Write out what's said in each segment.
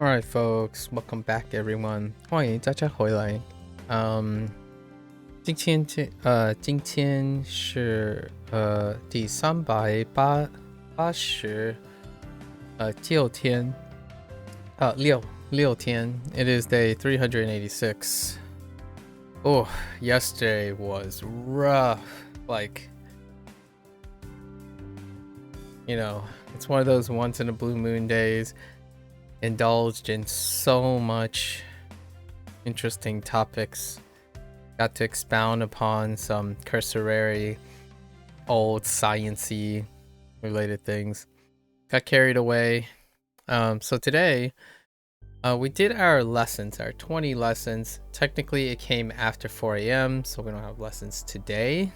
Alright, folks, welcome back, everyone. 欢迎大家回来。今天是第386天六天。It is day 386. Oh, yesterday was rough. Like, it's one of those once in a blue moon days. Indulged in so much interesting topics. Got to expound upon some cursory, old science-y related things. Got carried away. So today, we did our lessons, our 20 lessons. Technically, it came after 4 a.m., so we don't have lessons today.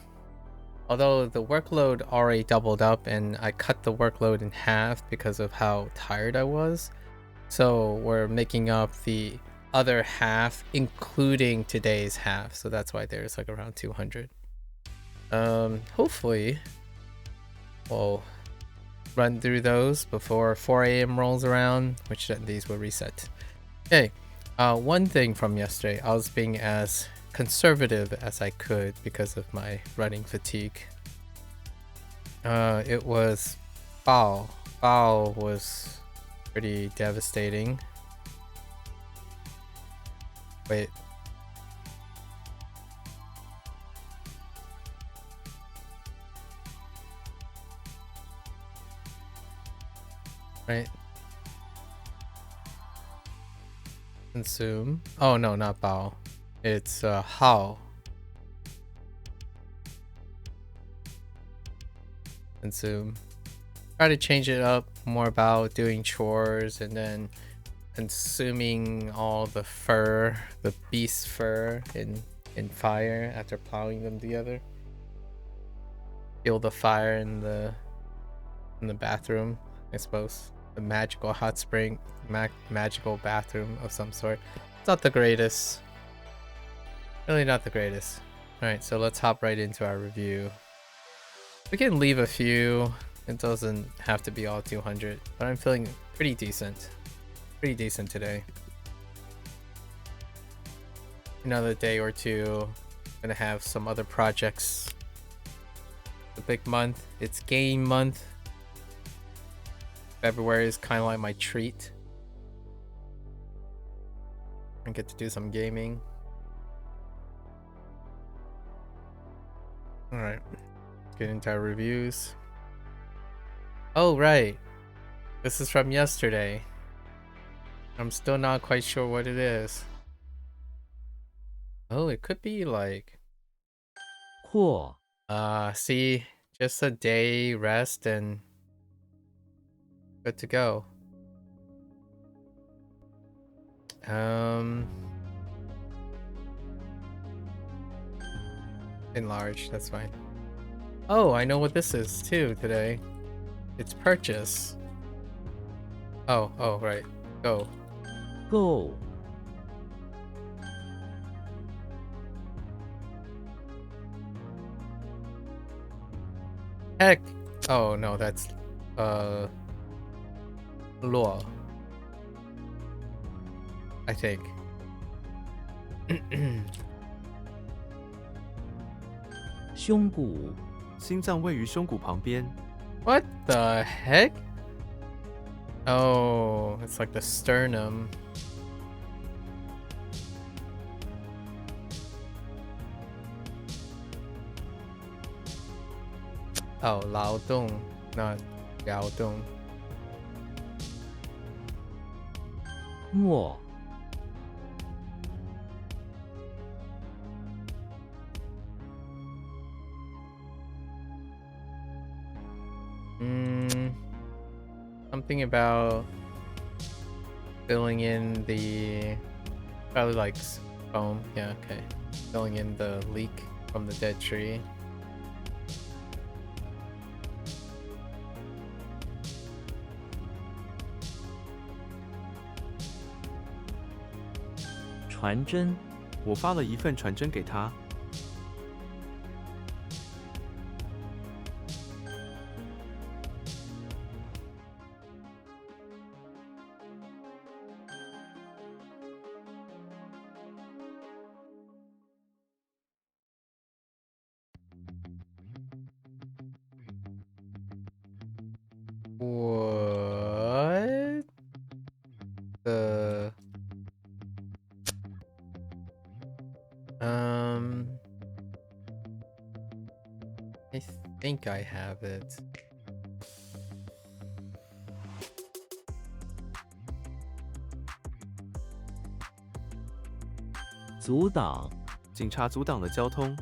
Although the workload already doubled up, and I cut the workload in half because of how tired I was. So we're making up the other half, including today's half. So that's why there's like around 200. Hopefully we'll run through those before 4 a.m. rolls around, which then these will reset. Okay, one thing from yesterday, I was being as conservative as I could because of my running fatigue. It was Bao. Bao was pretty devastating. Wait. Right. Consume. Oh no, not Bao. It's Hao. Consume. Try to change it up more about doing chores and then consuming all the fur, the beast fur in fire after plowing them together. Feel the fire in the bathroom, I suppose. The magical hot spring, magical bathroom of some sort. It's not the greatest. Really not the greatest. Alright, so let's hop right into our review. We can leave a few. It doesn't have to be all 200, but I'm feeling pretty decent. Pretty decent today. Another day or two. Gonna have some other projects. The big month. It's game month. February is kind of like my treat. I get to do some gaming. Alright. Let's get into our reviews. Oh, right. This is from yesterday. I'm still not quite sure what it is. Oh, it could be like... Cool. See, just a day rest and good to go. Enlarge, that's fine. Oh, I know what this is too today. It's purchase. Oh, right. Go. Go. Heck. Oh no, that's law. I think. 胸骨。心脏位于胸骨旁边。 What the heck? Oh, it's like the sternum. Oh, 劳动, not 劳动. 墨。Something about filling in the probably like foam. Yeah, okay. Filling in the leak from the dead tree. 传真。我发了一份传真给他。What the I think I have it. 阻挡、警察阻挡了交通，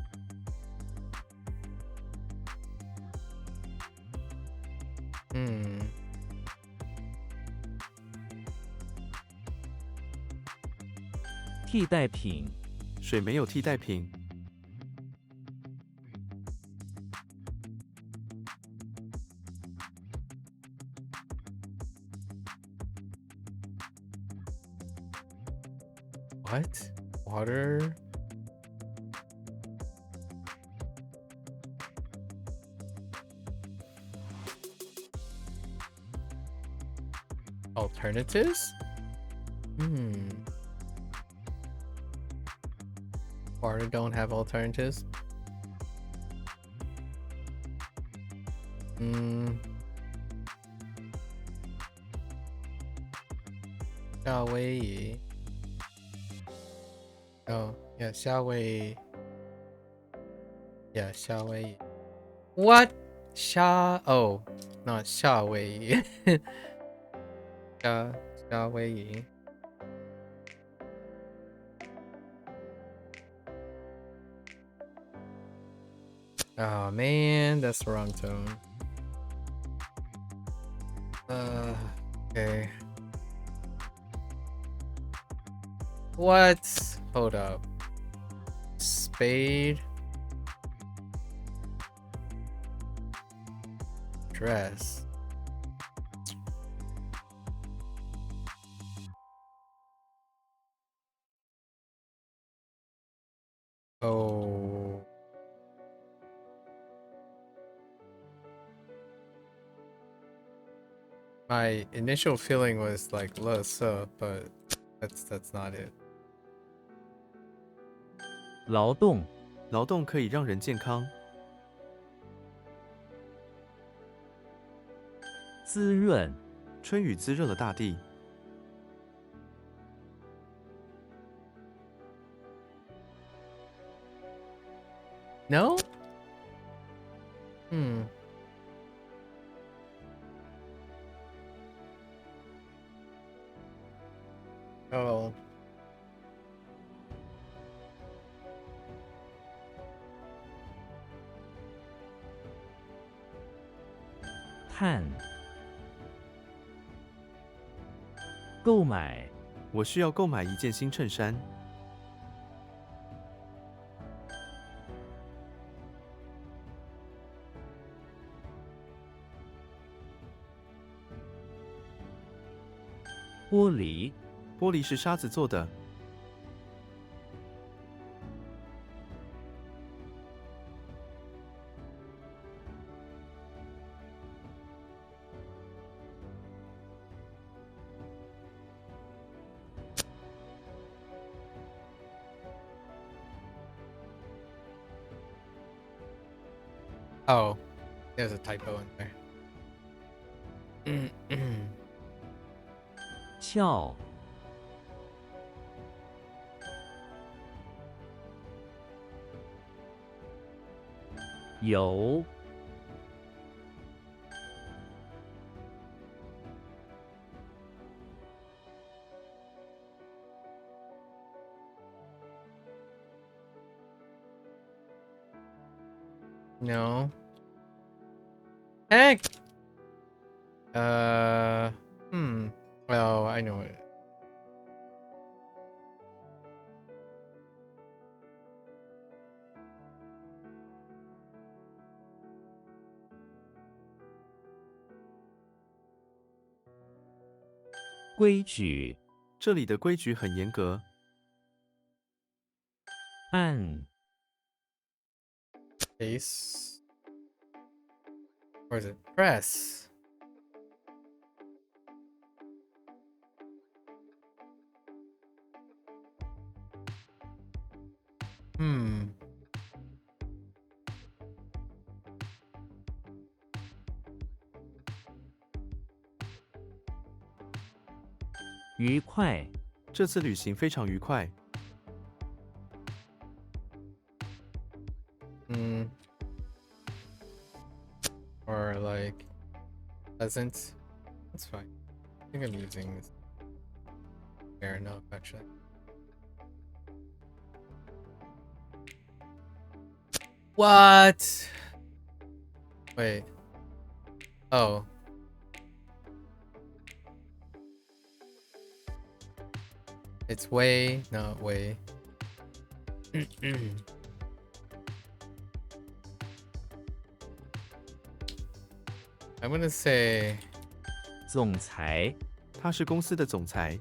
替代品、水没有替代品， What? Water? Alternatives? Water don't have alternatives. Hawaii. Oh, yeah, Hawaii. Yeah, Hawaii. What? Oh, not Hawaii. Hawaii. Oh man, that's the wrong tone. Okay. What? Hold up. Spade. Dress. Oh. My initial feeling was like "乐色," but that's not it. 劳动、劳动可以让人健康，滋润、春雨滋润了大地， No? Oh. 碳、购买、我需要购买一件新衬衫， 玻璃、玻璃是沙子做的， Oh. There's a typo in there. 翘、油、 No. Heck. Oh, I know it. 规矩、这里的规矩很严格，按、 Ace. Or is it press? 愉快，这次旅行非常愉快。 Or like pleasant. That's fine. I think I'm using this. Fair enough, actually. What? Wait. Oh. It's way, not way. I'm gonna say 总裁，他是公司的总裁，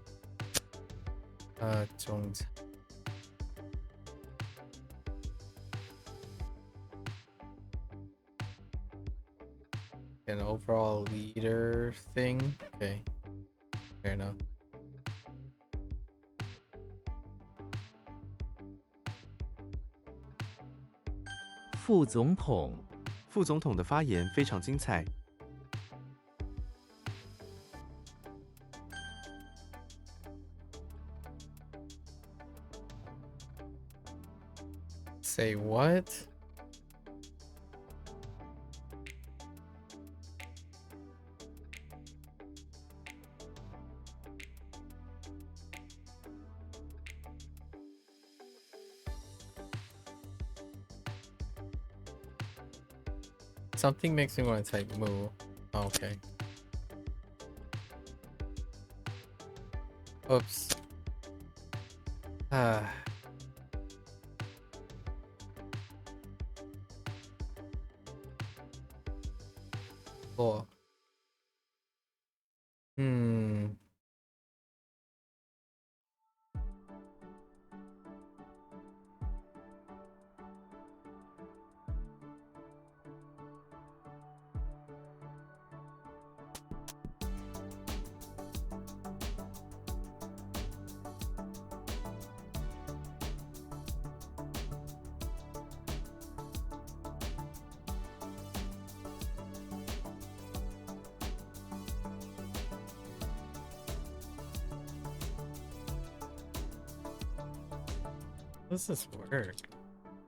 总裁 an overall leader thing. Okay, fair enough. 副总统，副总统的发言非常精彩。 Say what? Something makes me want to type moo. Oh, okay. Oops. Ah. Cool. Hmm. How does this work?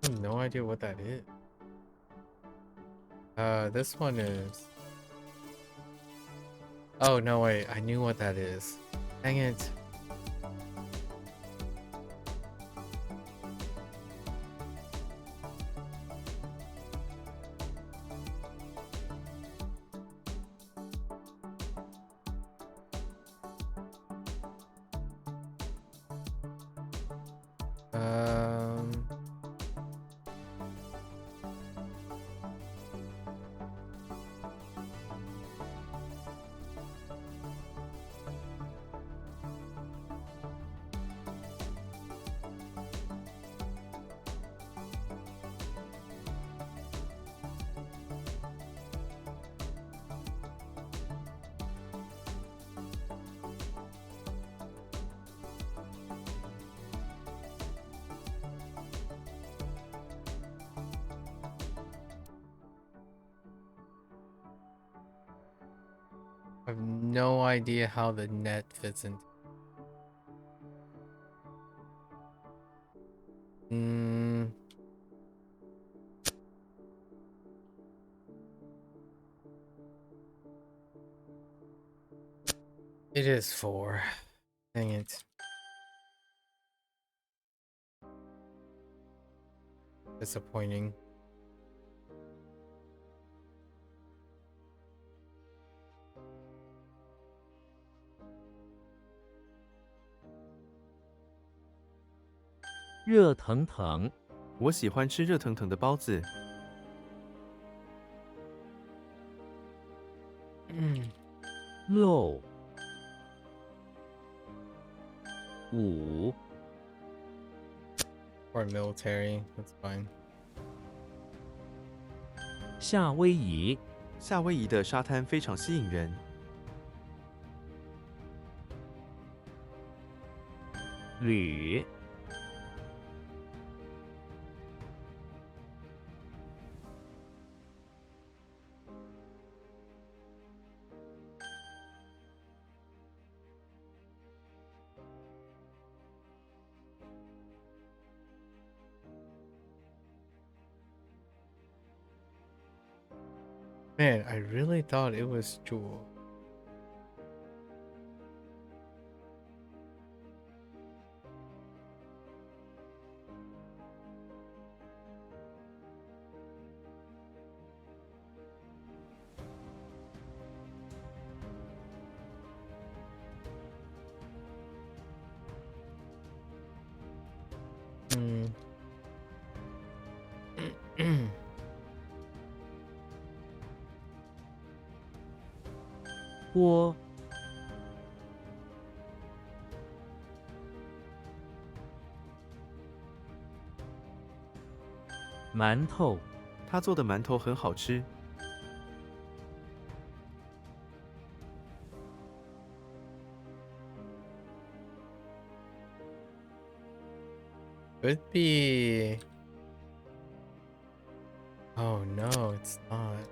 I have no idea what that is. This one is... Oh, no, wait. I knew what that is. Dang it. Um... I have no idea how the net fits in. It is 4. Dang it. Disappointing. "热腾腾，我喜欢吃热腾腾的包子。漏，五， Or military. That's fine. 夏威夷，夏威夷的沙滩非常吸引人。旅， Man, I really thought it was Jewel.波馒头他做的馒头很好吃。 Could be. Oh no, it's not.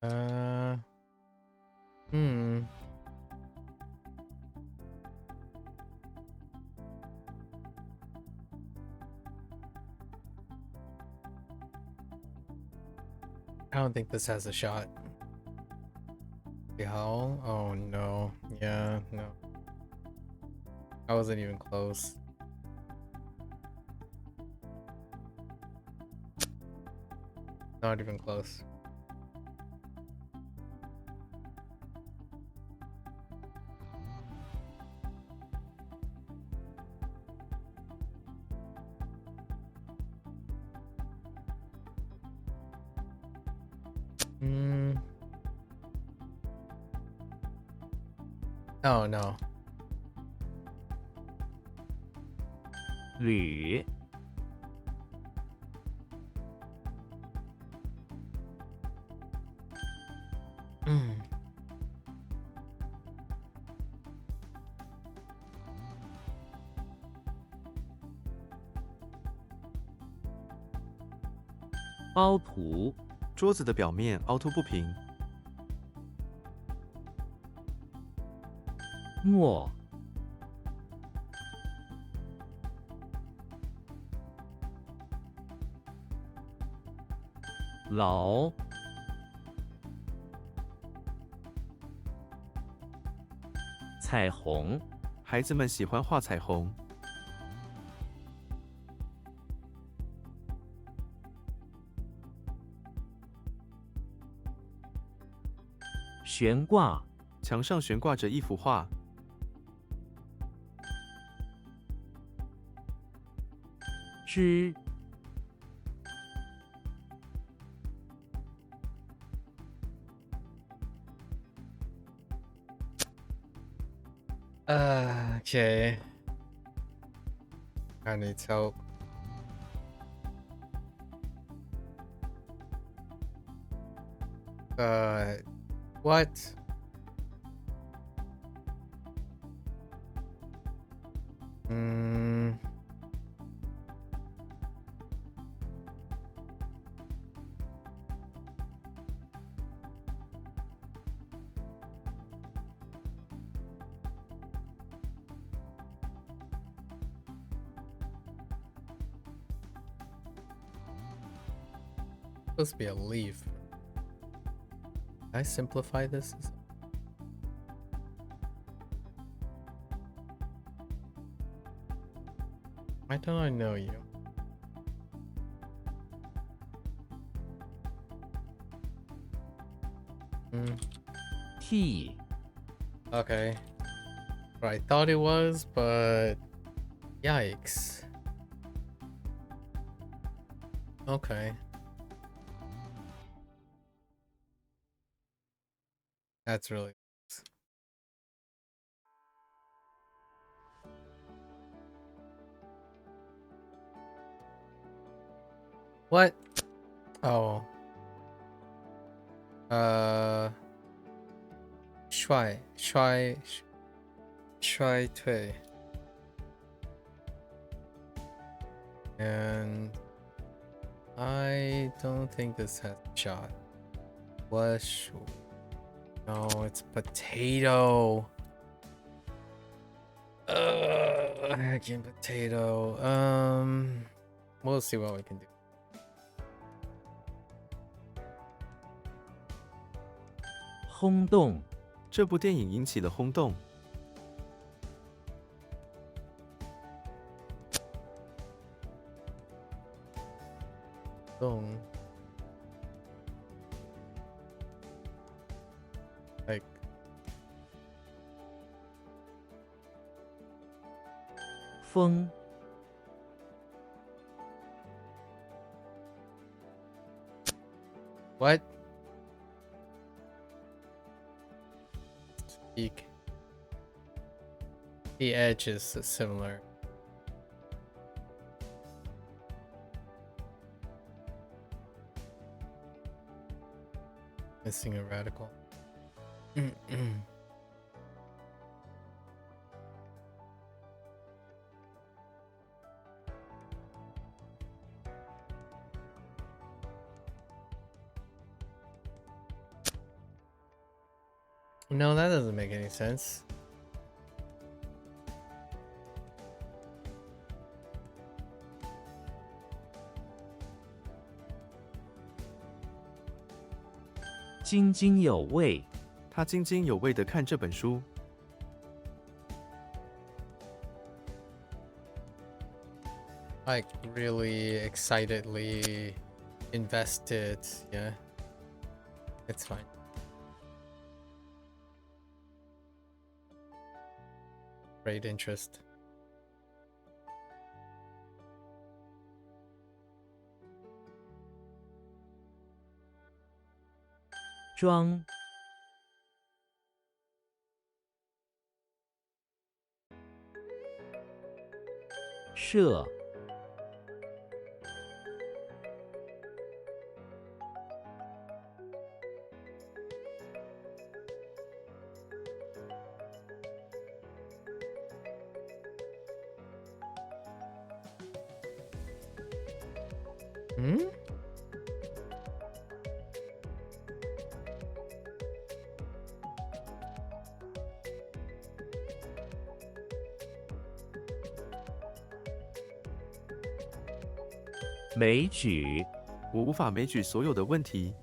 Huh. Hmm. I don't think this has a shot. How? Oh no. Yeah, no. I wasn't even close. Not even close. Oh no. 铝凹凸桌子的表面凹凸不平。墨老彩虹孩子们喜欢画彩虹。悬挂墙上悬挂着一幅画。枝Okay. I need help. What? Supposed to be a leaf. Can I simplify this? Why don't I know you? T Okay. What I thought it was, but yikes. Okay. That's really what? Oh. 衰退 and I don't think this has a shot. No, it's potato. Hacking potato. We'll see what we can do. 轰动，这部电影引起了轰动。 Like 风， what? Speak. The edge is similar. Missing a radical. No, that doesn't make any sense. “津津有味”，他津津有味地看这本书。 Like really excitedly invested. Yeah, it's fine. Great interest. 装， 设， Hmm? 枚举， 我无法枚举所有的问题。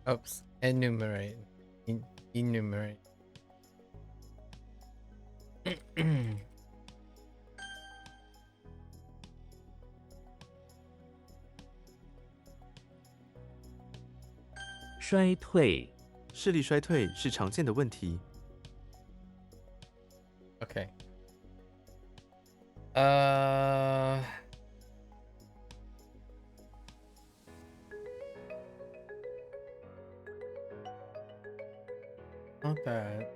Oops. Enumerate. Enumerate. 衰退， 视力衰退是常见的问题。 Okay. Not bad.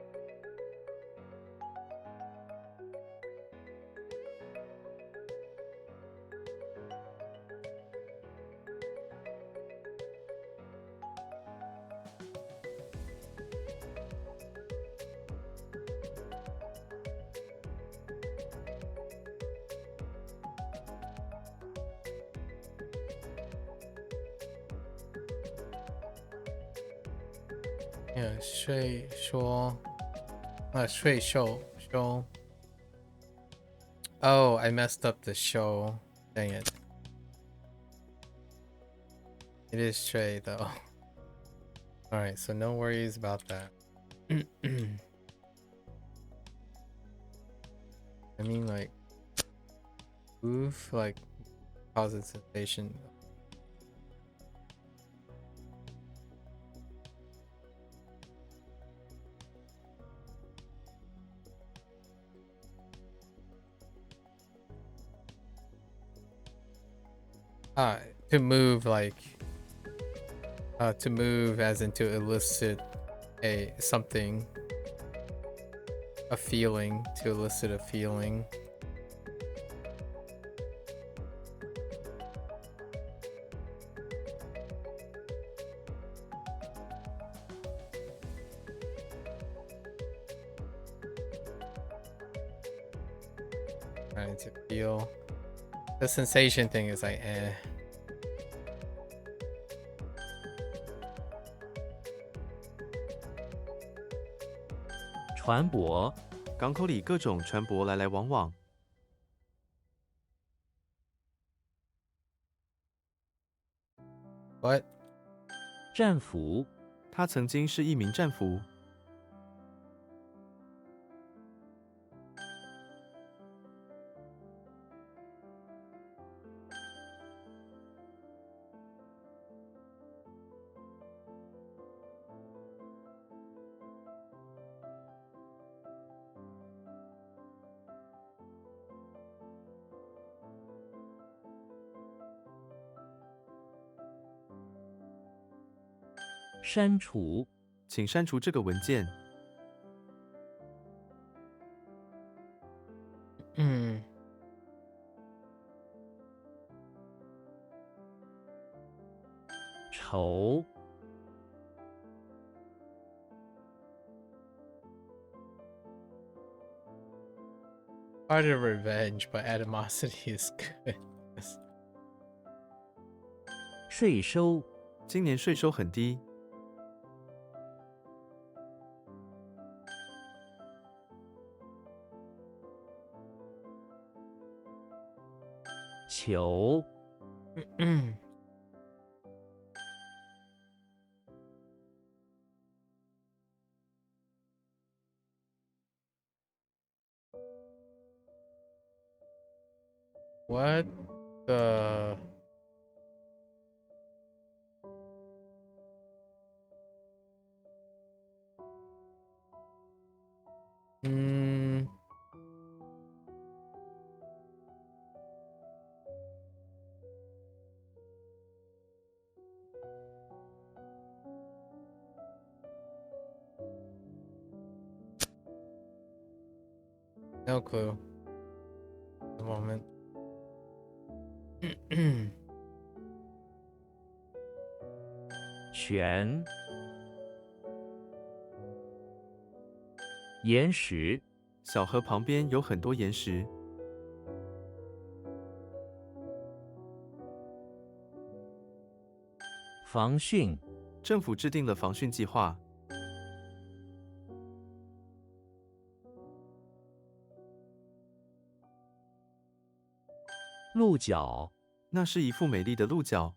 Yeah, 税收 show. Oh, I messed up the show. Dang it. It is Shui though. Alright, so no worries about that. I mean, like, oof, like, causes sensation. To move, like, to move as in to elicit something. a feeling, to elicit a feeling. Trying to feel. The sensation thing is like, eh. 船舶、港口里各种船舶来来往往。 What? 战俘、他曾经是一名战俘。 删除、请删除这个文件。 仇、 Part of revenge, but animosity is good. 税收、 今年税收很低。 球、 What the? No clue. The moment. 全、岩石、小河旁边有很多岩石。 防汛、政府制定了防汛计划。 鹿角、 那是一副美丽的鹿角。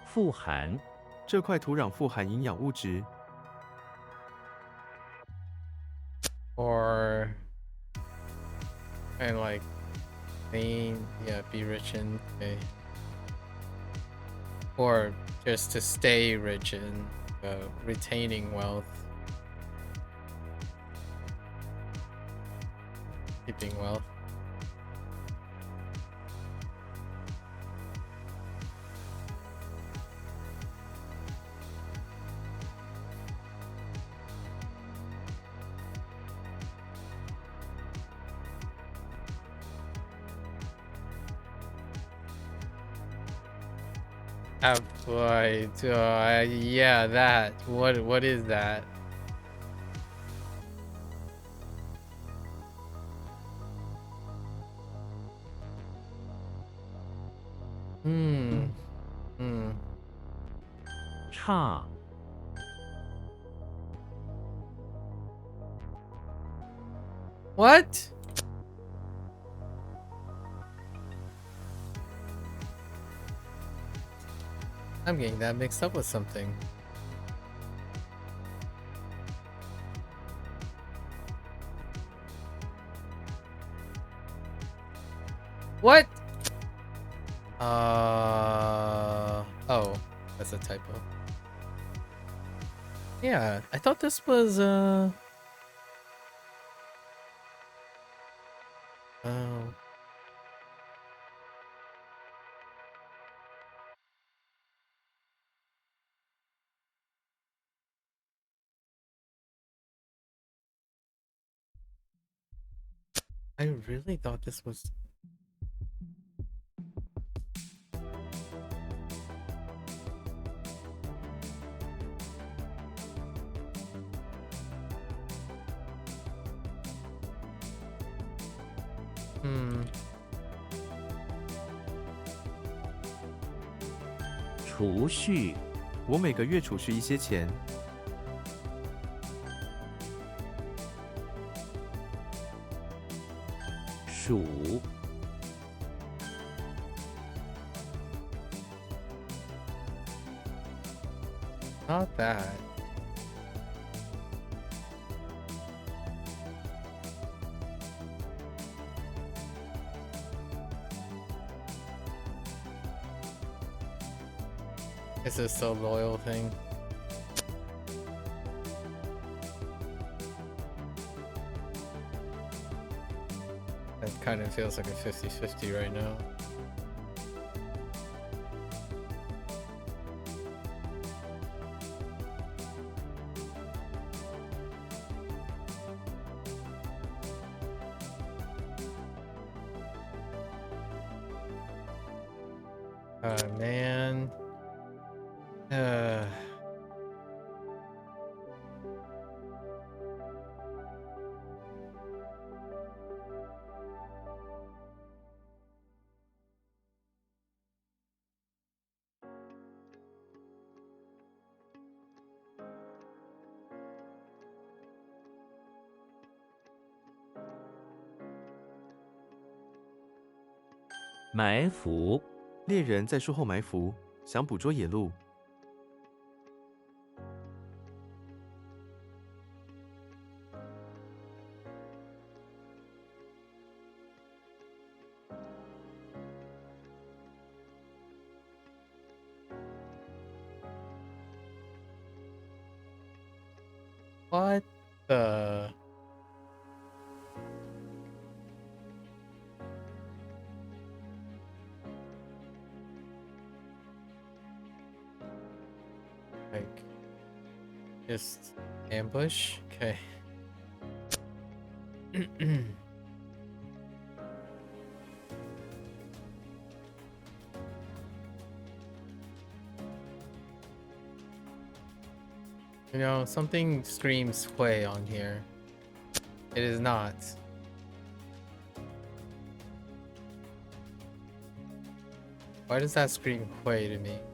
富含、 这块土壤富含营养物质。 Or kind of like clean, yeah, be rich in, okay. Or just to stay rich in, retaining wealth, keeping wealth. Boy, yeah, that. What is that? Hmm. 差、 What? I'm getting that mixed up with something. What? Oh, that's a typo. Yeah, I thought this was oh. I really thought this was hmm. 储蓄、我每个月储蓄一些钱。数、 Not that. It's a so loyal thing. That kind of feels like a 50-50 right now. Man. 埋伏、 猎人在树后埋伏，想捕捉野鹿。What the? Like, just ambush? Okay. You know, something screams Hui on here. It is not. Why does that scream Hui to me? "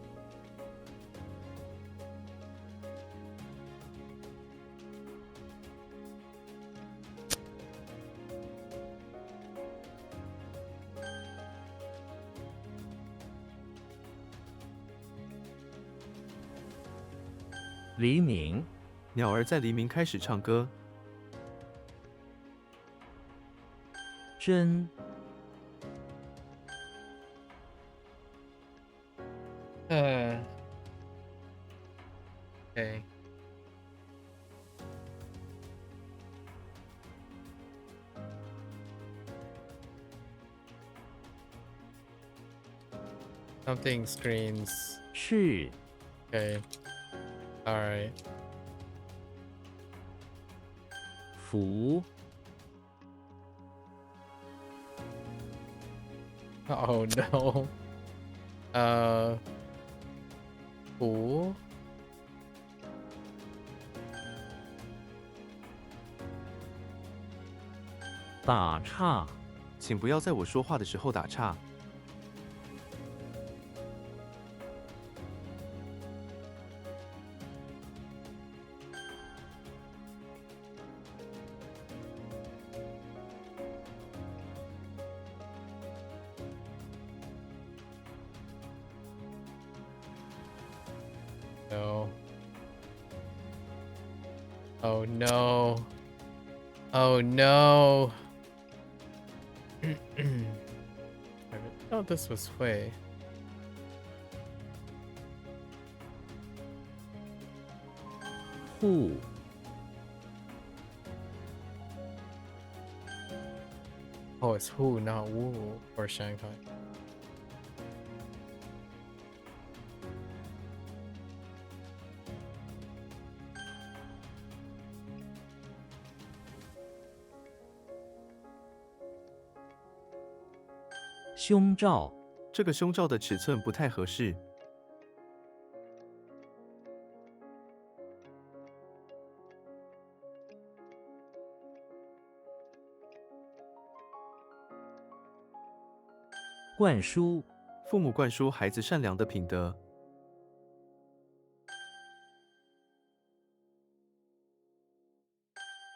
黎明、 鸟儿在黎明开始唱歌。真、 Okay. Something screams. 是 Okay. Alright. 福、 Oh no. Cool. 打岔、 请不要在我说话的时候打岔。 No. Oh no. Oh no. I thought this was Hui. 户 Oh, it's who, not woo, for Shanghai. 胸罩 这个胸罩的尺寸不太合适。灌输 父母灌输孩子善良的品德。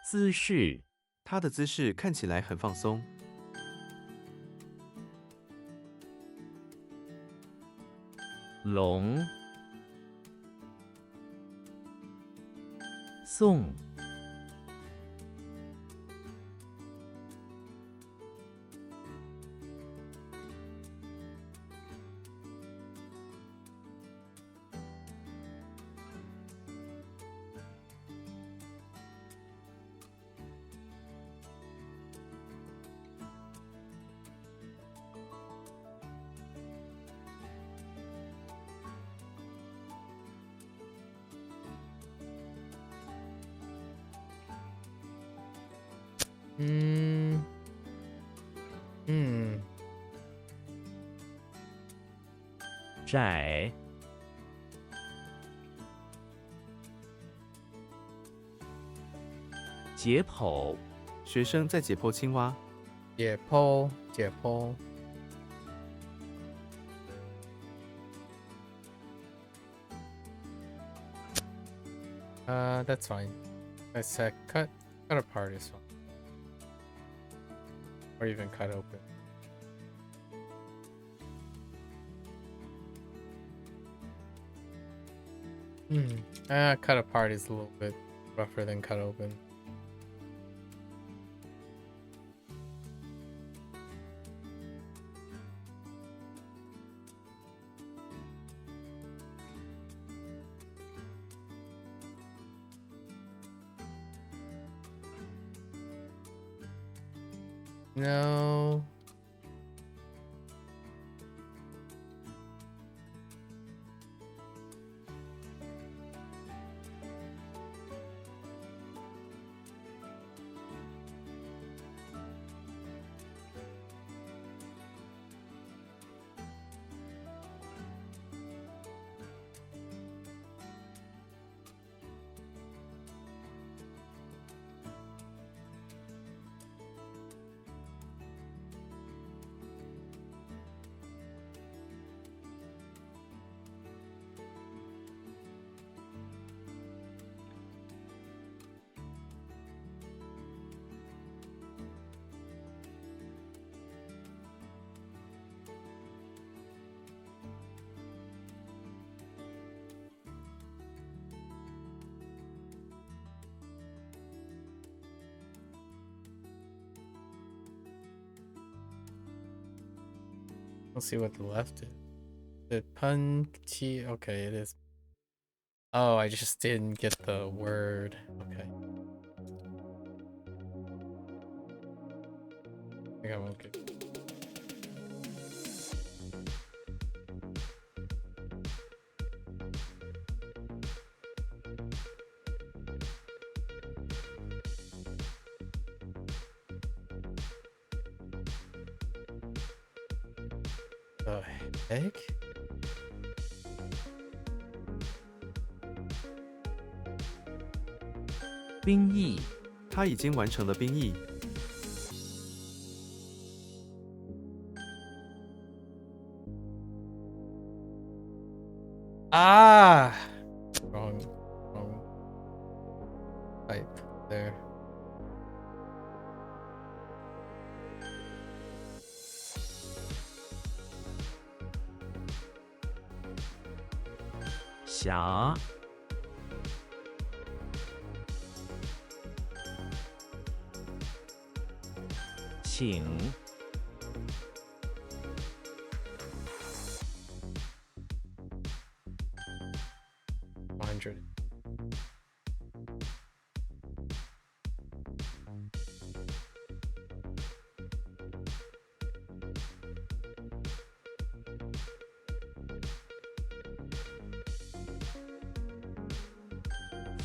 姿势 他的姿势看起来很放松。 龙 送 窄 解剖 学生在解剖青蛙。 解剖，解剖。That's fine. I said cut apart is fine. Or even cut open. Cut apart is a little bit rougher than cut open. No. Let's see what the left is. The pun T. Okay, it is. Oh, I just didn't get the word. Okay. I think I won't get. The heck? 兵役 他已经完成了兵役。 Ah! Wrong type there. 侠 请 100.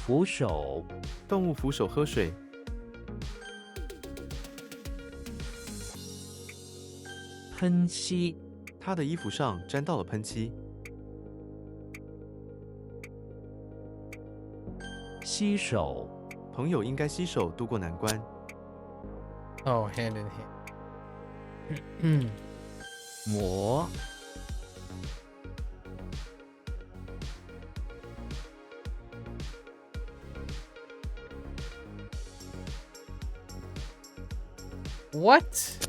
扶手，动物扶手喝水，喷漆，他的衣服上沾到了喷漆。洗手，朋友应该携手度过难关。 Oh, hand in hand. 磨， What?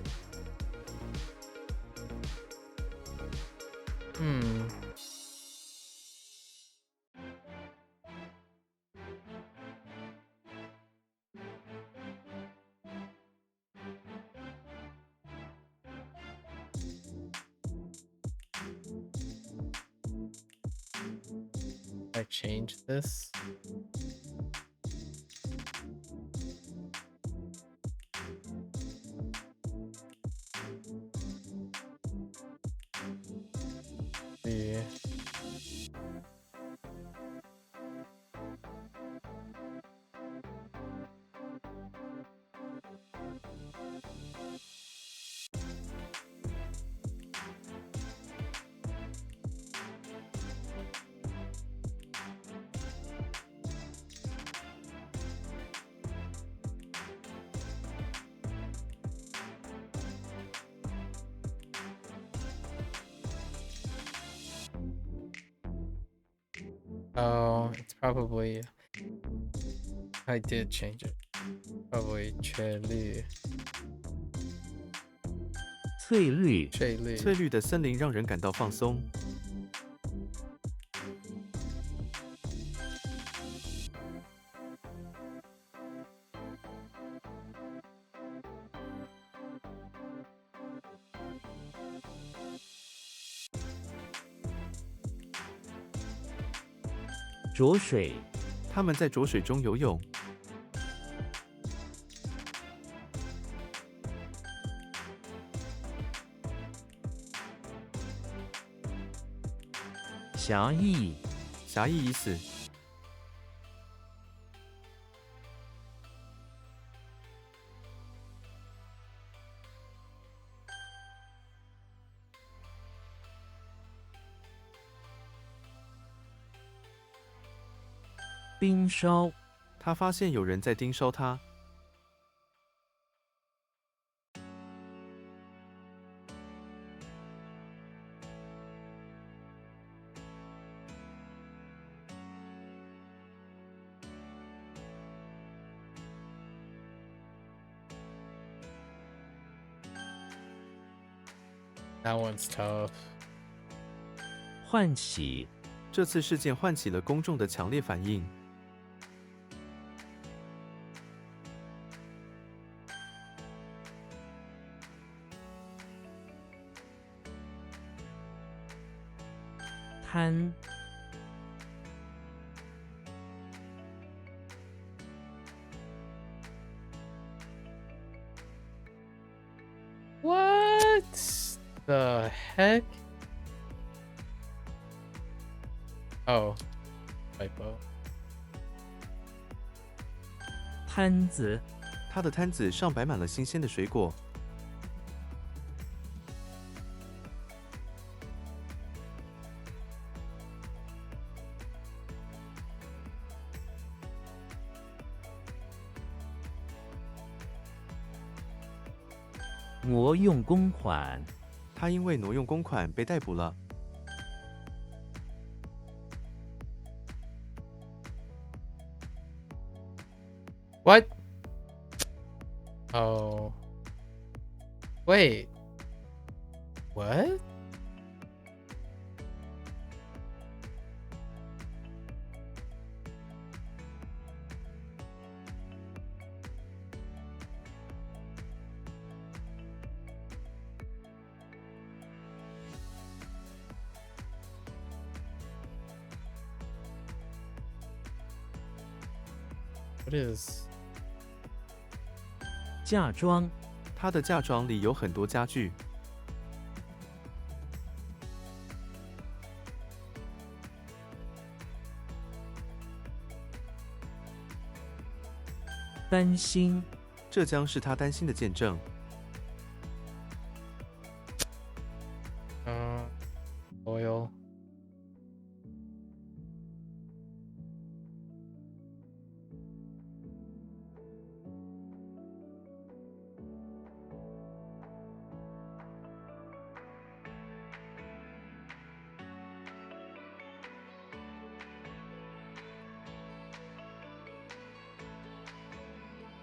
Hmm. I change this. See. Oh, it's probably I did change it. Probably 翠绿，翠绿，翠绿，翠绿的森林让人感到放松。浊水，他们在浊水中游泳。侠义，侠义已死。冰烧，他发现有人在盯梢他。That one's tough. 唤起，这次事件唤起了公众的强烈反应。贪， What the heck? Oh, typo. 摊子，他的摊子上摆满了新鲜的水果。挪用公款，他因为挪用公款被逮捕了。What? Oh. Wait. What? What is? 嫁妆，他的嫁妆里有很多家具。担心，这将是他担心的见证。Loyal.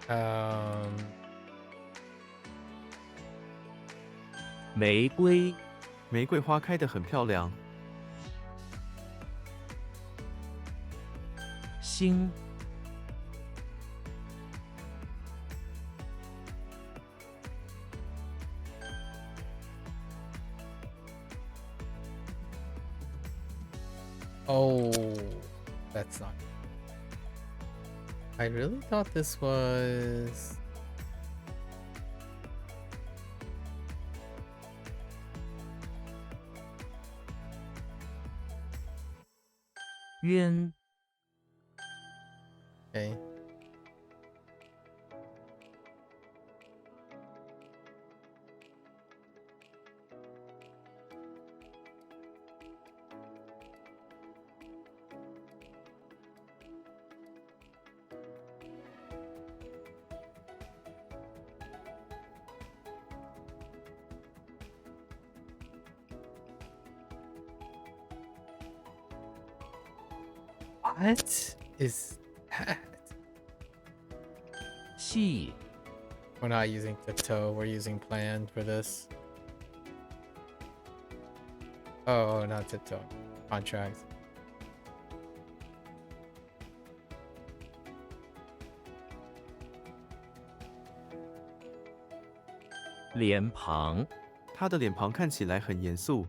Um, 玫瑰，玫瑰花开得很漂亮。星， oh, that's not. I really thought this was. 鸢， Okay. What is that? 细， We're not using tiptoe, we're using plan for this. Oh, not tiptoe. Contract. 脸庞，他的脸庞看起来很严肃。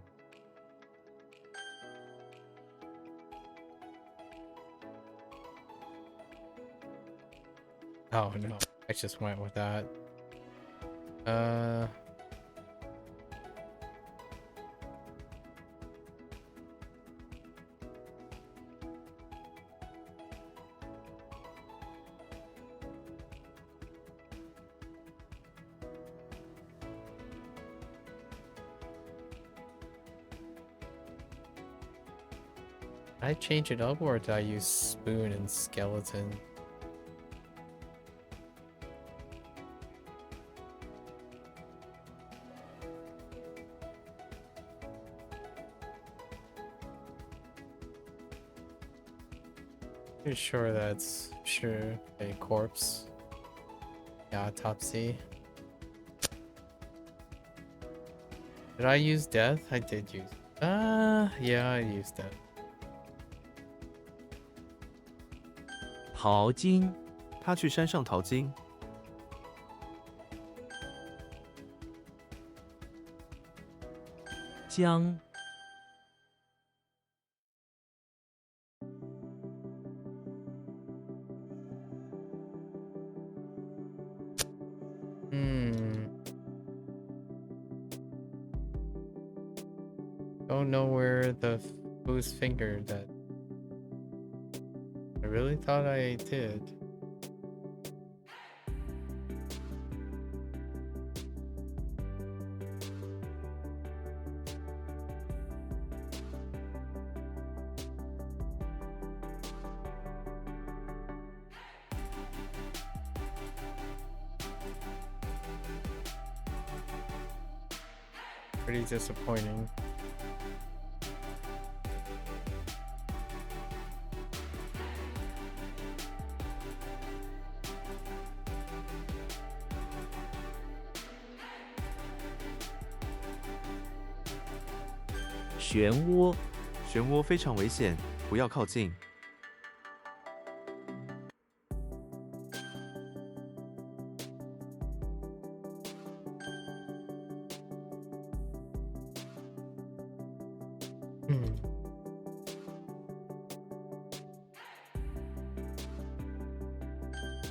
Oh no, I just went with that. Did I change it up or did I use spoon and skeleton? Pretty sure that's sure a corpse. Yeah, autopsy. Did I use death? I did use. Yeah, I used death. 淘金，他去山上淘金。江， Don't know where the whose finger that I really thought I did. Pretty disappointing. “漩涡”，漩涡非常危险，不要靠近。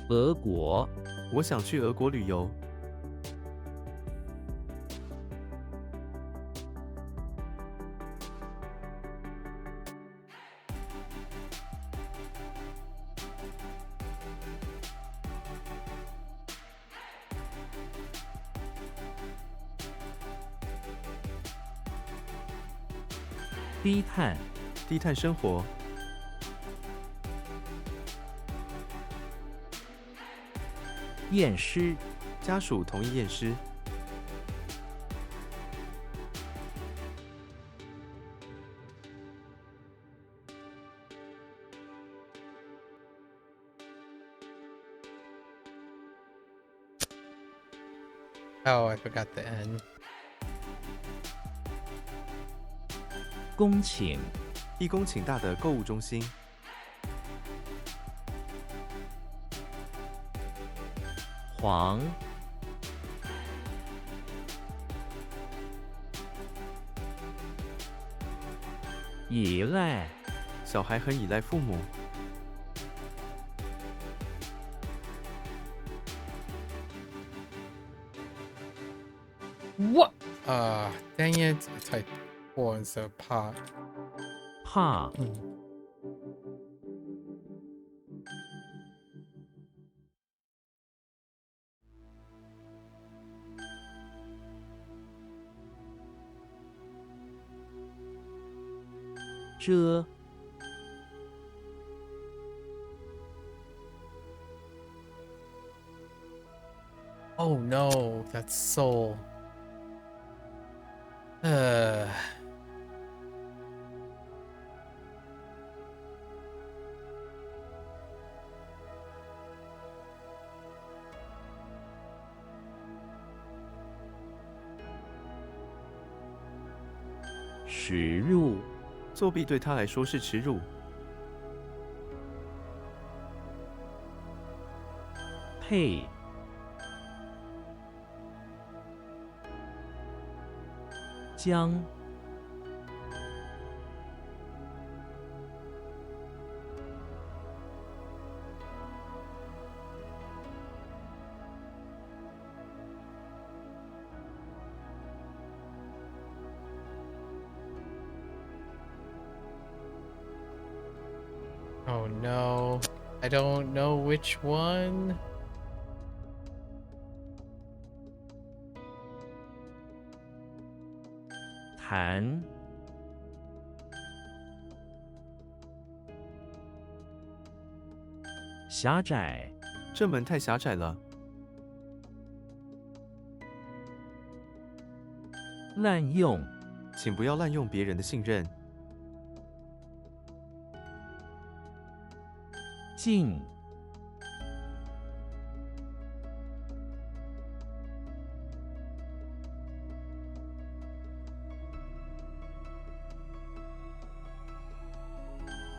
俄国，我想去俄国旅游。低碳，低碳生活，验尸，家属同意验尸，Oh, I forgot the N. 恭请， 1公顷大的购物中心，黄，依赖，小孩很依赖父母， What? Dang it. I typed 4 instead of pot. 怕，遮， Oh no, that's soul. 驶入，作弊对他来说是耻辱，配，将，，Oh no. I don't know which one. 谈，狭窄，这门太狭窄了，滥用，请不要滥用别人的信任，进，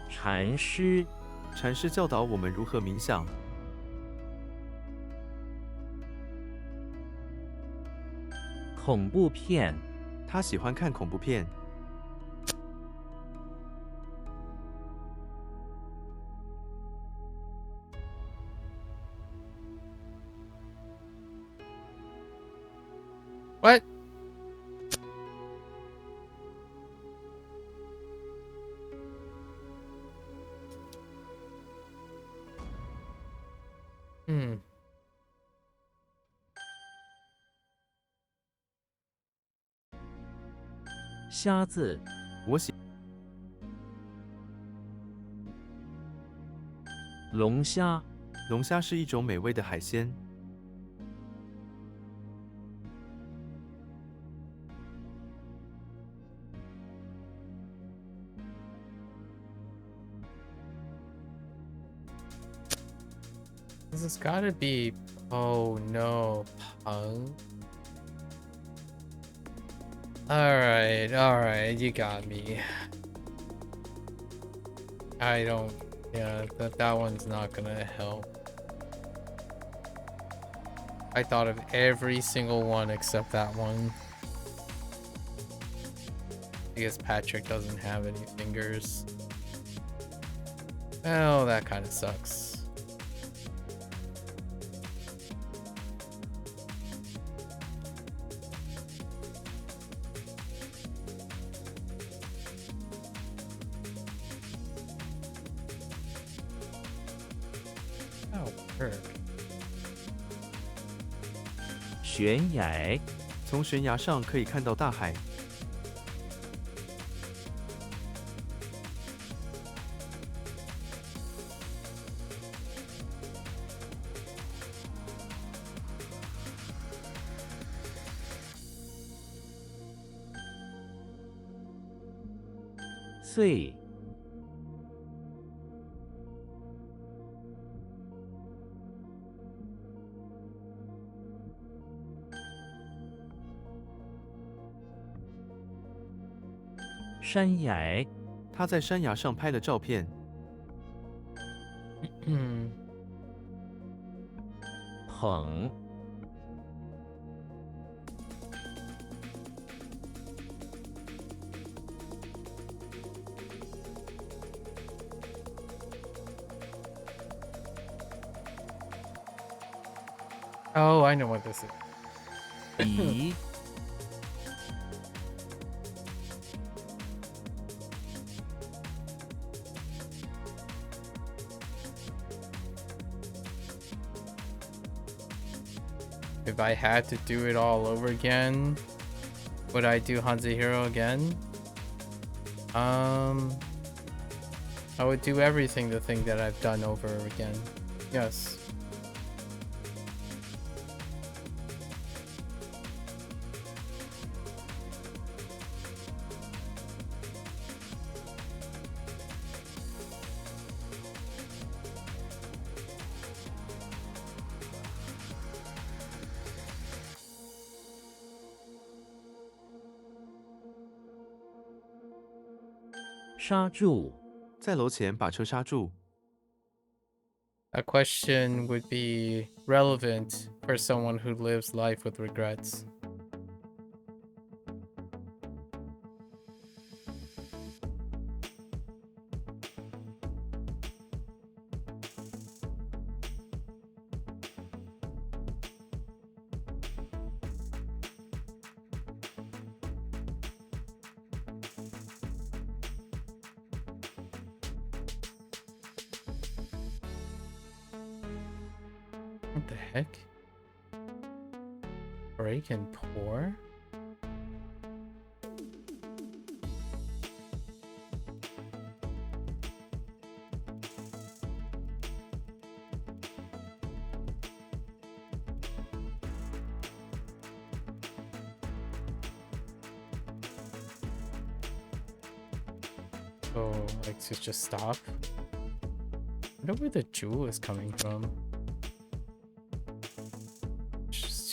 禅师，禅师教导我们如何冥想，恐怖片，他喜欢看恐怖片， What? Hmm. 瞎子，我喜龙虾，龙虾是一种美味的海鲜， This has gotta be. Oh no. Pung. Alright, you got me. I don't. Yeah, that one's not gonna help. I thought of every single one except that one. I guess Patrick doesn't have any fingers. Well, that kind of sucks. Oh, perk. 悬崖，从悬崖上可以看到大海，岁，山崖，他在山崖上拍了照片。捧， Oh, I know what this is. 移， If I had to do it all over again, would I do HanziHero again? I would do everything the thing that I've done over again. Yes. "刹住， 在楼前把车刹住。 That question would be relevant for someone who lives life with regrets. What the heck? Break and pour? Oh, like to just stop? I wonder where the jewel is coming from.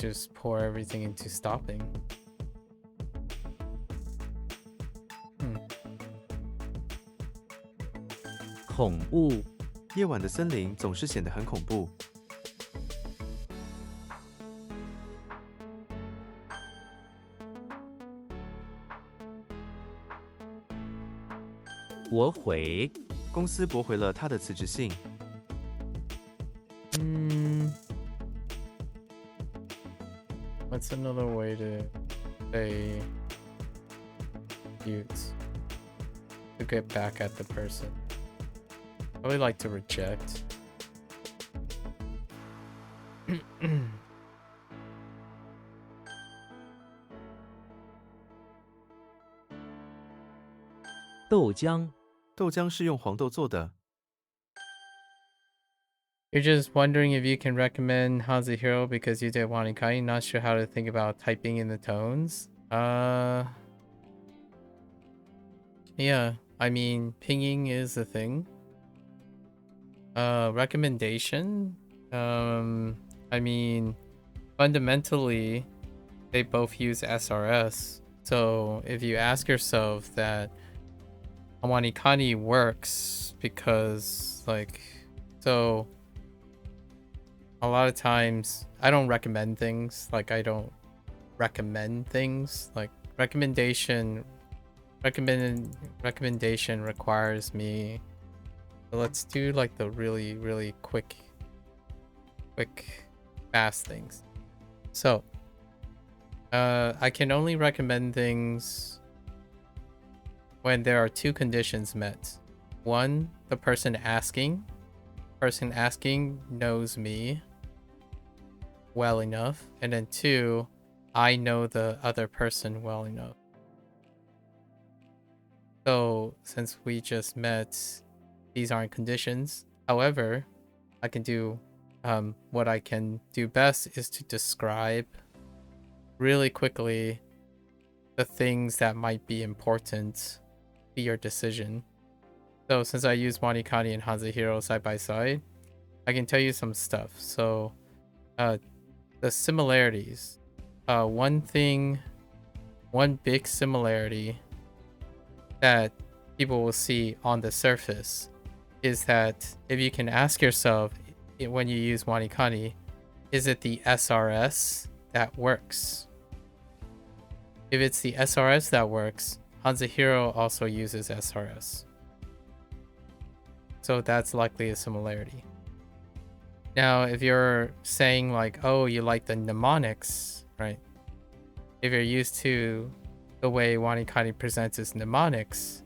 Just pour everything into stopping. 恐怖， 夜晚的森林总是显得很恐怖。 驳回， 公司驳回了他的辞职信。 What's another way to say use to get back at the person? I would like to reject. 豆浆， 豆浆是用黄豆做的。 You're just wondering if you can recommend HanziHero because you did Wanikai, not sure how to think about typing in the tones. Yeah, I mean, pinging is a thing. Recommendation? I mean, fundamentally, they both use SRS. So if you ask yourself that Wanikani works because, like, so a lot of times I don't recommend things. Like, I don't recommend things. Like, recommendation requires me. So let's do like the really quick fast things. So I can only recommend things when there are two conditions met. One, the person asking knows me well enough, and then two, I know the other person well enough. So since we just met, these aren't conditions. However, I can do what I can do best is to describe really quickly the things that might be important be your decision. So since I use WaniKani and HanziHero side by side, I can tell you some stuff. So the similarities. One big similarity that people will see on the surface is that if you can ask yourself when you use WaniKani, is it the SRS that works? If it's the SRS that works, HanziHero also uses SRS. So that's likely a similarity. Now, if you're saying like, oh, you like the mnemonics, right? If you're used to the way WaniKani presents its mnemonics,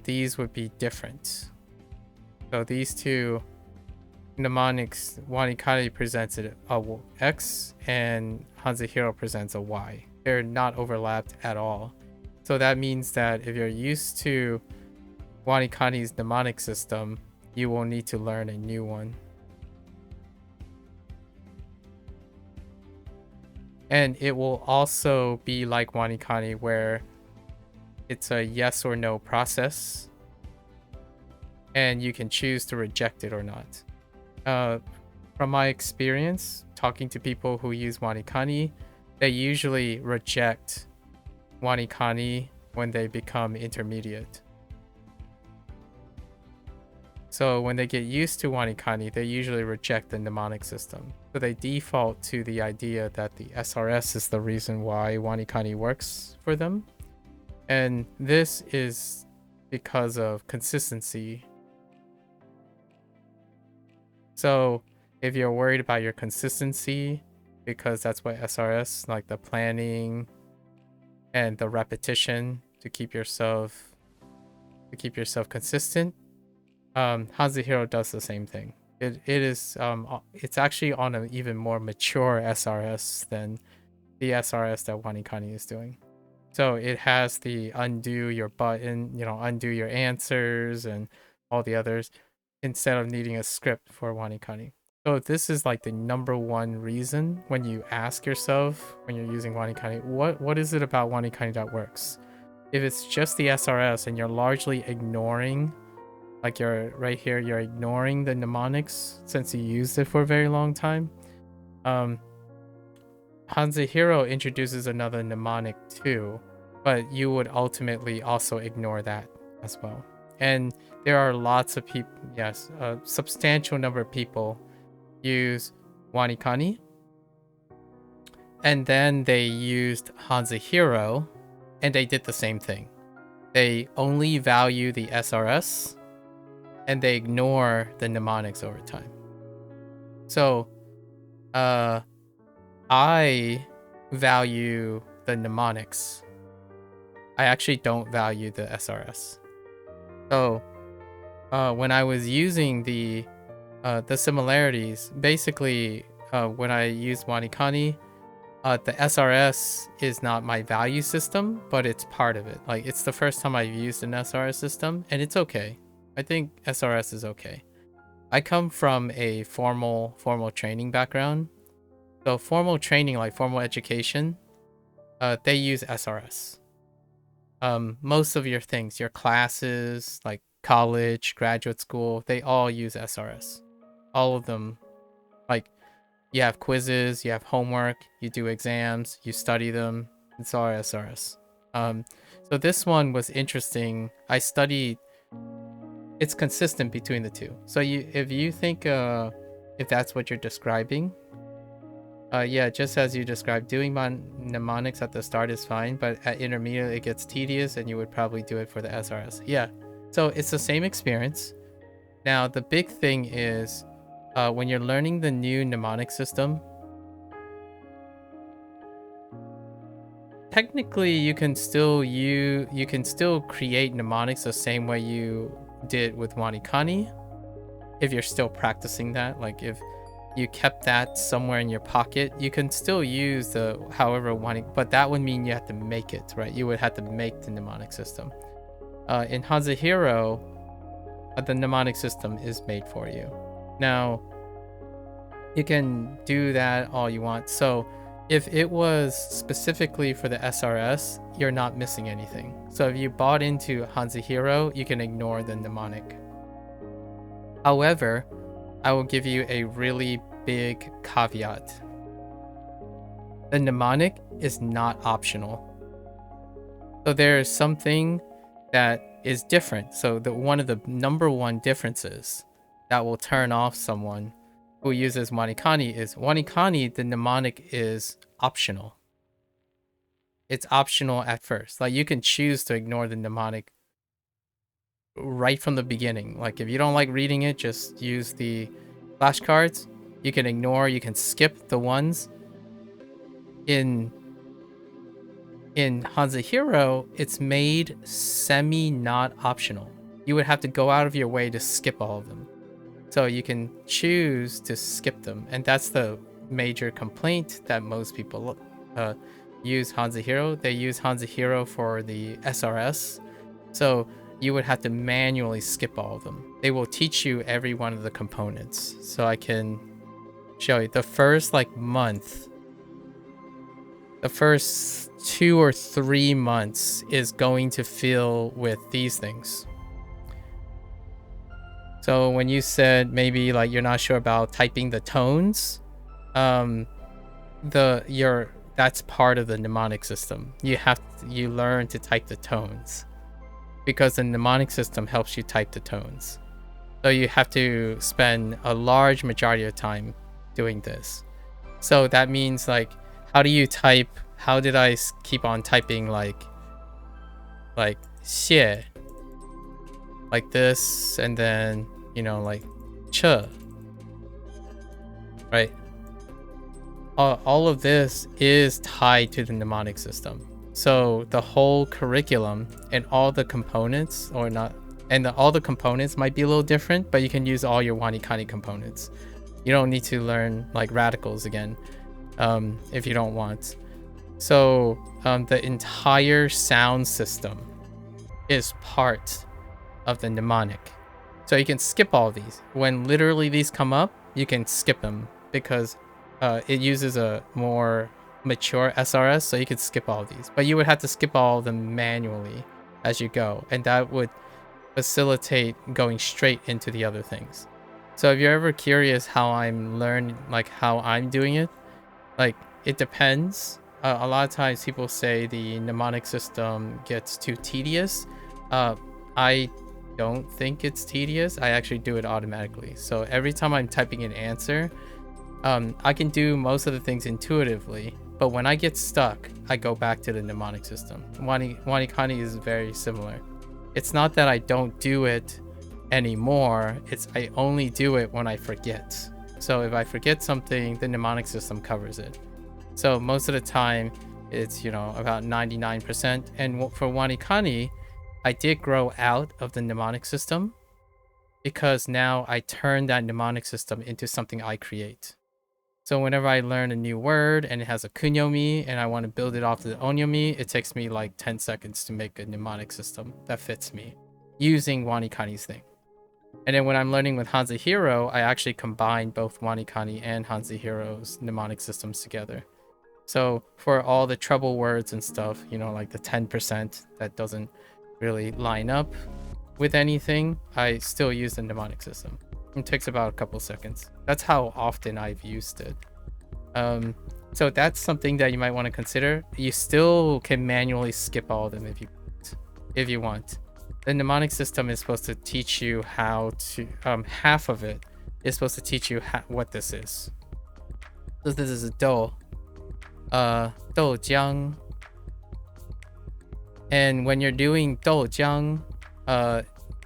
these would be different. So these two mnemonics, WaniKani presents a X and HanziHero presents a Y. They're not overlapped at all. So that means that if you're used to WaniKani's mnemonic system, you will need to learn a new one. And it will also be like WaniKani, where it's a yes or no process, and you can choose to reject it or not. From my experience, talking to people who use WaniKani, they usually reject WaniKani when they become intermediate. So when they get used to WaniKani, they usually reject the mnemonic system. So they default to the idea that the SRS is the reason why WaniKani works for them. And this is because of consistency. So if you're worried about your consistency, because that's what SRS, like the planning and the repetition to keep yourself consistent, HanziHero does the same thing. It's actually on an even more mature SRS than the SRS that WaniKani is doing. So it has the undo your button, undo your answers and all the others, instead of needing a script for WaniKani. So this is like the number one reason when you ask yourself, when you're using WaniKani, what is it about WaniKani that works? If it's just the SRS and you're largely ignoring, like you're right here, you're ignoring the mnemonics since you used it for a very long time, HanziHero introduces another mnemonic too, but you would ultimately also ignore that as well. And there are lots of people, yes, a substantial number of people use WaniKani, and then they used HanziHero, and they did the same thing. They only value the SRS, and they ignore the mnemonics over time. So, I value the mnemonics. I actually don't value the SRS. So, when I was using the similarities, basically, when I use WaniKani, the SRS is not my value system, but it's part of it. Like, it's the first time I've used an SRS system, and it's okay. I think SRS is okay. I come from a formal training background. So formal training, like formal education, they use SRS. Most of your things, your classes, like college, graduate school, they all use SRS. All of them. Like, you have quizzes, you have homework, you do exams, you study them. It's all SRS. So this one was interesting. I studied. It's consistent between the two. So if you think if that's what you're describing, yeah, just as you described, doing mnemonics at the start is fine, but at intermediate it gets tedious, and you would probably do it for the SRS. Yeah, so it's the same experience. Now the big thing is when you're learning the new mnemonic system, technically you can still create mnemonics the same way you did with WaniKani, if you're still practicing that. Like, if you kept that somewhere in your pocket, you can still use the however but that would mean you have to make it, right? You would have to make the mnemonic system. In HanziHero, the mnemonic system is made for you. Now, you can do that all you want. So if it was specifically for the SRS, you're not missing anything. So if you bought into HanziHero, you can ignore the mnemonic. However, I will give you a really big caveat. The mnemonic is not optional. So there is something that is different. So one of the number one differences that will turn off someone who uses Wanikani is Wanikani, the mnemonic is optional. It's optional at first. Like you can choose to ignore the mnemonic right from the beginning. Like if you don't like reading it, just use the flashcards. You can ignore, you can skip the ones. In HanziHero, it's made semi-not optional. You would have to go out of your way to skip all of them. So you can choose to skip them. And that's the major complaint that most people use HanziHero. They use HanziHero for the SRS. So you would have to manually skip all of them. They will teach you every one of the components. So I can show you the first month. The first 2 or 3 months is going to fill with these things. So when you said maybe you're not sure about typing the tones, that's part of the mnemonic system. You learn to type the tones because the mnemonic system helps you type the tones. So you have to spend a large majority of time doing this. So that means how do you type? How did I keep on typing like 谢 like this, and then ch, right? All of this is tied to the mnemonic system. So the whole curriculum and all the components, or not, and all the components might be a little different, but you can use all your Wanikani components. You don't need to learn radicals again if you don't want. So the entire sound system is part of the mnemonic. So you can skip all these. When literally these come up, you can skip them because it uses a more mature SRS, so you could skip all these. But you would have to skip all of them manually as you go, and that would facilitate going straight into the other things. So if you're ever curious how I'm learning, how I'm doing it, it depends. A lot of times people say the mnemonic system gets too tedious. I don't think it's tedious. I actually do it automatically. So every time I'm typing an answer, I can do most of the things intuitively, but when I get stuck, I go back to the mnemonic system. Wanikani is very similar. It's not that I don't do it anymore, it's I only do it when I forget. So if I forget something, the mnemonic system covers it. So most of the time, it's about 99%. And for Wanikani, I did grow out of the mnemonic system because now I turn that mnemonic system into something I create. So whenever I learn a new word and it has a kunyomi and I want to build it off the onyomi, it takes me 10 seconds to make a mnemonic system that fits me using Wanikani's thing. And then when I'm learning with HanziHero, I actually combine both Wanikani and HanziHero's mnemonic systems together. So for all the trouble words and stuff, the 10% that doesn't really line up with anything, I still use the mnemonic system. It takes about a couple seconds. That's how often I've used it. So that's something that you might want to consider. You still can manually skip all of them if you want. The mnemonic system is supposed to teach you how to, half of it is supposed to teach you what this is. So this is a do, jiang. And when you're doing jiang,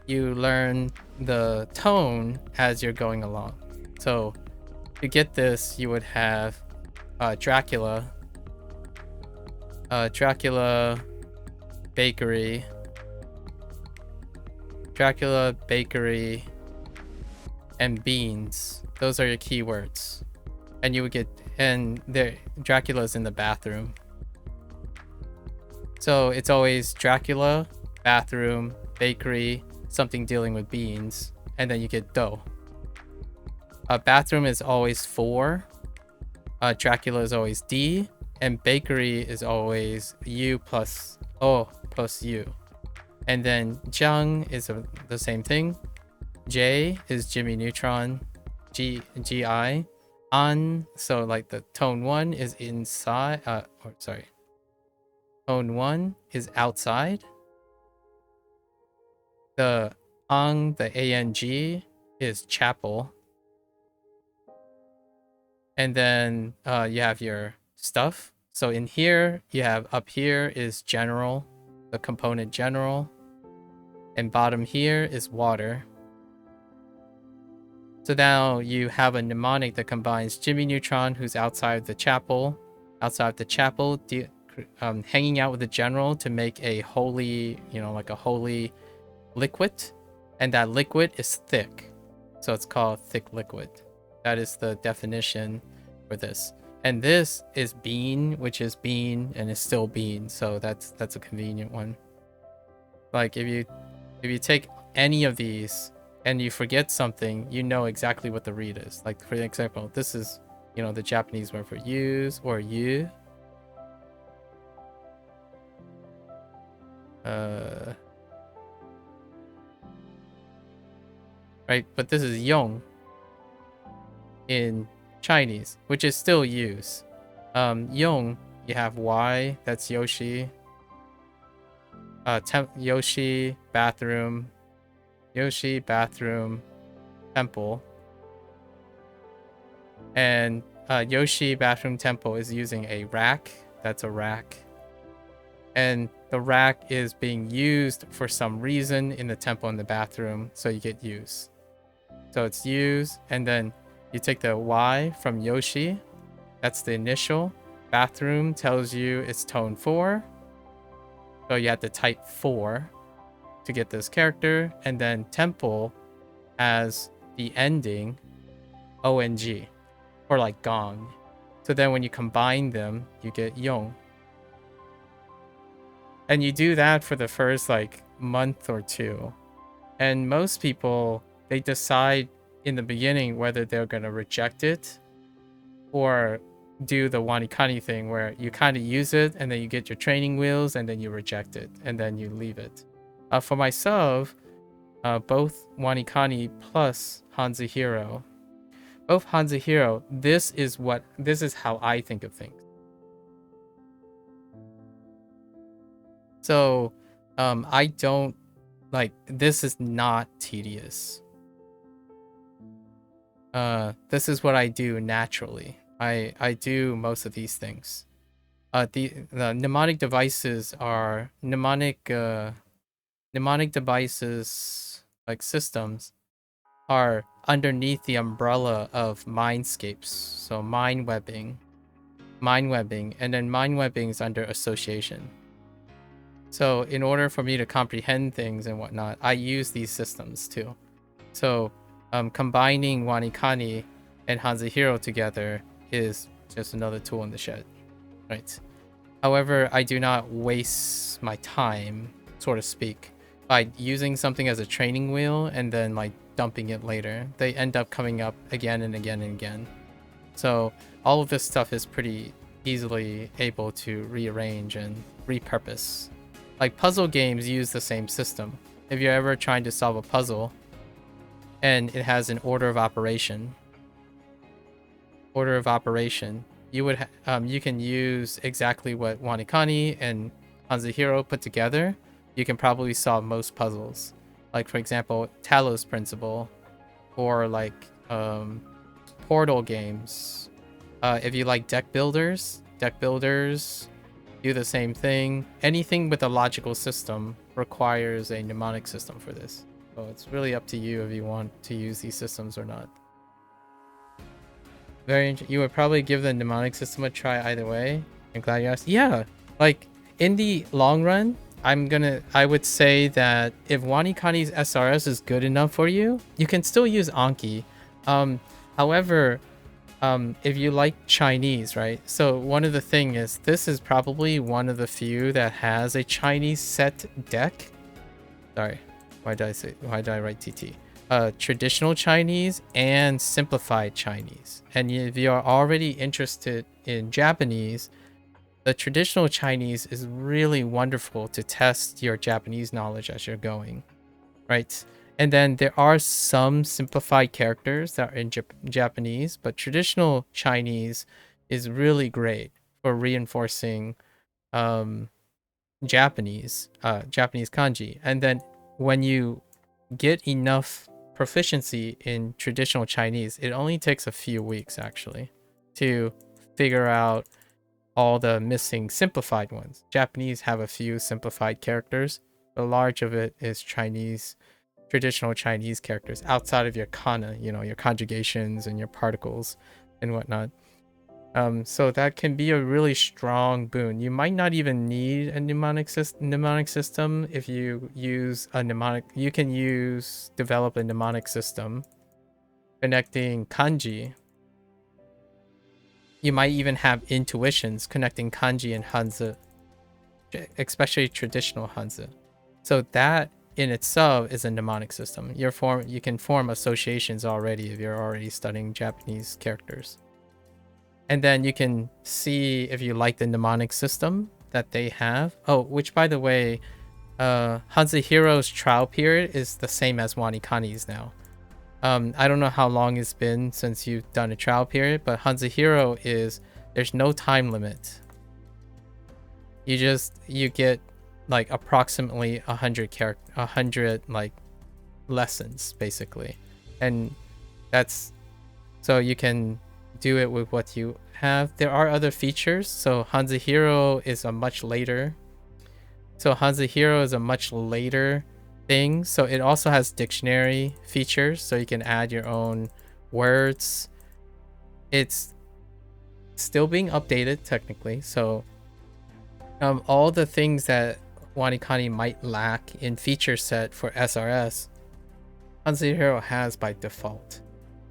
you learn the tone as you're going along. So to get this, you would have Dracula, bakery, and beans. Those are your keywords. And you would get, and there, Dracula's in the bathroom. So it's always Dracula, bathroom, bakery, something dealing with beans, and then you get dough. Bathroom is always 4. Dracula is always D, and bakery is always U plus O plus U. And then Jiang is the same thing. J is Jimmy Neutron. GI. An, so like the tone 1 is inside. Tone 1 is outside. The Ang, the ANG, is chapel. And then you have your stuff. So in here, you have up here is general, the component general. And bottom here is water. So now you have a mnemonic that combines Jimmy Neutron, who's outside the chapel, hanging out with the general to make a holy, like a holy liquid. And that liquid is thick. So it's called thick liquid. That is the definition for this. And this is bean, which is bean and is still bean. So that's a convenient one. Like if you take any of these and you forget something, you know exactly what the read is. Like for example, this is, the Japanese word for use or you. Right, but this is yong in Chinese, which is still use. Yong, you have Y, that's Yoshi. Yoshi, bathroom. Yoshi, bathroom, temple. And Yoshi, bathroom, temple is using a rack. That's a rack. And the rack is being used for some reason in the temple and the bathroom, so you get use. So it's use, and then you take the Y from Yoshi. That's the initial. Bathroom tells you it's tone 4. So you have to type 4 to get this character. And then temple has the ending ONG, or like gong. So then when you combine them, you get yong. And you do that for the first like month or two. And most people, they decide in the beginning whether they're going to reject it or do the wanikani thing where you kind of use it and then you get your training wheels and then you reject it and then you leave it. For myself, both wanikani plus HanziHero, both HanziHero, this is how I think of things. So I don't like, this is not tedious. This is what I do naturally. I do most of these things. The mnemonic devices are mnemonic devices, like systems, are underneath the umbrella of mindscapes. So mind webbing, and then mind webbing is under association. So in order for me to comprehend things and whatnot, I use these systems too. So combining wanikani and HanziHero together is just another tool in the shed, right? However, I do not waste my time, so to speak, by using something as a training wheel and then like dumping it later. They end up coming up again and again and again. So all of this stuff is pretty easily able to rearrange and repurpose. Like puzzle games use the same system. If you're ever trying to solve a puzzle and it has an order of operation, you would you can use exactly what wanikani and HanziHero put together. You can probably solve most puzzles. Like for example, Talos principle, or like Portal games. If you like deck builders do the same thing. Anything with a logical system requires a mnemonic system for this. So it's really up to you if you want to use these systems or not. You would probably give the mnemonic system a try either way. I'm glad you asked. Yeah, like in the long run, I would say that if wanikani's SRS is good enough for you, you can still use Anki. However, if you like Chinese, right? So one of the thing is, this is probably one of the few that has a Chinese set deck. Sorry, why did I write TT? traditional Chinese and simplified Chinese. And if you are already interested in Japanese, the traditional Chinese is really wonderful to test your Japanese knowledge as you're going, right? And then there are some simplified characters that are in Japanese, but traditional Chinese is really great for reinforcing Japanese kanji. And then when you get enough proficiency in traditional Chinese, it only takes a few weeks actually to figure out all the missing simplified ones. Japanese have a few simplified characters. The large of it is Chinese, traditional Chinese characters outside of your kana, your conjugations and your particles and whatnot. So that can be a really strong boon. You might not even need a mnemonic system if you use a mnemonic. You can develop a mnemonic system connecting kanji. You might even have intuitions connecting kanji and Hanzi, especially traditional Hanzi. So that in itself is a mnemonic system. You can form associations already if you're already studying Japanese characters. And then you can see if you like the mnemonic system that they have. Oh, which by the way, HanziHero's trial period is the same as Wanikani's now. I don't know how long it's been since you've done a trial period, but HanziHero there's no time limit. You get like approximately 100 like lessons basically. And so you can do it with what you have. There are other features. So HanziHero is a much later thing. So it also has dictionary features, so you can add your own words. It's still being updated technically. So all the things that Wanikani might lack in feature set for SRS, HanziHero has by default.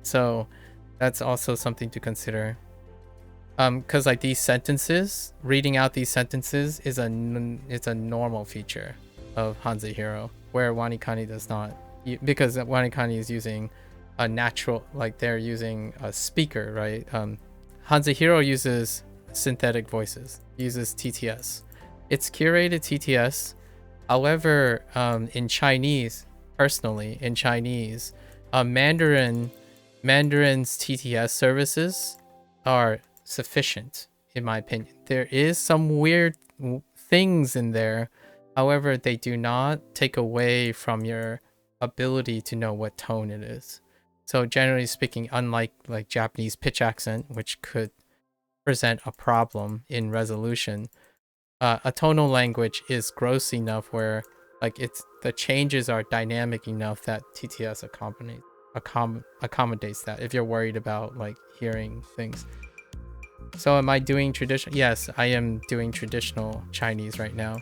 So that's also something to consider. Because like these sentences, reading out these sentences is a normal feature of HanziHero, where Wanikani does not, because Wanikani is using a natural, like they're using a speaker, right? HanziHero uses synthetic voices, uses TTS. It's curated TTS. However, in Chinese, personally, Mandarin's TTS services are sufficient, in my opinion. There is some weird things in there. However, they do not take away from your ability to know what tone it is. So generally speaking, unlike like Japanese pitch accent, which could present a problem in resolution, a tonal language is gross enough where like the changes are dynamic enough that TTS accommodates that if you're worried about like hearing things. So am I doing traditional? Yes, I am doing traditional Chinese right now.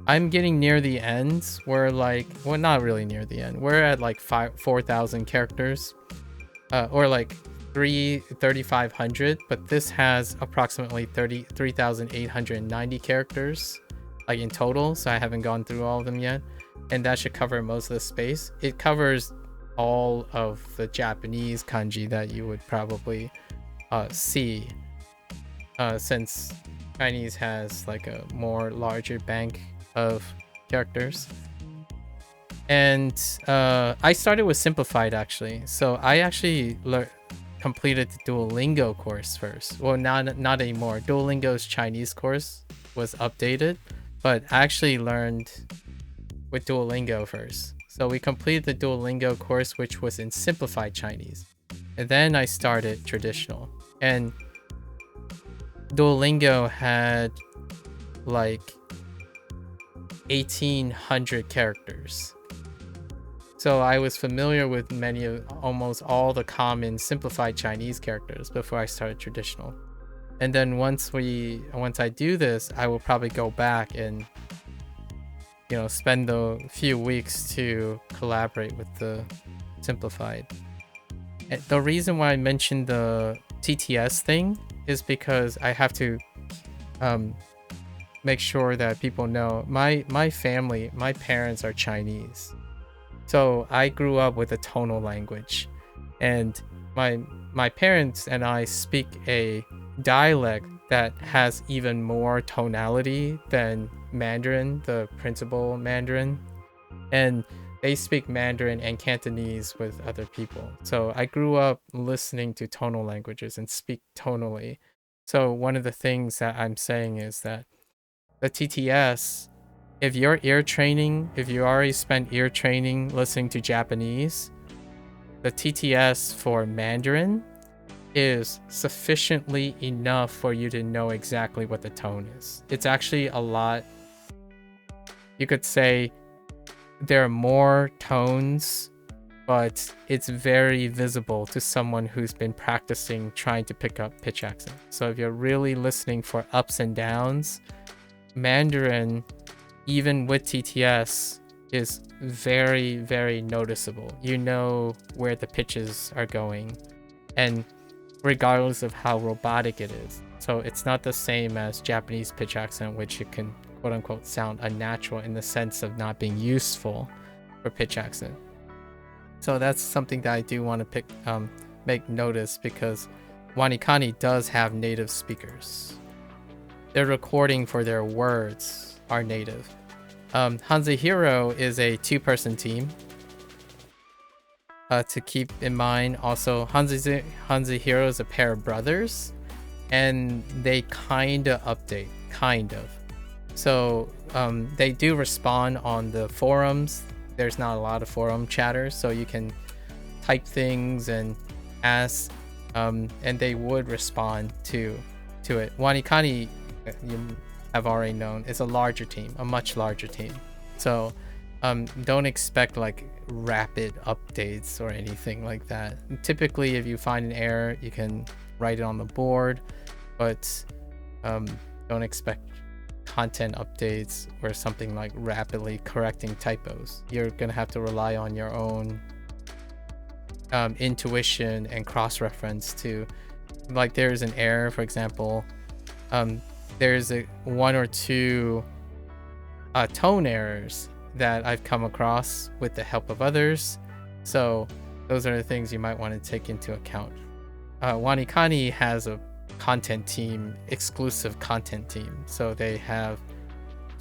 I'm getting near the end. We're like, well, not really near the end. We're at like 4,000 characters, or like 3,500, but this has approximately 3,890 characters like in total, so I haven't gone through all of them yet, and that should cover most of the space. It covers all of the Japanese kanji that you would probably see, since Chinese has like a more larger bank of characters. And I started with simplified actually, so I actually completed the Duolingo course first. Well, not anymore. Duolingo's Chinese course was updated, but I actually learned with Duolingo first. So we completed the Duolingo course, which was in simplified Chinese, and then I started traditional. And Duolingo had like 1,800 characters. So I was familiar with almost all the common simplified Chinese characters before I started traditional. And then once I do this, I will probably go back and spend a few weeks to collaborate with the simplified. And the reason why I mentioned the TTS thing is because I have to make sure that people know my family, my parents are Chinese. So I grew up with a tonal language, and my parents and I speak a dialect that has even more tonality than Mandarin, the principal Mandarin. And they speak Mandarin and Cantonese with other people. So I grew up listening to tonal languages and speak tonally. So one of the things that I'm saying is that the TTS, if you're ear training, if you already spent ear training listening to Japanese, the TTS for Mandarin is sufficiently enough for you to know exactly what the tone is. It's actually a lot. You could say there are more tones, but it's very visible to someone who's been practicing trying to pick up pitch accent. So if you're really listening for ups and downs, Mandarin, even with TTS, is very, very noticeable. You know where the pitches are going, and regardless of how robotic it is. So it's not the same as Japanese pitch accent, which it can quote unquote sound unnatural in the sense of not being useful for pitch accent. So that's something that I do want to make notice, because Wanikani does have native speakers. Their recording for their words are native. HanziHero is a 2-person team. To keep in mind, also HanziHero is a pair of brothers, and they kind of update, So they do respond on the forums. There's not a lot of forum chatters, so you can type things and ask, and they would respond to it. Wanikani, you have already known, is a larger team, a much larger team. So don't expect like rapid updates or anything like that. Typically, if you find an error, you can write it on the board, but don't expect content updates or something like rapidly correcting typos. You're gonna have to rely on your own intuition and cross-reference to, like, there's an error, for example, there's one or two tone errors that I've come across with the help of others. So those are the things you might want to take into account. Wanikani has a content team, exclusive content team, so they have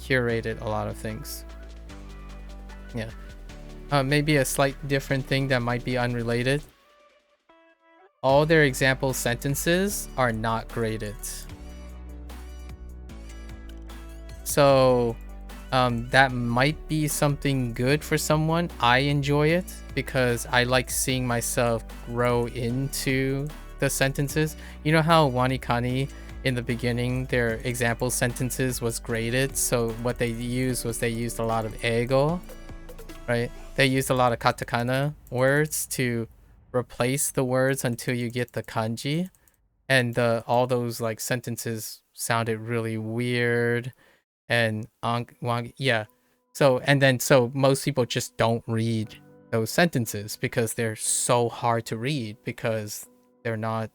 curated a lot of things. Yeah. Maybe a slight different thing that might be unrelated. All their example sentences are not graded. So that might be something good for someone. I enjoy it because I like seeing myself grow into the sentences. You know how Wanikani in the beginning, their example sentences was graded, so what they used was they used a lot of ego, right? They used a lot of katakana words to replace the words until you get the kanji, and all those like sentences sounded really weird. And yeah, so most people just don't read those sentences because they're so hard to read, because they're not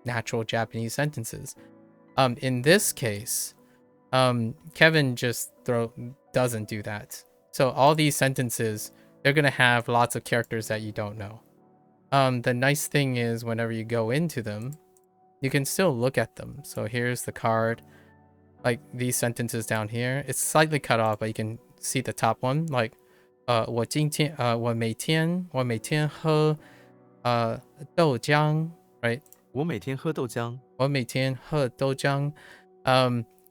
natural Japanese sentences. In this case, Kevin just doesn't do that. So all these sentences, they're gonna have lots of characters that you don't know. The nice thing is whenever you go into them, you can still look at them. So here's the card. Like these sentences down here, it's slightly cut off, but you can see the top one. Like, 我每天喝豆浆, right? 我每天喝豆浆。我每天喝豆浆.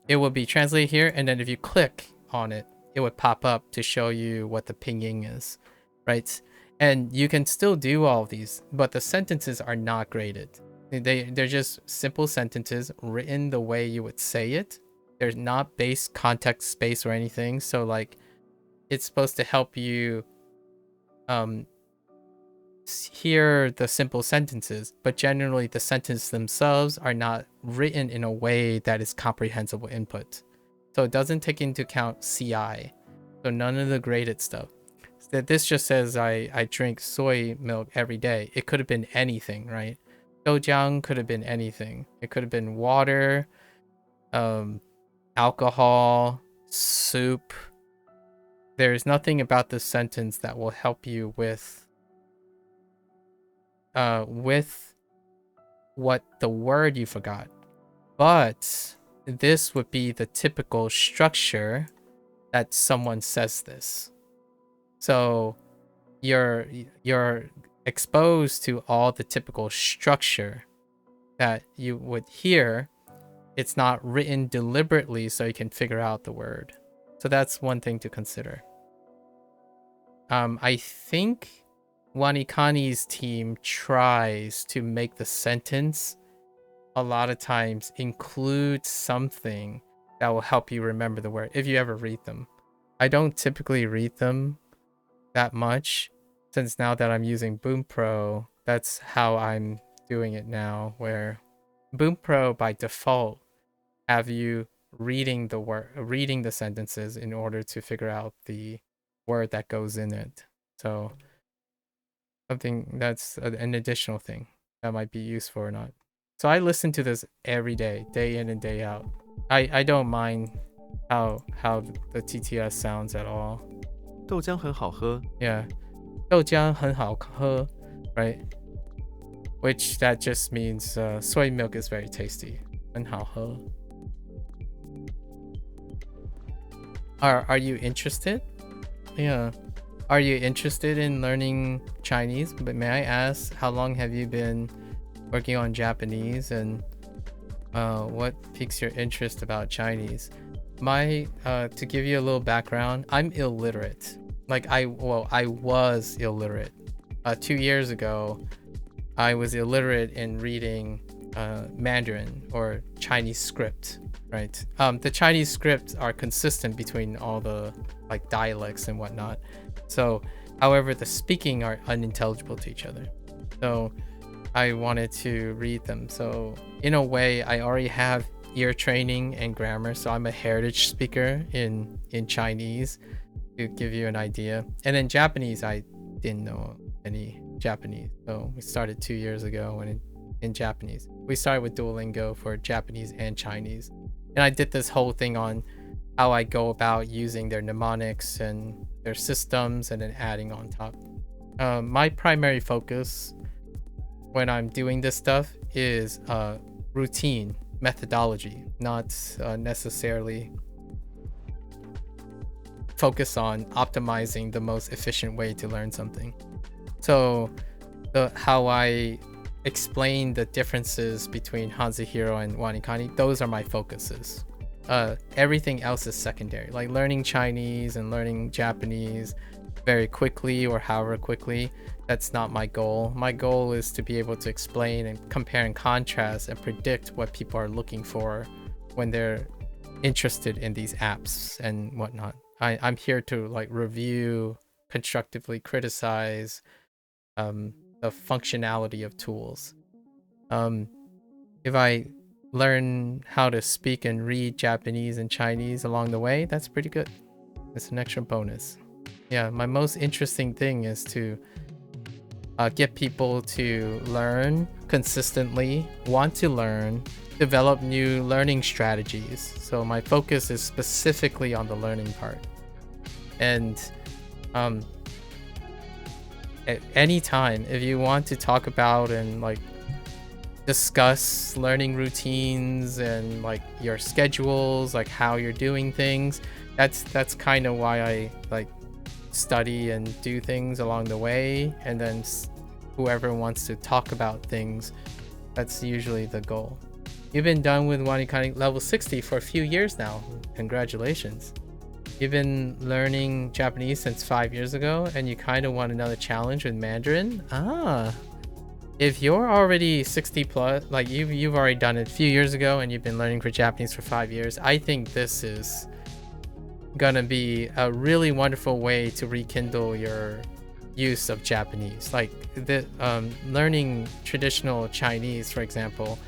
It will be translated here, and then if you click on it, it would pop up to show you what the pinyin is, right? And you can still do all of these, but the sentences are not graded. They're just simple sentences written the way you would say it. They're not based context space or anything. So like, it's supposed to help you hear the simple sentences, but generally the sentences themselves are not written in a way that is comprehensible input. So it doesn't take into account CI. So none of the graded stuff. This just says I drink soy milk every day. It could have been anything, right? Dojang could have been anything. It could have been water, alcohol, soup. there's nothing about this sentence that will help you with what the word you forgot. But this would be the typical structure that someone says this. So you're exposed to all the typical structure that you would hear. It's not written deliberately so you can figure out the word. So that's one thing to consider. I think Wanikani's team tries to make the sentence a lot of times include something that will help you remember the word if you ever read them. I don't typically read them that much, since now that I'm using Boom Pro, that's how I'm doing it now, where Boom Pro by default have you reading the sentences in order to figure out the word that goes in it. So something that's an additional thing that might be useful or not. So I listen to this every day, day in and day out. I don't mind how the TTS sounds at all. 豆浆很好喝. Yeah. 豆浆很好喝, right? Which that just means soy milk is very tasty. 很好喝. Are you interested? Yeah. Are you interested in learning Chinese? But may I ask, how long have you been working on Japanese, and what piques your interest about Chinese? To give you a little background, I'm illiterate. Like I was illiterate. 2 years ago, I was illiterate in reading Mandarin or Chinese script, right? The Chinese scripts are consistent between all the like dialects and whatnot. So, however, the speaking are unintelligible to each other. So I wanted to read them. So in a way, I already have ear training and grammar. So I'm a heritage speaker in Chinese, to give you an idea. And then Japanese, I didn't know any Japanese. So we started 2 years ago in Japanese. We started with Duolingo for Japanese and Chinese. And I did this whole thing on how I go about using their mnemonics and their systems and then adding on top. My primary focus when I'm doing this stuff is routine, methodology, not necessarily focus on optimizing the most efficient way to learn something. So how I explain the differences between HanziHero and Wanikani, those are my focuses. Everything else is secondary, like learning Chinese and learning Japanese very quickly or however quickly. That's not my goal. My goal is to be able to explain and compare and contrast and predict what people are looking for when they're interested in these apps and whatnot. I'm here to like review, constructively criticize the functionality of tools. If I learn how to speak and read Japanese and Chinese along the way, that's pretty good. It's an extra bonus. Yeah, my most interesting thing is to get people to learn consistently, want to learn, develop new learning strategies. So my focus is specifically on the learning part. And at any time, if you want to talk about and like discuss learning routines and like your schedules, like how you're doing things, that's kind of why I like study and do things along the way. And then whoever wants to talk about things, that's usually the goal. You've been done with Wanikani level 60 for a few years now. Congratulations. You've been learning Japanese since 5 years ago, and you kind of want another challenge with Mandarin? If you're already 60 plus, like you've already done it a few years ago and you've been learning for Japanese for 5 years, I think this is gonna be a really wonderful way to rekindle your use of Japanese. Like learning traditional Chinese, for example,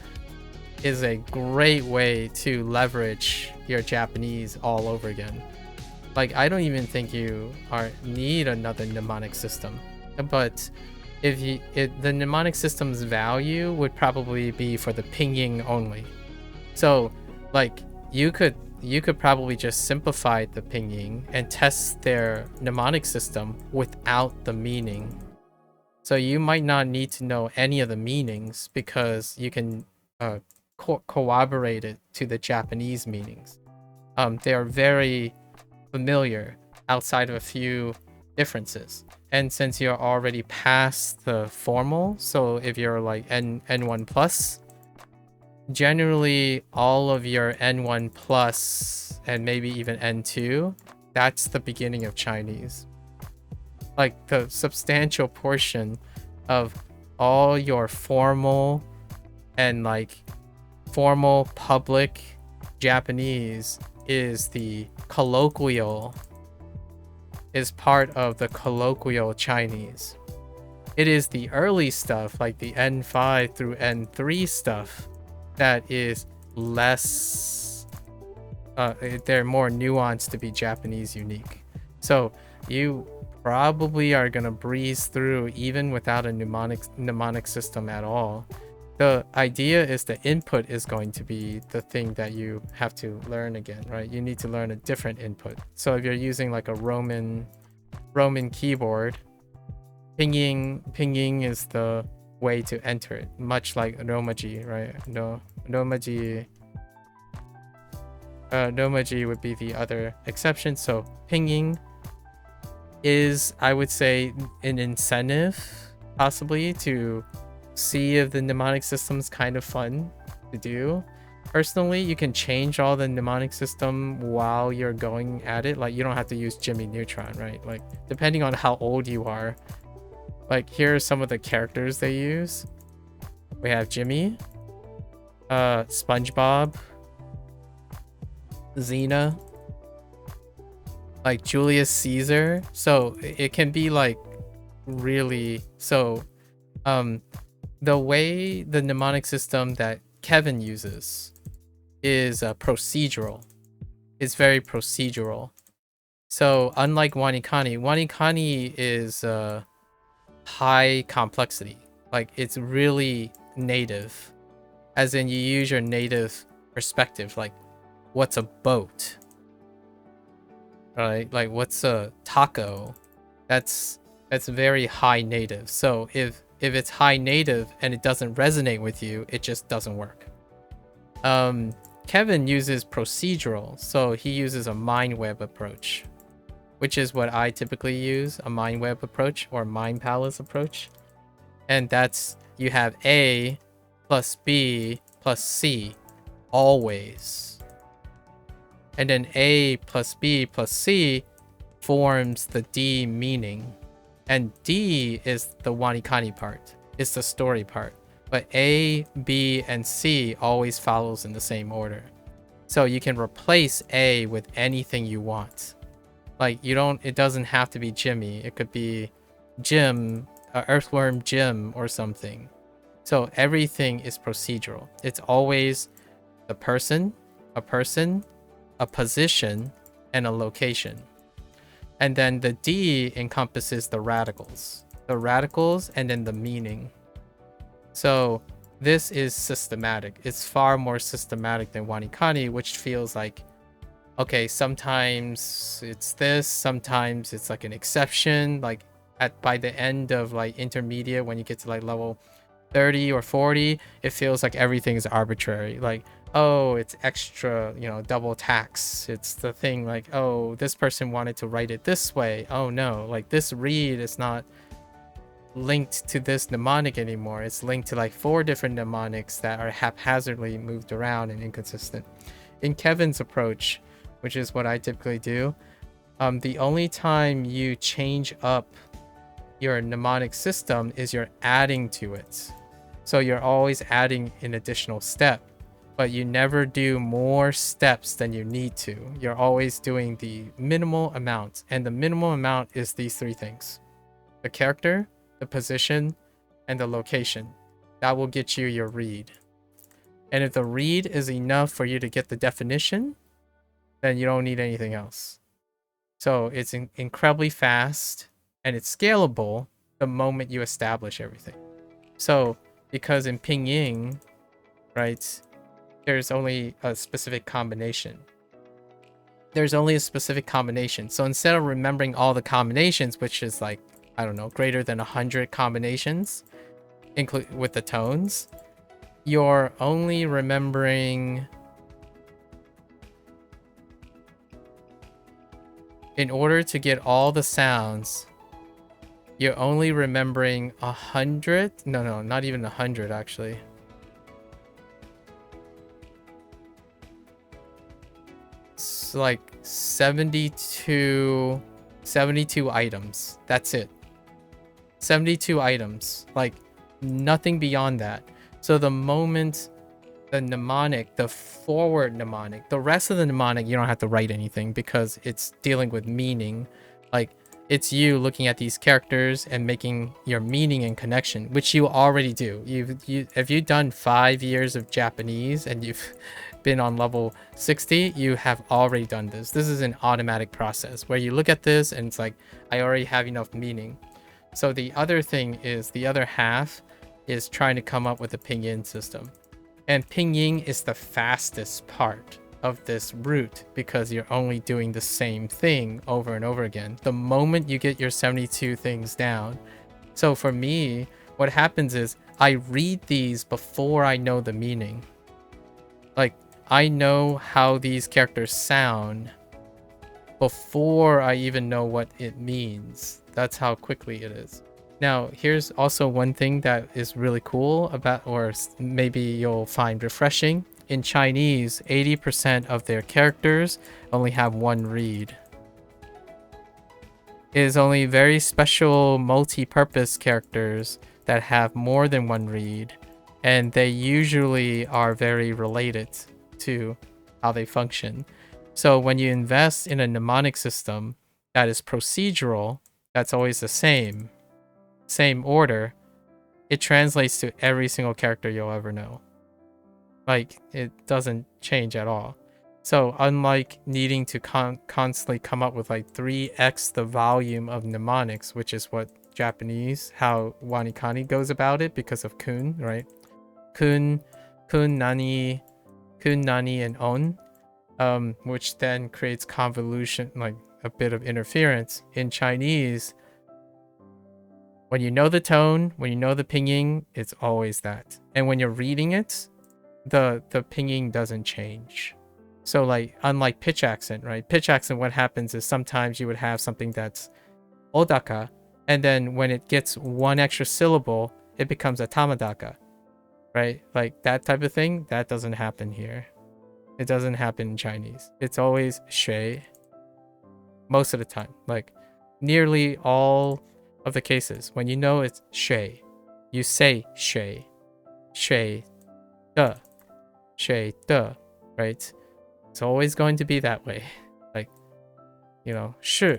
is a great way to leverage your Japanese all over again. Like I don't even think you need another mnemonic system, but the mnemonic system's value would probably be for the pinging only. So like you could you could probably just simplify the pinyin and test their mnemonic system without the meaning. So you might not need to know any of the meanings because you can corroborate it to the Japanese meanings. They are very familiar outside of a few differences. And since you're already past the formal, so if you're like N1 plus, generally all of your N1 plus and maybe even N2, that's the beginning of Chinese. Like the substantial portion of all your formal and like formal public Japanese is the colloquial, is part of the colloquial Chinese. It is the early stuff, like the N5 through N3 stuff, that is less, they're more nuanced to be Japanese unique. So you probably are gonna breeze through even without a mnemonic system at all. The idea is the input is going to be the thing that you have to learn again, right? You need to learn a different input. So if you're using like a Roman keyboard, pinging is the way to enter it, much like Romaji, right? Romaji would be the other exception. So pinging is, I would say, an incentive possibly to see if the mnemonic system's kind of fun to do. Personally, you can change all the mnemonic system while you're going at it. Like you don't have to use Jimmy Neutron, right? Like depending on how old you are. Like here are some of the characters they use. We have Jimmy, SpongeBob, Xena, like Julius Caesar. So it can be like really, so the way the mnemonic system that Kevin uses is procedural. It's very procedural. So unlike Wanikani is high complexity. Like it's really native, as in you use your native perspective. Like what's a boat, right? Like what's a taco? That's very high native. So if it's high native and it doesn't resonate with you, it just doesn't work. Kevin uses procedural, so he uses a mind web approach, which is what I typically use, a mind web approach or mind palace approach. And that's, you have A plus B plus C always. And then A plus B plus C forms the D meaning. And D is the Wanikani part. It's the story part. But A, B, and C always follows in the same order. So you can replace A with anything you want. Like it doesn't have to be Jimmy. It could be Jim, Earthworm Jim or something. So everything is procedural. It's always the person, a position, and a location. And then the D encompasses the radicals and then the meaning. So this is systematic. It's far more systematic than Wanikani, which feels like, okay, sometimes it's this, sometimes it's like an exception. Like by the end of like intermediate, when you get to like level 30 or 40, it feels like everything is arbitrary. Like, oh, it's extra, double tax. It's the thing like, oh, this person wanted to write it this way. Oh no, like this read is not linked to this mnemonic anymore. It's linked to like 4 different mnemonics that are haphazardly moved around and inconsistent. In Kevin's approach, which is what I typically do, the only time you change up your mnemonic system is you're adding to it. So you're always adding an additional step, but you never do more steps than you need to. You're always doing the minimal amount, and the minimal amount is these 3 things: the character, the position, and the location. That will get you your read. And if the read is enough for you to get the definition, then you don't need anything else. So it's incredibly fast and it's scalable the moment you establish everything. So because in Pinyin, right, there's only a specific combination. there's only a specific combination. So instead of remembering all the combinations, which is like, I don't know, greater than 100 combinations, include with the tones, you're only remembering, in order to get all the sounds, you're only remembering 100. No, not even 100 actually. It's like 72 items. That's it. 72 items. Like nothing beyond that. So the moment the mnemonic, the forward mnemonic, the rest of the mnemonic, you don't have to write anything because it's dealing with meaning. Like it's you looking at these characters and making your meaning and connection, which you already do. If you've done 5 years of Japanese and you've been on level 60, you have already done this. This is an automatic process where you look at this and it's like, I already have enough meaning. So the other thing is, the other half is trying to come up with a pinyin system. And pinyin is the fastest part of this route because you're only doing the same thing over and over again. The moment you get your 72 things down. So for me, what happens is I read these before I know the meaning. Like I know how these characters sound before I even know what it means. That's how quickly it is. Now, here's also one thing that is really cool about, or maybe you'll find refreshing. In Chinese, 80% of their characters only have one read. It is only very special multi-purpose characters that have more than one read, and they usually are very related to how they function. So when you invest in a mnemonic system that is procedural, that's always the same order, it translates to every single character you'll ever know. Like it doesn't change at all. So unlike needing to constantly come up with like 3x the volume of mnemonics, which is what Japanese, how Wanikani goes about it because of kun, right? Kun, nani, and on, which then creates convolution, like a bit of interference. In Chinese, when you know the tone, when you know the pinyin, it's always that. And when you're reading it, the pinyin doesn't change. So like, unlike pitch accent, right? Pitch accent, what happens is sometimes you would have something that's odaka, and then when it gets one extra syllable, it becomes a tamadaka, right? Like that type of thing, that doesn't happen here. It doesn't happen in Chinese. It's always shui most of the time. Like nearly all of the cases, when you know it's shui, you say shui, de, right? It's always going to be that way. Like, you know, shi,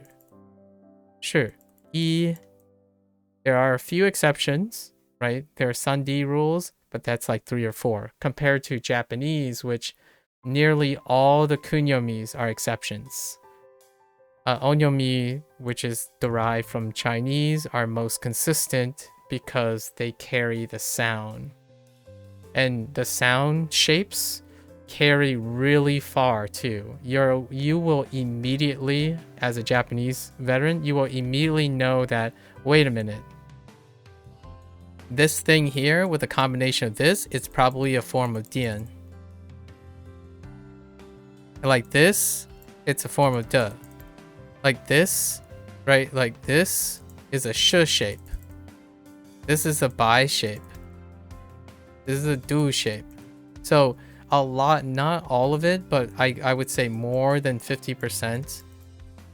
yi. There are a few exceptions, right? There are sandi rules, but that's like 3 or 4 compared to Japanese, which nearly all the kunyomis are exceptions. Onyomi, which is derived from Chinese, are most consistent because they carry the sound. And the sound shapes carry really far too. You will immediately, as a Japanese veteran, you will immediately know that, wait a minute, this thing here with a combination of this, it's probably a form of dian. Like this, it's a form of de. Like this, right? Like this is a sh shape. This is a bai shape. This is a du shape. So a lot, not all of it, but I would say more than 50%.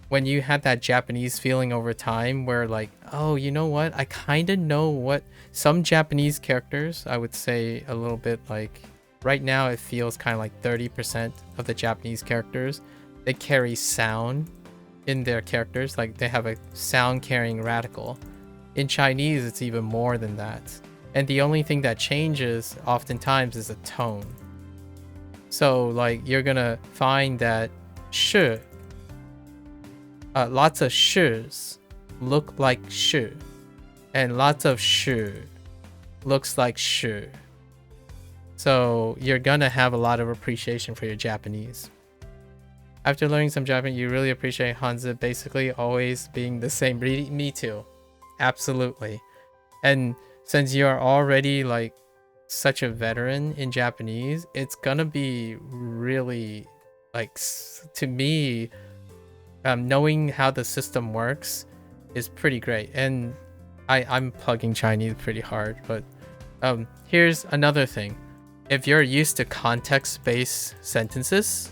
When you have that Japanese feeling over time where like, oh, you know what? I kind of know what some Japanese characters, I would say a little bit like, right now it feels kind of like 30% of the Japanese characters, they carry sound in their characters. Like they have a sound carrying radical. In Chinese, it's even more than that. And the only thing that changes oftentimes is a tone. So like you're gonna find that sh, lots of shs look like sh, and lots of sh looks like sh. So you're gonna have a lot of appreciation for your Japanese. After learning some Japanese, you really appreciate Hanzi basically always being the same. Me too. Absolutely. And since you are already like such a veteran in Japanese, it's gonna be really like to me, knowing how the system works is pretty great. And I'm plugging Chinese pretty hard, but here's another thing. If you're used to context-based sentences,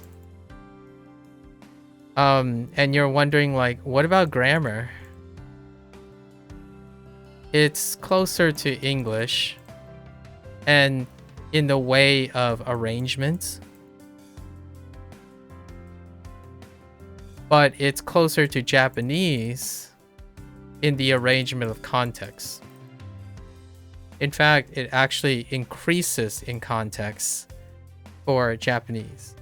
and you're wondering like, what about grammar? It's closer to English, and in the way of arrangements, but it's closer to Japanese in the arrangement of context. In fact, it actually increases in context for Japanese,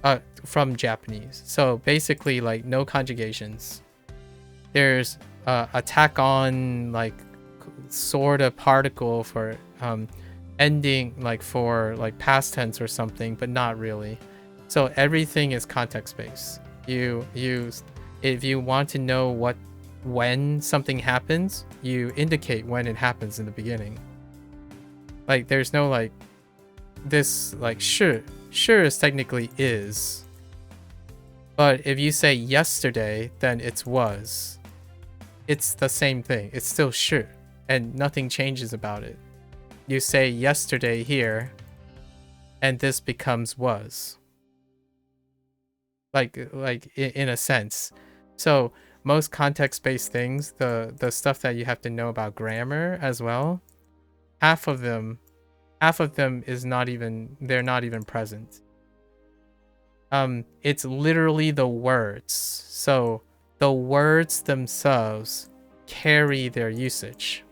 from Japanese. So basically, like, no conjugations. There's a tack on, like, sort of particle for ending, like, for like past tense or something, but not really. So everything is context based. If you want to know when something happens, you indicate when it happens in the beginning. Like, there's no like this, like, sure is technically is, but if you say yesterday, then it's was. It's the same thing. It's still sure, and nothing changes about it. You say yesterday here, and this becomes was. Like in a sense. So most context-based things, the stuff that you have to know about grammar as well, half of them is not even, they're not even present. It's literally the words. So the words themselves carry their usage.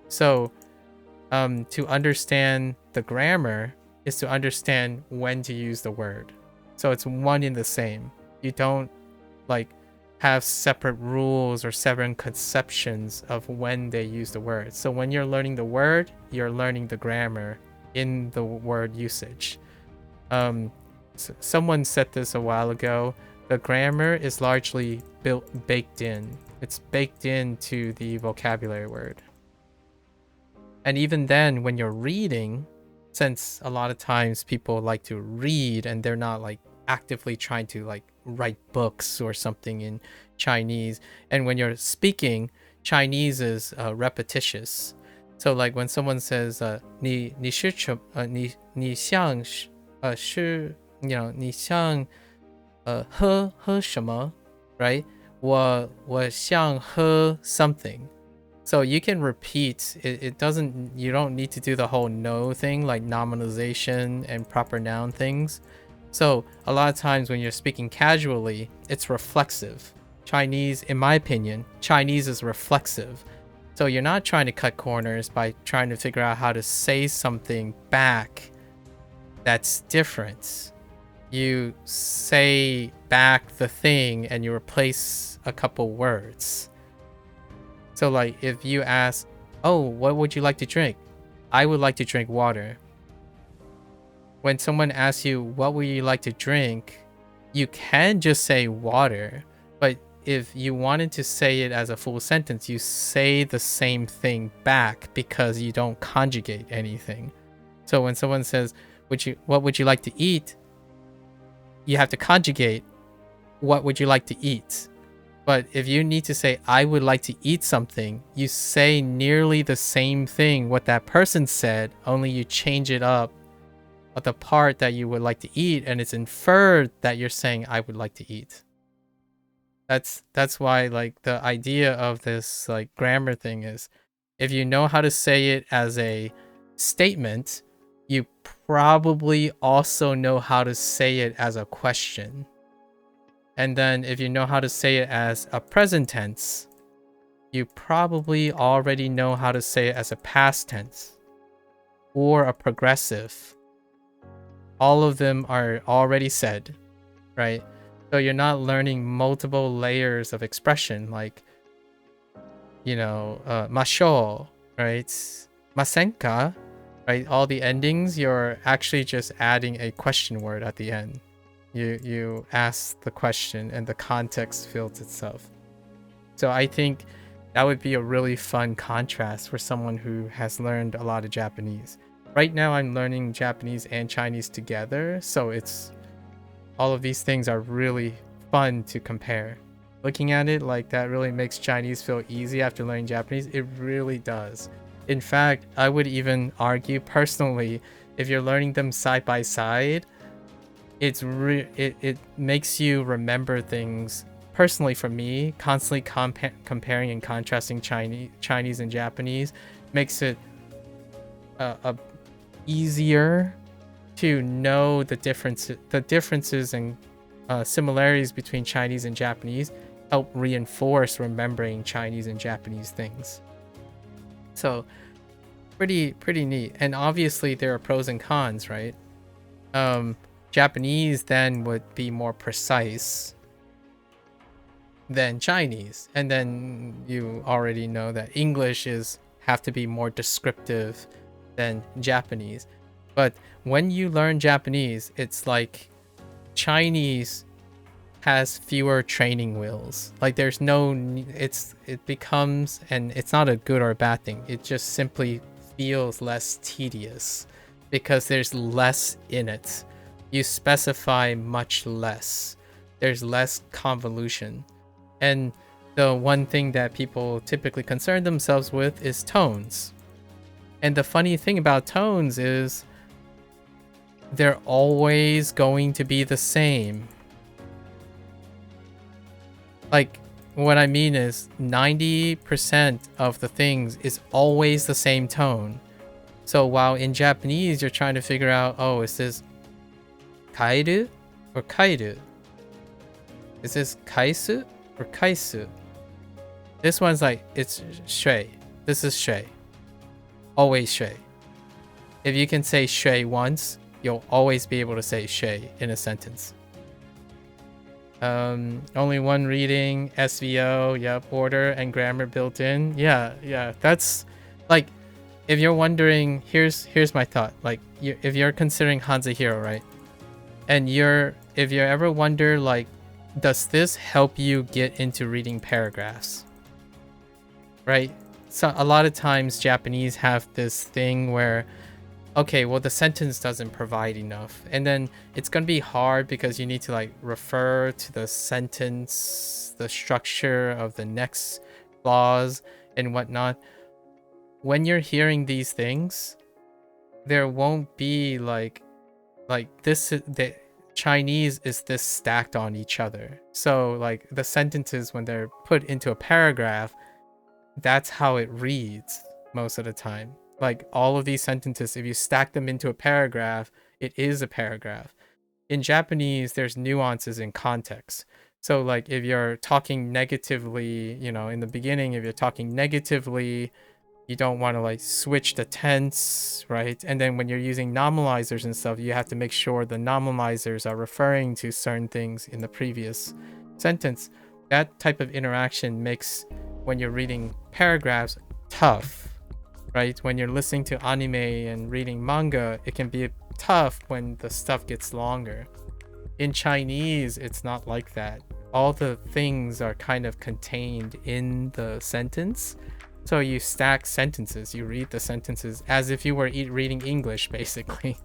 So to understand the grammar is to understand when to use the word. So it's one in the same. You don't like have separate rules or separate conceptions of when they use the word. So when you're learning the word, you're learning the grammar in the word usage. Someone said this a while ago. The grammar is largely baked in. It's baked into the vocabulary word. And even then, when you're reading, since a lot of times people like to read and they're not like actively trying to like write books or something in Chinese, and when you're speaking, Chinese is repetitious. So like when someone says 你是什你像是 you know 你像喝什么 right 我像喝 something. So you can repeat it doesn't, you don't need to do the whole no thing like nominalization and proper noun things. So a lot of times when you're speaking casually, it's reflexive. Chinese, in my opinion, Chinese is reflexive. So you're not trying to cut corners by trying to figure out how to say something back that's different. You say back the thing and you replace a couple words. So like if you ask, oh, what would you like to drink? I would like to drink water. When someone asks you, what would you like to drink? You can just say water. But if you wanted to say it as a full sentence, you say the same thing back because you don't conjugate anything. So when someone says, what would you like to eat? You have to conjugate, what would you like to eat? But if you need to say, I would like to eat something, you say nearly the same thing what that person said, only you change it up at the part that you would like to eat, and it's inferred that you're saying, I would like to eat. That's why like the idea of this like grammar thing is, if you know how to say it as a statement, you probably also know how to say it as a question. And then if you know how to say it as a present tense, you probably already know how to say it as a past tense or a progressive. All of them are already said, right? So you're not learning multiple layers of expression like, you know, masho, right? Masenka, right? All the endings, you're actually just adding a question word at the end. you ask the question and the context fills itself. So I think that would be a really fun contrast for someone who has learned a lot of Japanese. Right now I'm learning Japanese and Chinese together, so it's all of these things are really fun to compare. Looking at it like that really makes Chinese feel easy after learning Japanese. It really does. In fact, I would even argue personally, if you're learning them side by side, it makes you remember things. Personally, for me, constantly comparing and contrasting Chinese and Japanese makes it easier to know the differences and similarities between Chinese and Japanese. Help reinforce remembering Chinese and Japanese things. So pretty neat. And obviously there are pros and cons, right? Japanese then would be more precise than Chinese, and then you already know that English have to be more descriptive than Japanese. But when you learn Japanese, it's like Chinese has fewer training wheels. Like there's no, it becomes, and it's not a good or a bad thing, it just simply feels less tedious because there's less in it. You specify much less. There's less convolution. And the one thing that people typically concern themselves with is tones. And the funny thing about tones is they're always going to be the same. Like, what I mean is 90% of the things is always the same tone. So while in Japanese you're trying to figure out, oh, is this kairu or kairu? Is this kaisu or kaisu? This one's like, it's shui. This is shui. Always shui. If you can say shui once, you'll always be able to say shui in a sentence. Only one reading, SVO, yep, order and grammar built in. Yeah. That's like, if you're wondering, here's my thought. Like, if you're considering HanziHero, right? And if you ever wonder, like, does this help you get into reading paragraphs? Right? So a lot of times Japanese have this thing where, okay, well, the sentence doesn't provide enough. And then it's going to be hard because you need to like refer to the sentence, the structure of the next clause and whatnot. When you're hearing these things, there won't be like this, the Chinese is this stacked on each other. So like the sentences, when they're put into a paragraph, that's how it reads most of the time. Like all of these sentences, if you stack them into a paragraph, it is a paragraph. In Japanese, there's nuances in context. So like if you're talking negatively, in the beginning, if you're talking negatively, you don't want to like switch the tense, right? And then when you're using nominalizers and stuff, you have to make sure the nominalizers are referring to certain things in the previous sentence. That type of interaction makes, when you're reading paragraphs, tough, right? When you're listening to anime and reading manga, it can be tough when the stuff gets longer. In Chinese, it's not like that. All the things are kind of contained in the sentence. So you stack sentences, you read the sentences as if you were reading English, basically.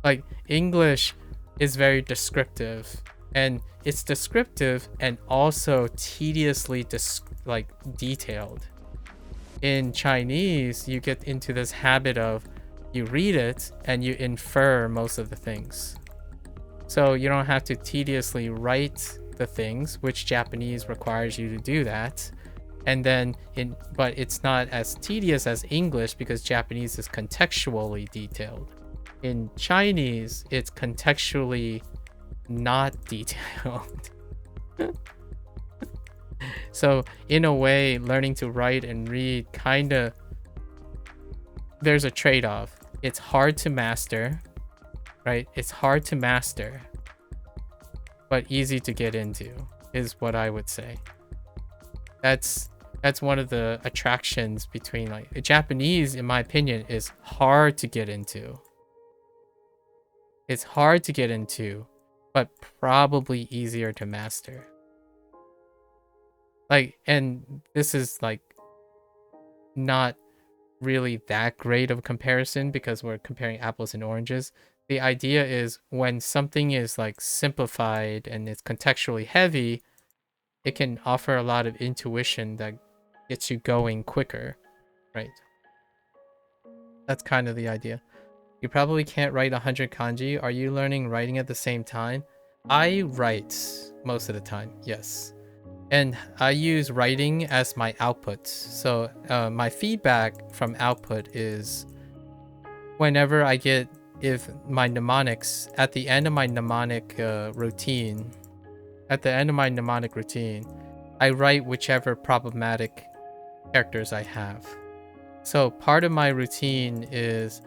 Like, English is very descriptive, and it's descriptive and also tediously detailed. In Chinese, you get into this habit of you read it and you infer most of the things. So you don't have to tediously write the things, which Japanese requires you to do that. And then but it's not as tedious as English because Japanese is contextually detailed. In Chinese, it's contextually not detailed. So in a way, learning to write and read there's a trade-off. It's hard to master, right? It's hard to master, but easy to get into is what I would say. That's one of the attractions between, like, Japanese, in my opinion, is hard to get into. It's hard to get into, but probably easier to master. Like, and this is like not really that great of a comparison because we're comparing apples and oranges. The idea is when something is like simplified and it's contextually heavy, it can offer a lot of intuition that gets you going quicker, right? That's kind of the idea. You probably can't write 100 kanji. Are you learning writing at the same time? I write most of the time, yes. And I use writing as my output. So my feedback from output is whenever I get, if my mnemonics, at the end of my mnemonic routine, I write whichever problematic characters I have. So part of my routine is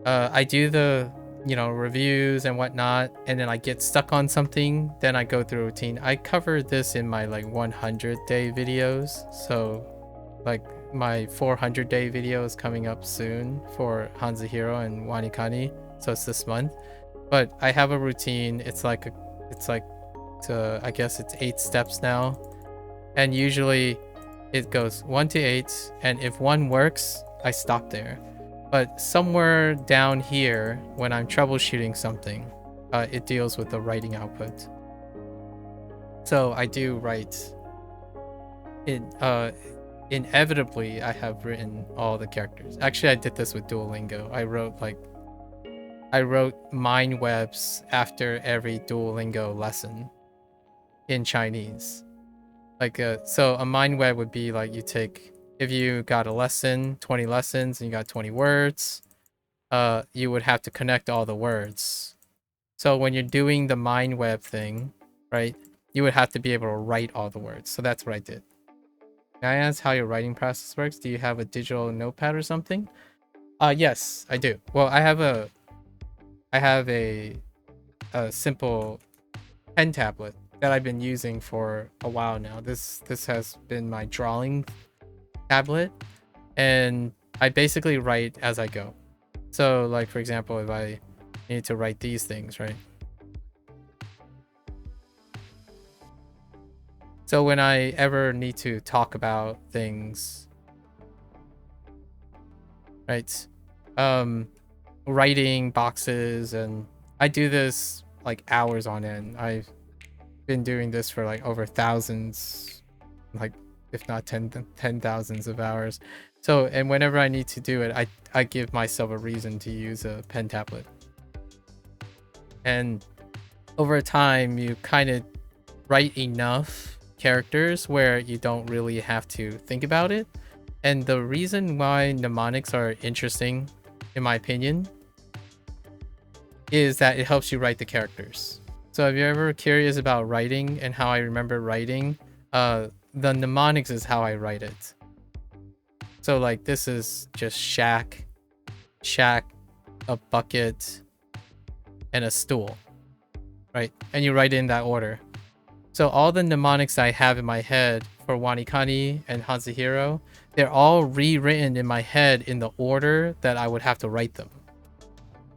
I do the reviews and whatnot, and then I get stuck on something, then I go through a routine. I cover this in my like 100-day videos, so like my 400-day video is coming up soon for HanziHero and Wanikani, so it's this month. But I have a routine. It's like I guess it's 8 steps now, and usually it goes 1 to 8, and if one works, I stop there. But somewhere down here, when I'm troubleshooting something, it deals with the writing output. So I do write. Inevitably, I have written all the characters. Actually, I did this with Duolingo. I wrote mind webs after every Duolingo lesson in Chinese. So a mind web would be like you take. If you got a lesson, 20 lessons, and you got 20 words, you would have to connect all the words. So when you're doing the mind web thing, right, you would have to be able to write all the words. So that's what I did. Can I ask how your writing process works? Do you have a digital notepad or something? Yes, I do. Well, I have a simple pen tablet that I've been using for a while now. This has been my drawing tablet, and I basically write as I go. So like, for example, if I need to write these things, right? So when I ever need to talk about things, right? Writing boxes, and I do this like hours on end. I've been doing this for like over thousands, like if not 10,000s of hours. So, and whenever I need to do it, I give myself a reason to use a pen tablet. And over time, you kind of write enough characters where you don't really have to think about it. And the reason why mnemonics are interesting, in my opinion, is that it helps you write the characters. So if you're ever curious about writing and how I remember writing, the mnemonics is how I write it. So like this is just shack, a bucket, and a stool, right? And you write it in that order. So all the mnemonics I have in my head for Wanikani and HanziHero, they're all rewritten in my head in the order that I would have to write them.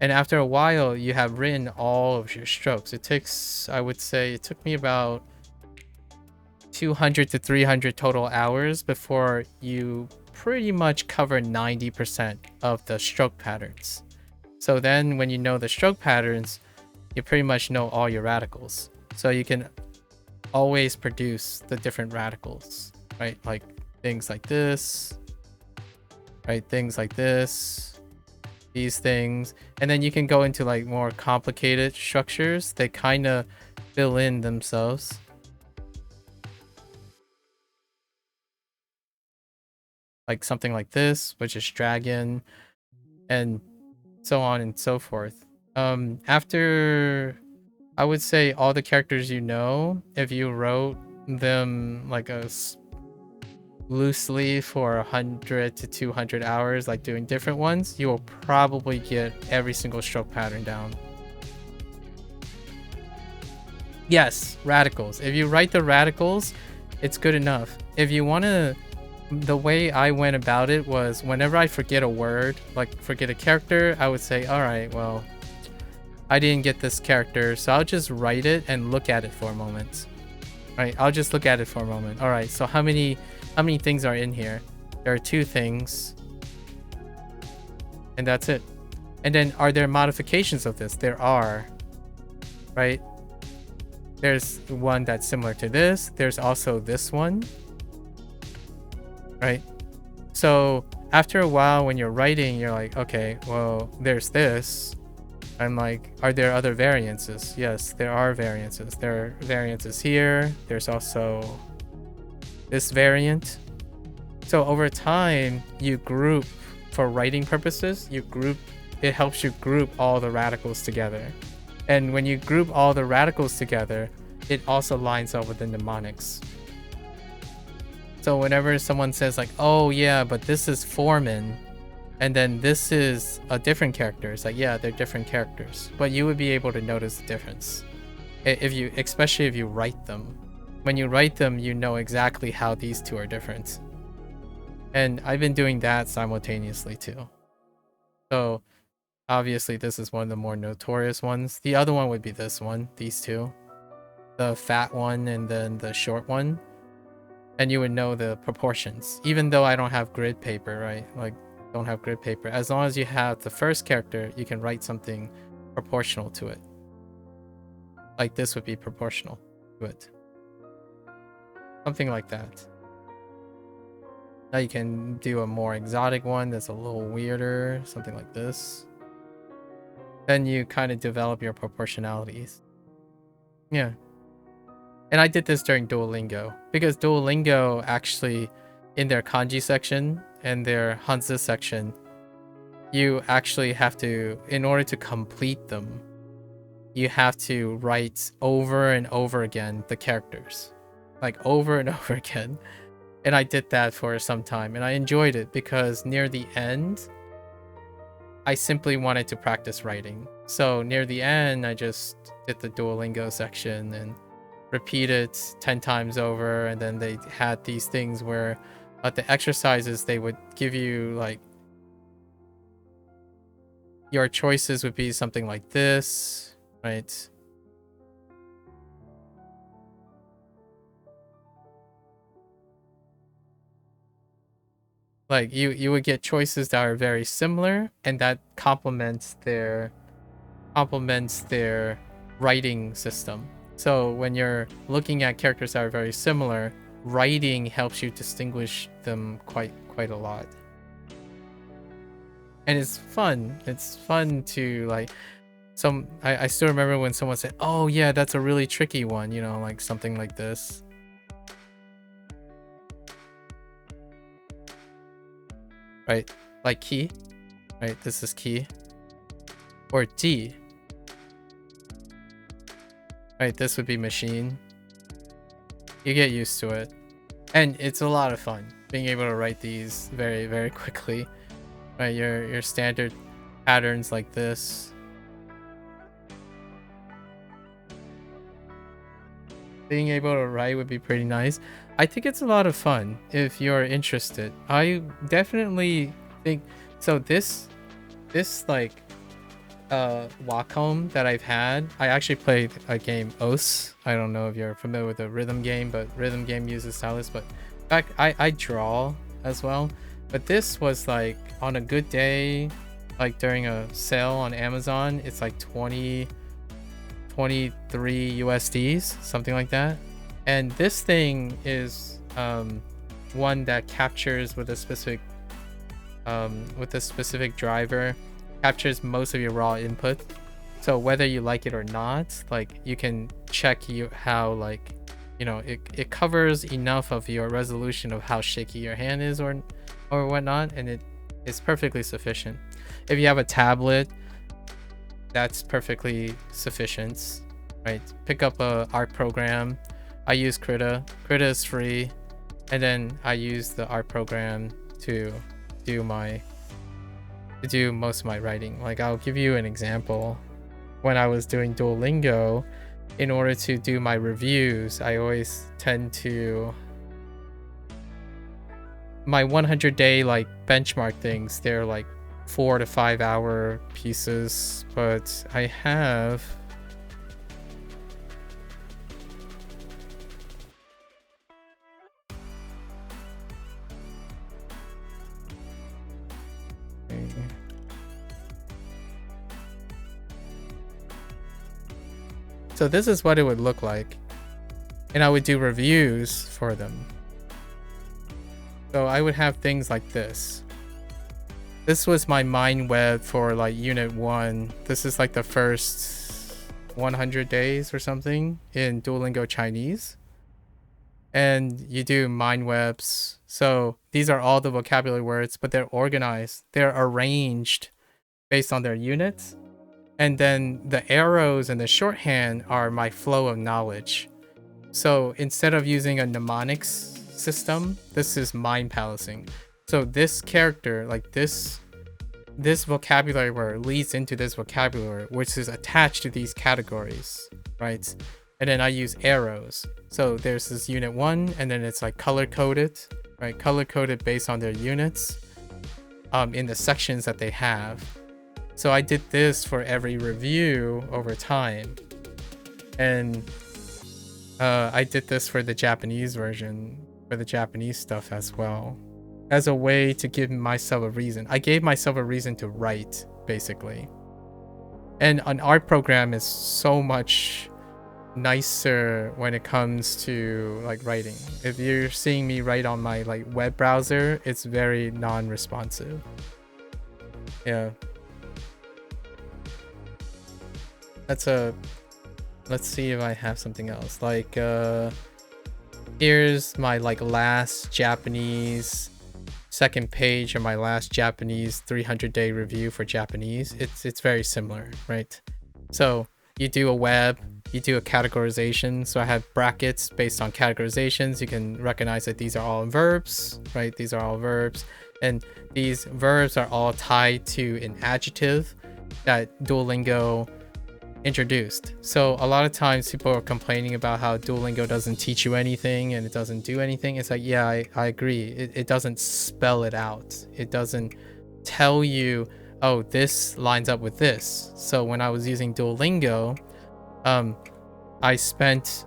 And after a while, you have written all of your strokes. It takes, I would say, it took me about 200 to 300 total hours before you pretty much cover 90% of the stroke patterns. So then when you know the stroke patterns, you pretty much know all your radicals. So you can always produce the different radicals, right? Like things like this, right? Things like this, these things. And then you can go into like more complicated structures. They kind of fill in themselves. Like something like this, which is dragon, and so on and so forth. After, I would say, all the characters you know, if you wrote them like loosely for 100 to 200 hours, like doing different ones, you will probably get every single stroke pattern down. Yes, radicals. If you write the radicals, it's good enough. If you want to, the way I went about it was whenever I forget a word, like forget a character, I would say, all right, well, I didn't get this character, so I'll just write it and look at it for a moment. Right, I'll just look at it for a moment. All right, so how many things are in here? There are 2 things. And that's it. And then are there modifications of this? There are. Right? There's one that's similar to this. There's also this one. Right? So after a while when you're writing, you're like, okay, well, there's this. I'm like, are there other variances? Yes, there are variances. There are variances here. There's also this variant. So over time, you group, for writing purposes, it helps you group all the radicals together. And when you group all the radicals together, it also lines up with the mnemonics. So whenever someone says like, oh yeah, but this is Foreman, and then this is a different character, it's like, yeah, they're different characters, but you would be able to notice the difference especially if you write them. When you write them, you know exactly how these 2 are different. And I've been doing that simultaneously too. So obviously this is one of the more notorious ones. The other one would be this one, these 2, the fat one and then the short one, and you would know the proportions. Even though I don't have grid paper, right? Like, don't have grid paper, as long as you have the first character, you can write something proportional to it. Like this would be proportional to it, something like that. Now you can do a more exotic one that's a little weirder, something like this. Then you kind of develop your proportionalities. Yeah. And I did this during Duolingo, because Duolingo actually, in their kanji section and their Hanzi section, you actually have to, in order to complete them, you have to write over and over again the characters. Like over and over again. And I did that for some time, and I enjoyed it because near the end, I simply wanted to practice writing. So near the end, I just did the Duolingo section and repeated 10 times over. And then they had these things where the exercises, they would give you like, your choices would be something like this, right? Like you would get choices that are very similar, and that complements their writing system. So when you're looking at characters that are very similar, writing helps you distinguish them quite a lot. And it's fun. It's fun to like, I still remember when someone said, oh yeah, that's a really tricky one, you know, like something like this. Right? Like key. Right? This is key. Or D. Right? This would be machine. You get used to it. And it's a lot of fun being able to write these very quickly. Right? Your standard patterns like this. Being able to write would be pretty nice. I think it's a lot of fun if you're interested. I definitely think so. This like Wacom that I've had, I actually played a game OS. I don't know if you're familiar with the rhythm game, but rhythm game uses stylus. But in fact, I draw as well. But this was like on a good day, like during a sale on Amazon, it's like 23 USDs, something like that. And this thing is one that captures with a specific driver, captures most of your raw input. So whether you like it or not, like you can check how like, you know, it covers enough of your resolution of how shaky your hand is or whatnot, and it is perfectly sufficient. If you have a tablet, that's perfectly sufficient, right? Pick up a art program. I use Krita. Krita is free, and then I use the art program to do most of my writing. Like I'll give you an example. When I was doing Duolingo, in order to do my reviews, I always tend to my 100-day like benchmark things. They're like 4 to 5 hour pieces, but I have so this is what it would look like, and I would do reviews for them. So I would have things like this. This was my mind web for like unit 1. This is like the first 100 days or something in Duolingo Chinese. And you do mind webs. So these are all the vocabulary words, but they're organized. They're arranged based on their units. And then the arrows and the shorthand are my flow of knowledge. So instead of using a mnemonics system, this is mind palancing. So this character, like this vocabulary word leads into this vocabulary, which is attached to these categories, right? And then I use arrows. So there's this unit 1, and then it's like color coded, right? Color coded based on their units in the sections that they have. So I did this for every review over time. And I did this for the Japanese version, for the Japanese stuff as well, as a way to give myself a reason. I gave myself a reason to write, basically. And an art program is so much nicer when it comes to like writing. If you're seeing me write on my like web browser, it's very non-responsive. Yeah. Let's see if I have something else. Like here's my like last Japanese second page of my last Japanese 300-day review for Japanese. It's very similar, right? So you do a web, you do a categorization. So I have brackets based on categorizations. You can recognize that these are all verbs, right? These are all verbs, and these verbs are all tied to an adjective that Duolingo introduced. So a lot of times people are complaining about how Duolingo doesn't teach you anything and it doesn't do anything. It's like, yeah, I agree. It doesn't spell it out. It doesn't tell you, oh, this lines up with this. So when I was using Duolingo, I spent,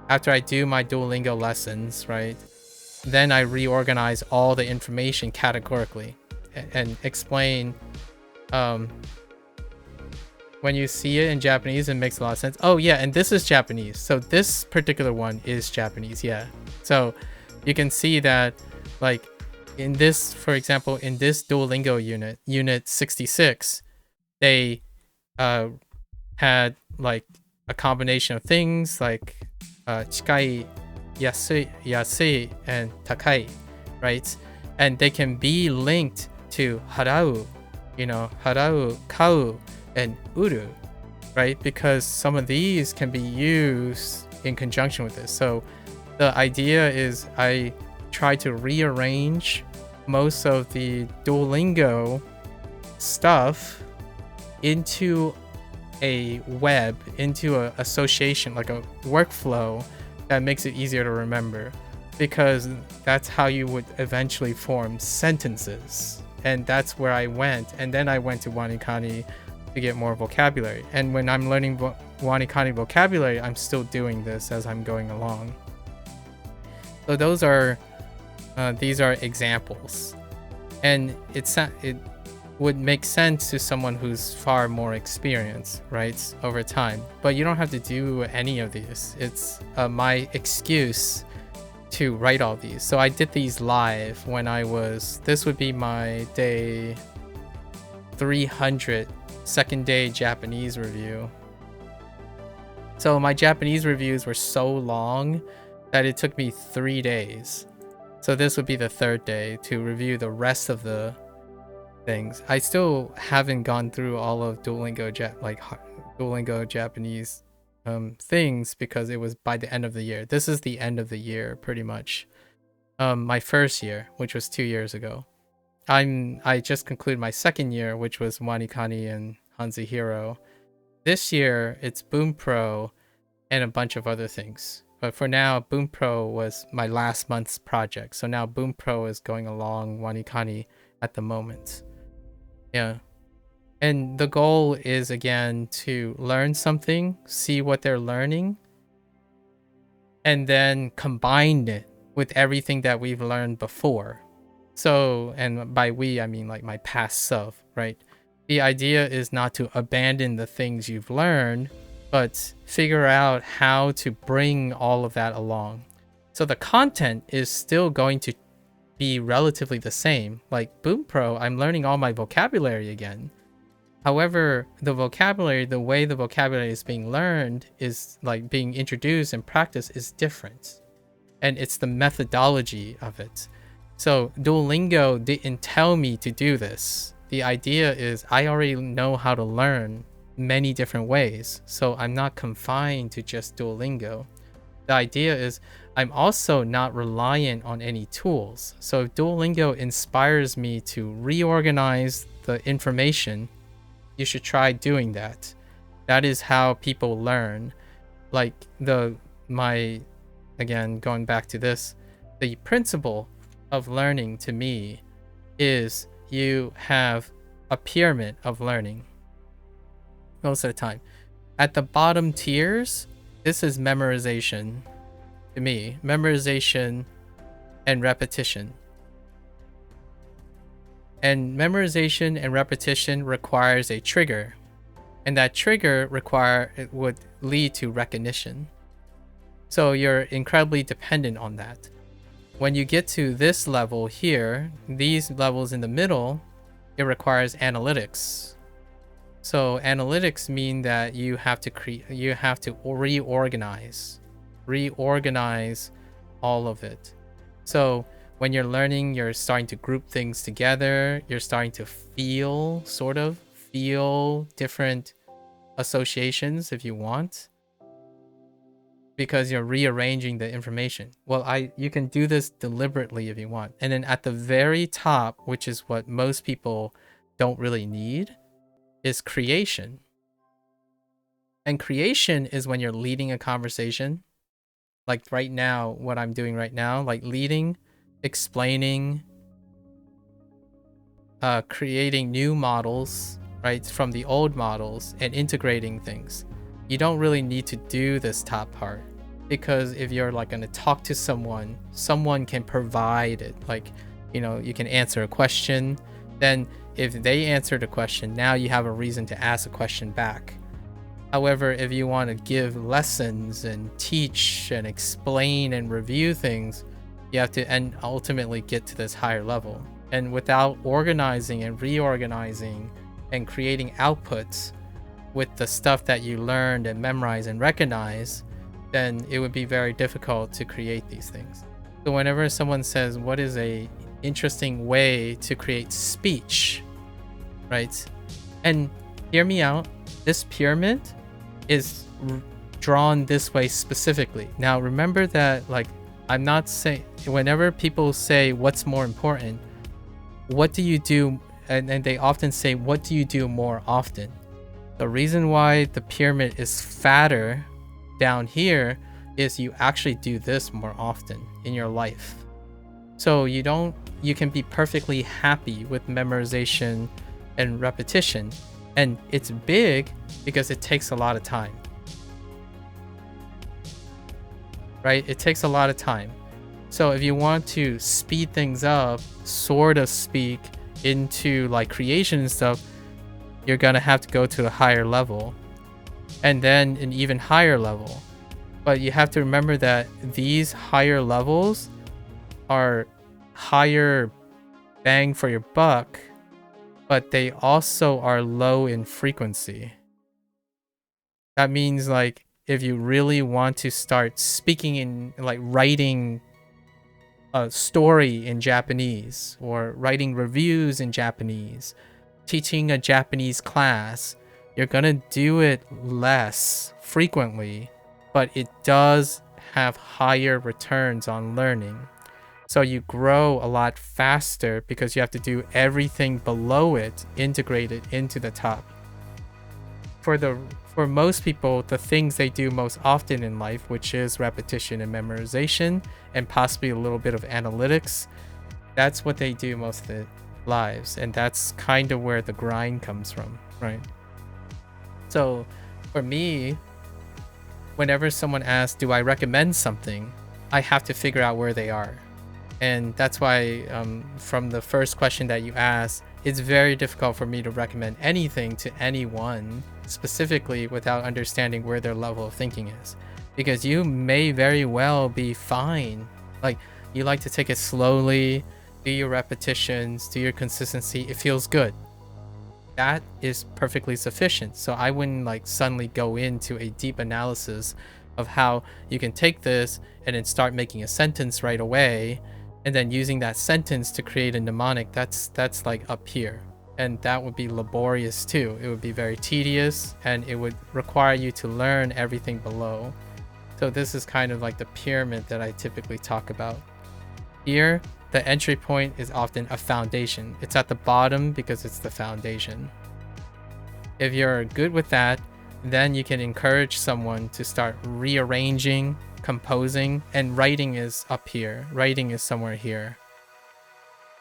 after I do my Duolingo lessons, right, then I reorganize all the information categorically and explain, when you see it in Japanese, it makes a lot of sense. Oh yeah, and this is Japanese. So this particular one is Japanese, yeah. So you can see that, like, in this, for example, in this Duolingo unit 66, they had like a combination of things like chikai, yasui, and takai, right? And they can be linked to harau, harau, kau, and uru, right? Because some of these can be used in conjunction with this. So the idea is I try to rearrange most of the Duolingo stuff into a web, into an association, like a workflow that makes it easier to remember, because that's how you would eventually form sentences. And that's where I went. And then I went to Wanikani to get more vocabulary. And when I'm learning Wanikani vocabulary, I'm still doing this as I'm going along. So those are these are examples, and it would make sense to someone who's far more experienced, right, over time. But you don't have to do any of these. It's my excuse to write all these. So I did these live when this would be my day 300 second day Japanese review. So my Japanese reviews were so long that it took me 3 days. So this would be the third day to review the rest of the things. I still haven't gone through all of Duolingo Japanese things, because it was by the end of the year. This is the end of the year pretty much. My first year, which was 2 years ago. I just concluded my second year, which was Wanikani and HanziHero. This year it's Boom Pro and a bunch of other things. But for now, Boom Pro was my last month's project. So now Boom Pro is going along Wanikani at the moment. Yeah. And the goal is, again, to learn something, see what they're learning, and then combine it with everything that we've learned before. So, and by we, I mean like my past self, right? The idea is not to abandon the things you've learned, but figure out how to bring all of that along. So the content is still going to be relatively the same. Like Boom Pro, I'm learning all my vocabulary again. However, the way the vocabulary is being learned is like being introduced and practiced is different. And it's the methodology of it. So Duolingo didn't tell me to do this. The idea is I already know how to learn many different ways. So I'm not confined to just Duolingo. The idea is I'm also not reliant on any tools. So if Duolingo inspires me to reorganize the information, you should try doing that. That is how people learn. Like again, going back to this, the principle of learning to me is you have a pyramid of learning most of the time. At the bottom tiers, this is memorization to me. Memorization and repetition. And memorization and repetition requires a trigger. And that trigger would lead to recognition. So you're incredibly dependent on that. When you get to this level here, these levels in the middle, it requires analytics. So analytics mean that you have to reorganize all of it. So when you're learning, you're starting to group things together. You're starting to feel different associations if you want, because you're rearranging the information. Well, you can do this deliberately if you want. And then at the very top, which is what most people don't really need, is creation. And creation is when you're leading a conversation. Like right now, what I'm doing right now, like leading, explaining, creating new models, right, from the old models and integrating things. You don't really need to do this top part, because if you're like going to talk to someone can provide it. Like, you can answer a question. Then if they answer the question, now you have a reason to ask a question back. However, if you want to give lessons and teach and explain and review things, you have to and ultimately get to this higher level. And without organizing and reorganizing and creating outputs with the stuff that you learned and memorize and recognize, then it would be very difficult to create these things. So whenever someone says, what is a interesting way to create speech, right? And hear me out, this pyramid is drawn this way specifically. Now remember that, like, I'm not saying, whenever people say what's more important, what do you do, and they often say, what do you do more often? The reason why the pyramid is fatter down here is you actually do this more often in your life. So you can be perfectly happy with memorization and repetition, and it's big because it takes a lot of time, right? It takes a lot of time. So if you want to speed things up, sort of speak into like creation and stuff, you're gonna have to go to a higher level, and then an even higher level. But you have to remember that these higher levels are higher bang for your buck, but they also are low in frequency. That means, like, if you really want to start speaking in, like, writing a story in Japanese, or writing reviews in Japanese, teaching a Japanese class, you're gonna do it less frequently, but it does have higher returns on learning. So you grow a lot faster because you have to do everything below it integrated into the top. For most people, the things they do most often in life, which is repetition and memorization, and possibly a little bit of analytics, that's what they do most of lives, and that's kind of where the grind comes from, right? So for me, whenever someone asks, do I recommend something, I have to figure out where they are. And that's why from the first question that you asked, it's very difficult for me to recommend anything to anyone specifically without understanding where their level of thinking is. Because you may very well be fine. Like, you like to take it slowly, do your repetitions, do your consistency, it feels good. That is perfectly sufficient. So I wouldn't like suddenly go into a deep analysis of how you can take this and then start making a sentence right away, and then using that sentence to create a mnemonic. That's like up here, and that would be laborious too. It would be very tedious, and it would require you to learn everything below. So this is kind of like the pyramid that I typically talk about. Here, the entry point is often a foundation. It's at the bottom because it's the foundation. If you're good with that, then you can encourage someone to start rearranging, composing, and writing is up here. Writing is somewhere here.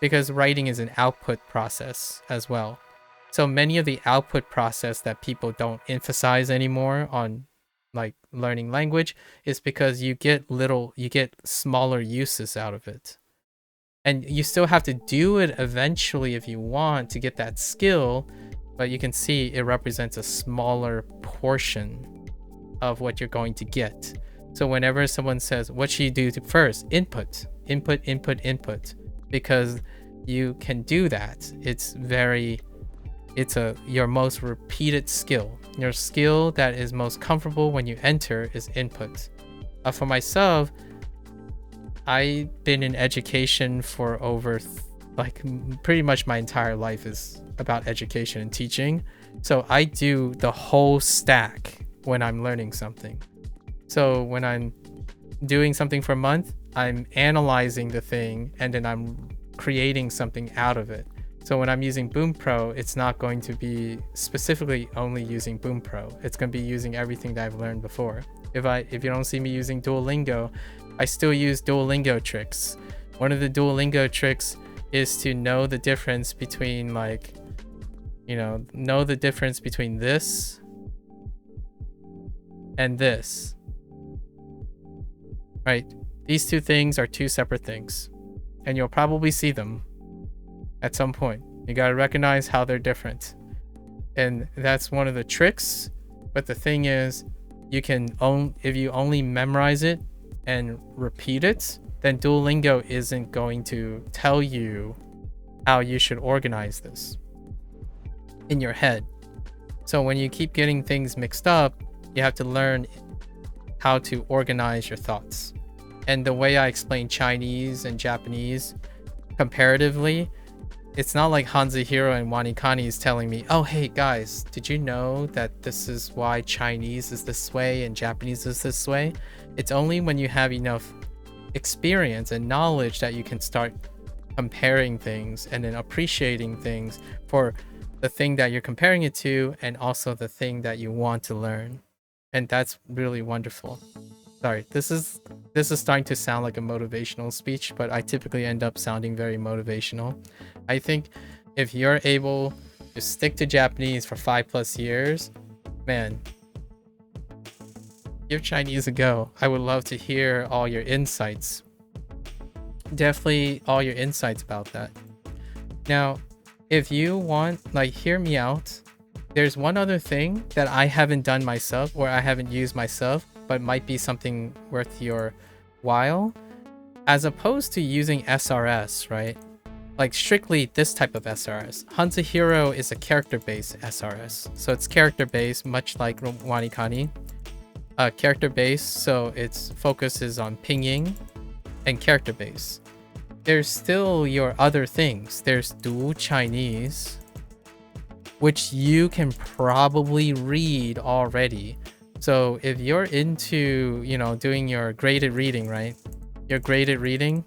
Because writing is an output process as well. So many of the output process that people don't emphasize anymore on like learning language is because you get smaller uses out of it. And you still have to do it eventually if you want to get that skill, but you can see it represents a smaller portion of what you're going to get. So whenever someone says, what should you do first? Input, input, input, input, because you can do that. It's your most repeated skill. Your skill that is most comfortable when you enter is input. For myself, I've been in education for over pretty much my entire life is about education and teaching. So I do the whole stack when I'm learning something. So when I'm doing something for a month, I'm analyzing the thing and then I'm creating something out of it. So when I'm using Boom Pro, it's not going to be specifically only using Boom Pro. It's going to be using everything that I've learned before. If you don't see me using Duolingo, I still use Duolingo tricks. One of the Duolingo tricks is to know the difference between know the difference between this and this. Right? These two things are two separate things. And you'll probably see them at some point. You gotta recognize how they're different. And that's one of the tricks. But the thing is, if you only memorize it and repeat it, then Duolingo isn't going to tell you how you should organize this in your head. So when you keep getting things mixed up, you have to learn how to organize your thoughts. And the way I explain Chinese and Japanese comparatively, it's not like HanziHero and Wanikani is telling me, oh, hey guys, did you know that this is why Chinese is this way and Japanese is this way? It's only when you have enough experience and knowledge that you can start comparing things and then appreciating things for the thing that you're comparing it to and also the thing that you want to learn. And that's really wonderful. Sorry, this is starting to sound like a motivational speech, but I typically end up sounding very motivational. I think if you're able to stick to Japanese for 5+ years, man, give Chinese a go. I would love to hear all your insights. Definitely all your insights about that. Now, if you want, hear me out. There's one other thing that I haven't done myself or I haven't used myself, but might be something worth your while. As opposed to using SRS, right? Like strictly this type of SRS. HanziHero is a character-based SRS. So it's character-based, much like Wanikani. Character-based, so its focus is on pinging and character-based. There's still your other things. There's Du Chinese, which you can probably read already. So if you're into, doing your graded reading, right? Your graded reading,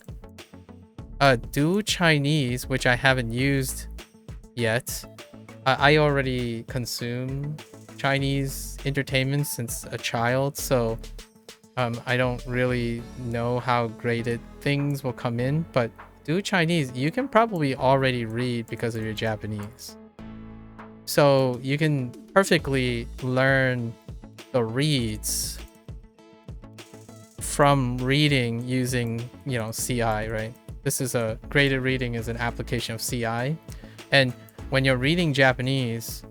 Du Chinese, which I haven't used yet. I already consume Chinese entertainment since a child, so I don't really know how graded things will come in, but do Chinese, you can probably already read because of your Japanese. So you can perfectly learn the reads from reading using, you know, CI, right? This is a graded reading is an application of CI. And when you're reading Japanese,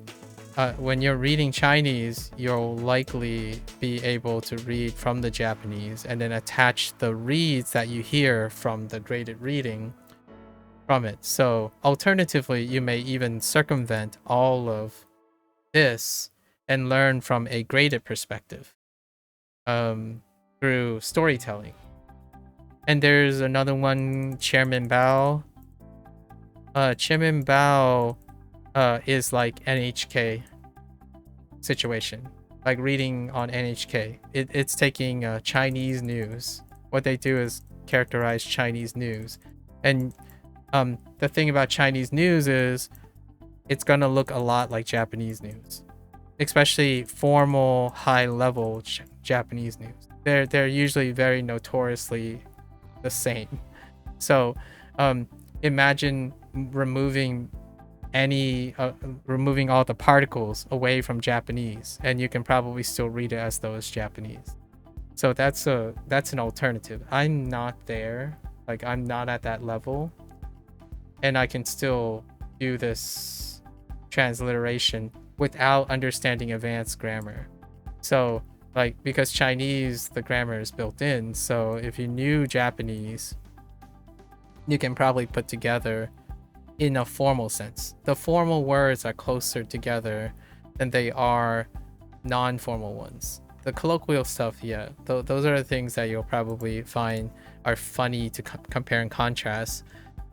when you're reading Chinese, you'll likely be able to read from the Japanese and then attach the reads that you hear from the graded reading from it. So alternatively, you may even circumvent all of this and learn from a graded perspective through storytelling. And there's another one, Chairman Bao. Chairman Bao is like NHK situation, like reading on NHK. It's taking Chinese news. What they do is characterize Chinese news. And the thing about Chinese news is it's gonna look a lot like Japanese news, especially formal, high-level Japanese news. They're usually very notoriously the same. So imagine removing removing all the particles away from Japanese, and you can probably still read it as though it's Japanese. So that's an alternative. I'm not there, like I'm not at that level, and I can still do this transliteration without understanding advanced grammar. So like, because Chinese, the grammar is built in, so if you knew Japanese, you can probably put together in a formal sense. The formal words are closer together than they are non-formal ones. The colloquial stuff, yeah, those are the things that you'll probably find are funny to compare and contrast.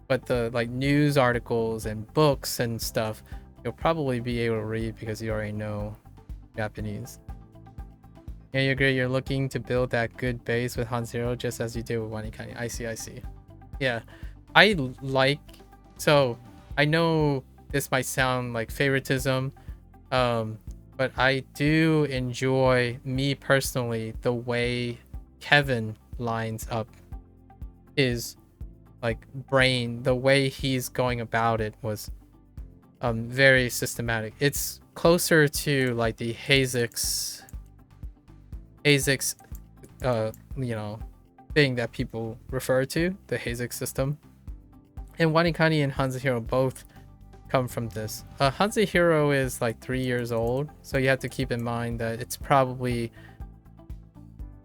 But the like news articles and books and stuff, you'll probably be able to read because you already know Japanese. Yeah, you agree. You're looking to build that good base with HanziHero just as you did with Wanikani. I see. Yeah, so I know this might sound like favoritism, but I do enjoy, me personally, the way Kevin lines up his like brain. The way he's going about it was very systematic. It's closer to like the ASICS you know, thing that people refer to, the ASICS system. And Wanikani and HanziHero both come from this. HanziHero is like 3 years old, so you have to keep in mind that it's probably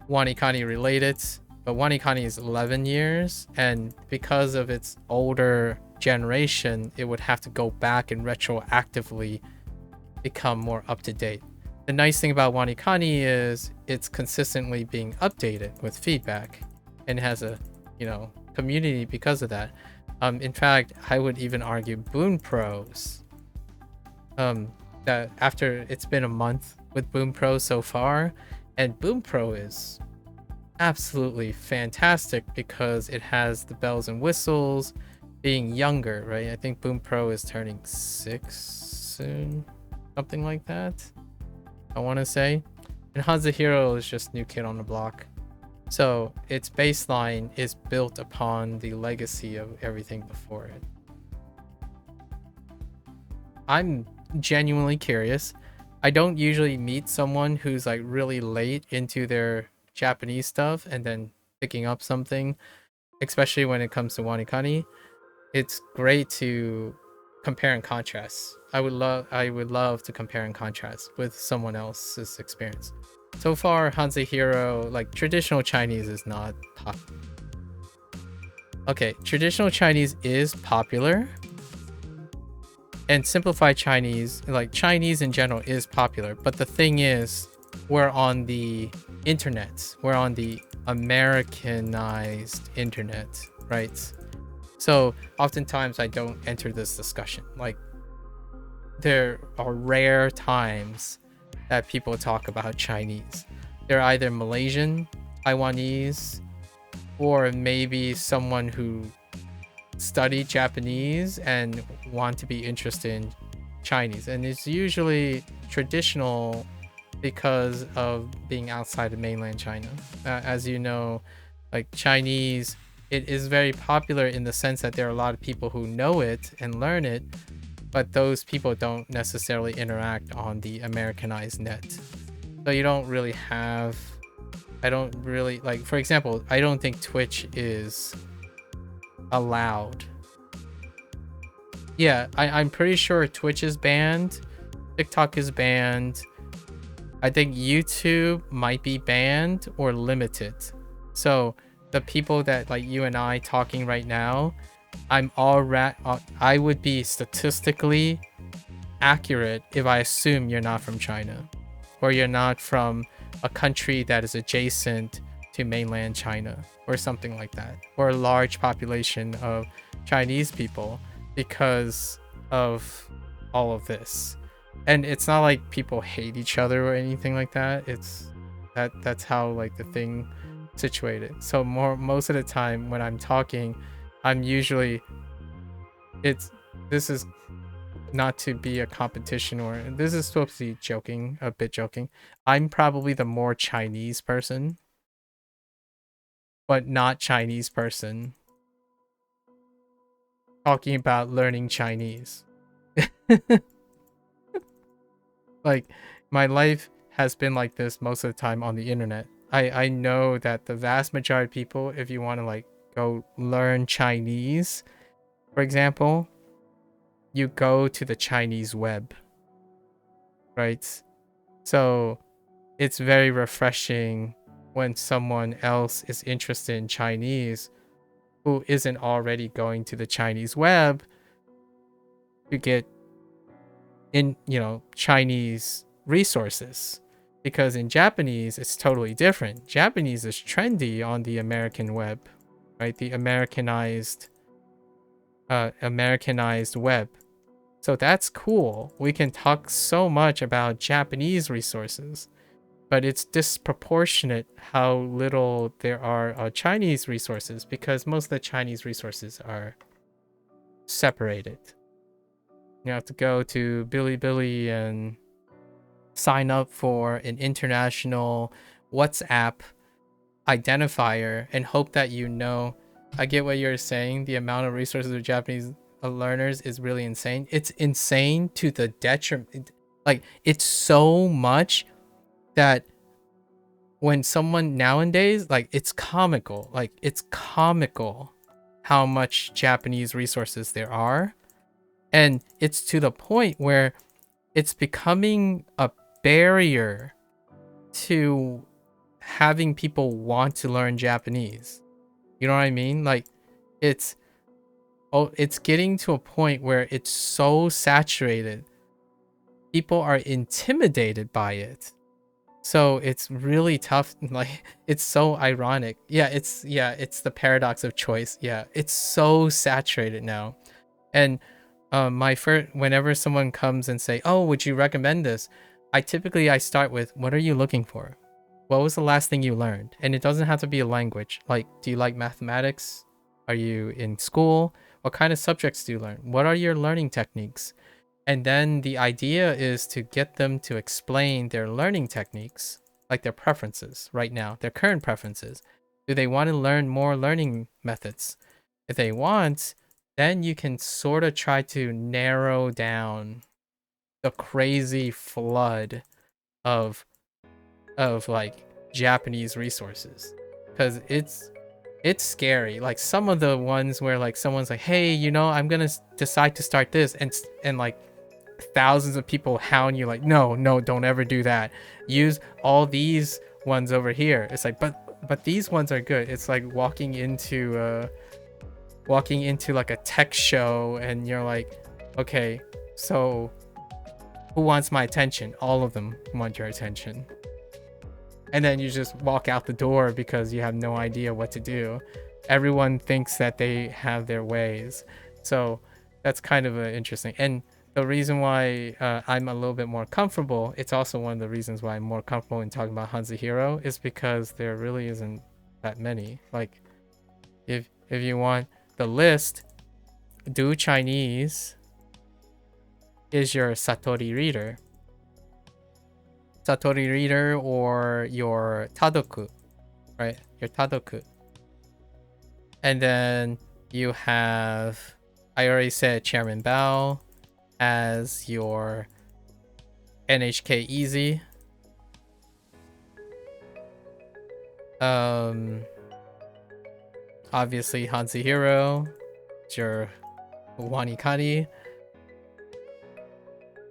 Wanikani related, but Wanikani is 11 years, and because of its older generation, it would have to go back and retroactively become more up to date. The nice thing about Wanikani is it's consistently being updated with feedback and has a, you know, community because of that. In fact, I would even argue Boon Pros, that after it's been a month with Boon Pro so far, and Boon Pro is absolutely fantastic because it has the bells and whistles, being younger, right? I think Boon Pro is turning 6 soon, something like that, I want to say. And HanziHero is just new kid on the block. So its baseline is built upon the legacy of everything before it. I'm genuinely curious. I don't usually meet someone who's like really late into their Japanese stuff and then picking up something, especially when it comes to Wanikani. It's great to compare and contrast. I would love to compare and contrast with someone else's experience. So far, HanziHero, like traditional Chinese, is not popular. Okay, traditional Chinese is popular, and simplified Chinese, like Chinese in general, is popular. But the thing is, we're on the internet. We're on the Americanized internet, right? So oftentimes I don't enter this discussion. Like, there are rare times that people talk about Chinese. They're either Malaysian, Taiwanese, or maybe someone who studied Japanese and want to be interested in Chinese. And it's usually traditional because of being outside of mainland China. As you know, like Chinese it is very popular in the sense that there are a lot of people who know it and learn it, but those people don't necessarily interact on the Americanized net. So you don't really have, I don't really, like, for example, I don't think Twitch is allowed. Yeah, I'm pretty sure Twitch is banned, TikTok is banned. I think YouTube might be banned or limited. So the people that like you and I talking right now, I would be statistically accurate if I assume you're not from China, or you're not from a country that is adjacent to mainland China or something like that, or a large population of Chinese people, because of all of this. And it's not like people hate each other or anything like that. It's that's how like the thing situated. So most of the time when I'm talking, I'm usually, this is not to be a competition, or this is supposed to be joking, a bit joking. I'm probably the more Chinese person, but not Chinese person talking about learning Chinese. Like, my life has been like this most of the time on the internet. I know that the vast majority of people, if you want to like go learn Chinese, for example, you go to the Chinese web, right? So it's very refreshing when someone else is interested in Chinese who isn't already going to the Chinese web to get in, Chinese resources. Because in Japanese, it's totally different. Japanese is trendy on the American web, right? The Americanized web. So that's cool. We can talk so much about Japanese resources, but it's disproportionate how little there are Chinese resources, because most of the Chinese resources are separated. You have to go to Bilibili and sign up for an international WhatsApp identifier and hope that I get what you're saying. The amount of resources of Japanese learners is really insane. It's insane to the detriment. Like, it's so much that when someone nowadays, like, it's comical. Like, it's comical how much Japanese resources there are. And it's to the point where it's becoming a barrier to having people want to learn Japanese. You know what I mean? Like, it's getting to a point where it's so saturated. People are intimidated by it. So it's really tough. Like, it's so ironic. Yeah, it's the paradox of choice. Yeah, it's so saturated now. And whenever someone comes and say, "Oh, would you recommend this?" I start with, "What are you looking for? What was the last thing you learned?" And it doesn't have to be a language. Like, do you like mathematics? Are you in school? What kind of subjects do you learn? What are your learning techniques? And then the idea is to get them to explain their learning techniques, like their preferences right now, their current preferences. Do they want to learn more learning methods? If they want, then you can sort of try to narrow down the crazy flood of like Japanese resources, because it's scary. Like, some of the ones where like someone's like, "Hey, I'm gonna decide to start this," and like thousands of people hound you like, "No, don't ever do that. Use all these ones over here." It's like, but these ones are good. It's like walking into like a tech show, and you're like, "Okay, so who wants my attention?" All of them want your attention. And then you just walk out the door because you have no idea what to do. Everyone thinks that they have their ways. So that's kind of interesting. And the reason why I'm a little bit more comfortable, it's also one of the reasons why I'm more comfortable in talking about HanziHero, is because there really isn't that many. Like, if you want the list, Do Chinese is your Satori reader. Satori reader, or your Tadoku, right? Your Tadoku. And then you have, I already said Chairman Bao as your NHK Easy. Obviously HanziHero, your Wanikani.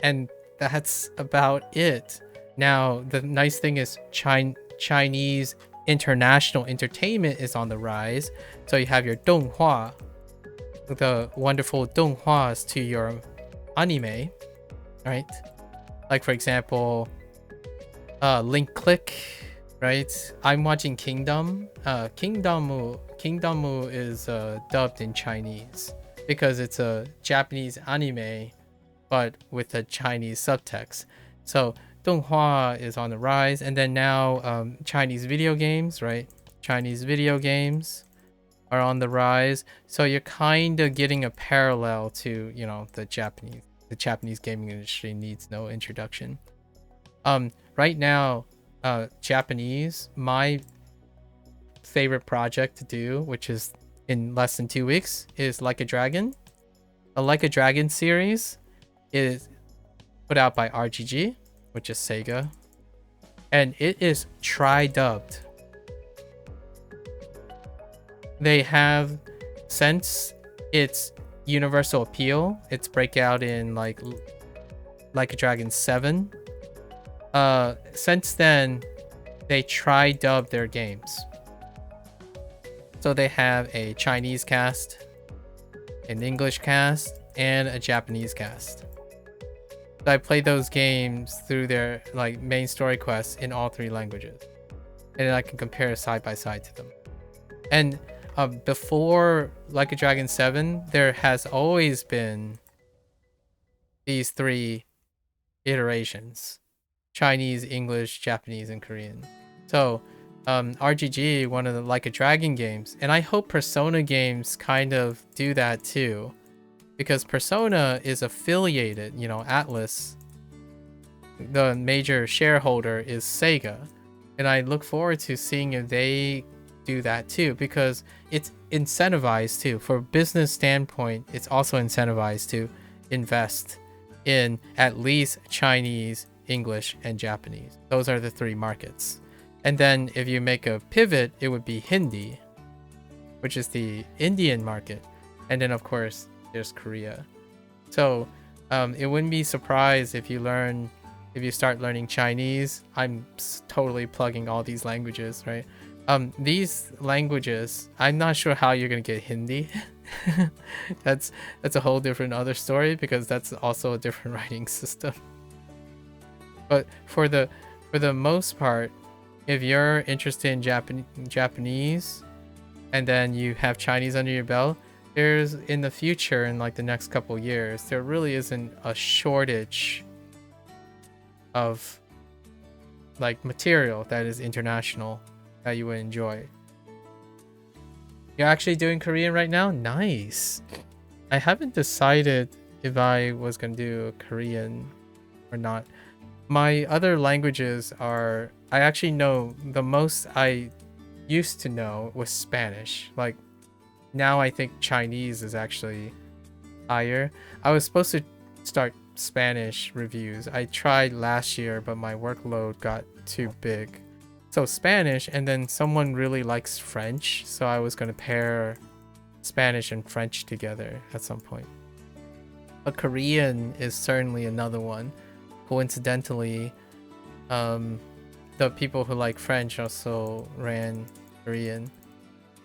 And that's about it. Now, the nice thing is Chinese international entertainment is on the rise. So you have your donghua, the wonderful donghua to your anime, right? Like, for example, Link Click, right? I'm watching Kingdom. Kingdom is dubbed in Chinese because it's a Japanese anime, but with a Chinese subtext. So donghua is on the rise, and then now Chinese video games, right? Chinese video games are on the rise. So you're kind of getting a parallel to, you know, the Japanese gaming industry needs no introduction. Right now, Japanese, my favorite project to do, which is in less than 2 weeks, is Like a Dragon. A Like a Dragon series is put out by RGG, which is Sega, and it is tri-dubbed. They have, since its universal appeal, its breakout in like a Dragon 7, since then they tri-dub their games. So they have a Chinese cast, an English cast, and a Japanese cast. So I played those games through their like main story quests in all 3 languages, and I can compare side by side to them. And before Like a Dragon 7, there has always been these 3 iterations: Chinese, English, Japanese, and Korean. So RGG, one of the Like a Dragon games, and I hope Persona games kind of do that too, because Persona is affiliated, you know, Atlas, the major shareholder is Sega, and I look forward to seeing if they do that too, because it's incentivized too. For business standpoint, it's also incentivized to invest in at least Chinese, English, and Japanese. Those are the 3 markets. And then if you make a pivot, it would be Hindi, which is the Indian market. And then of course there's Korea. So it wouldn't be surprised if you start learning Chinese. I'm totally plugging all these languages, right? These languages, I'm not sure how you're gonna get Hindi. that's a whole different other story, because that's also a different writing system. But for the most part, if you're interested in Japanese, and then you have Chinese under your belt, there's, in the future, in like the next couple years, there really isn't a shortage of like material that is international that you would enjoy. You're actually doing Korean right now? Nice. I haven't decided if I was gonna do Korean or not. My other languages are, I actually know, the most I used to know was Spanish. Like, now I think Chinese is actually higher. I was supposed to start Spanish reviews. I tried last year, but my workload got too big. So Spanish, and then someone really likes French, so I was going to pair Spanish and French together at some point. But Korean is certainly another one. Coincidentally, the people who like French also ran Korean.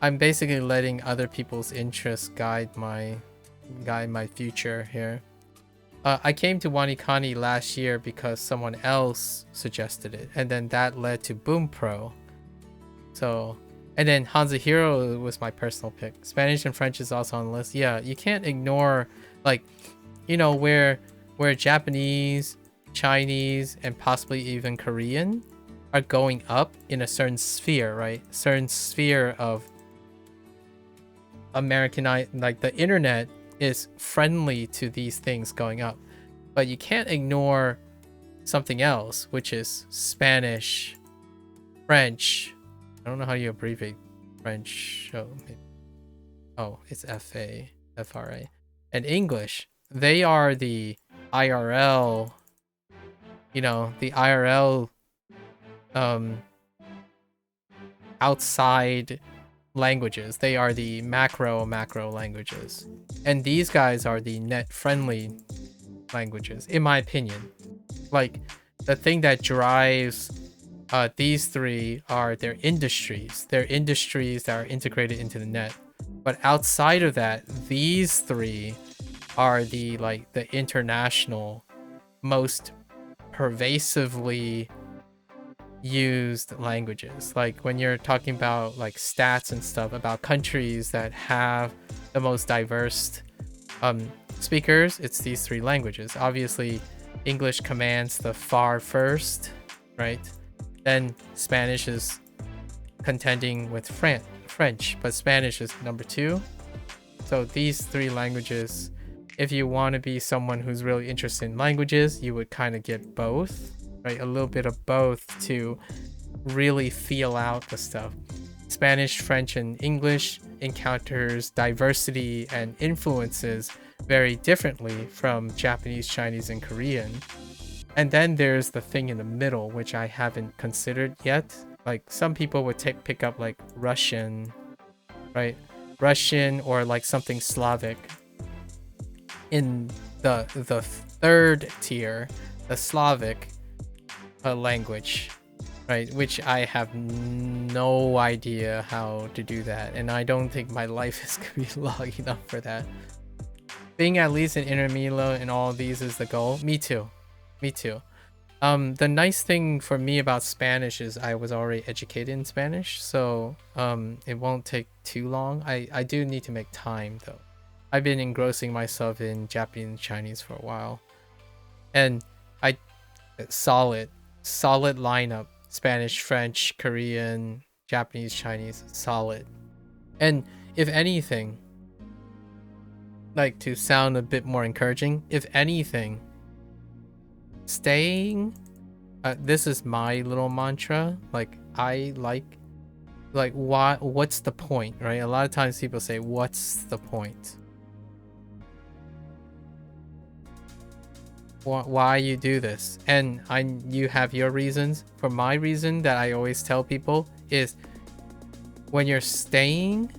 I'm basically letting other people's interests guide my future here. I came to Wanikani last year because someone else suggested it, and then that led to Boom Pro. So, and then HanziHero was my personal pick. Spanish and French is also on the list. Yeah, you can't ignore, like, you know, where Japanese, Chinese, and possibly even Korean are going up in a certain sphere, right? Certain sphere of Americanized, like the internet is friendly to these things going up. But you can't ignore something else, which is Spanish, French. I don't know how you abbreviate French. Oh, maybe. Oh, it's FRA. And English, they are the IRL, the IRL outside languages. They are the macro languages. And these guys are the net friendly languages, in my opinion. Like, the thing that drives these three are their industries. They're industries that are integrated into the net. But outside of that, these three are the international, most pervasively used languages. Like when you're talking about like stats and stuff about countries that have the most diverse speakers, it's these three languages. Obviously, English commands the far first, right? Then Spanish is contending with French, but Spanish is number 2. So these three languages, if you want to be someone who's really interested in languages, you would kind of get both, right? A little bit of both to really feel out the stuff. Spanish, French, and English encounters diversity and influences very differently from Japanese, Chinese, and Korean. And then there's the thing in the middle, which I haven't considered yet. Like some people would pick up like Russian, right? Russian or like something Slavic. In the third tier, the Slavic language, right? Which I have no idea how to do that, and I don't think my life is gonna be long enough for that. Being at least an intermediate in all of these is the goal. Me too. The nice thing for me about Spanish is I was already educated in Spanish, so it won't take too long. I do need to make time though. I've been engrossing myself in Japanese and Chinese for a while, and solid lineup: Spanish, French, Korean, Japanese, Chinese, solid. And if anything, like to sound a bit more encouraging, if anything, staying, this is my little mantra, like I like what's the point, right? A lot of times people say, what's the point? Why you do this? And you have your reasons. For my reason that I always tell people is, when you're staying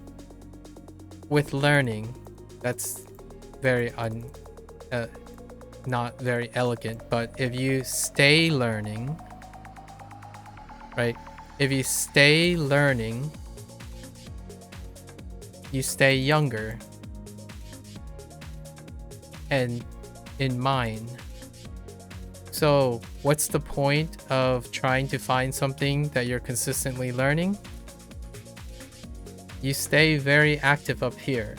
with learning, that's very not very elegant, but if you stay learning, right? If you stay learning, you stay younger and in mind. So what's the point of trying to find something that you're consistently learning? You stay very active up here,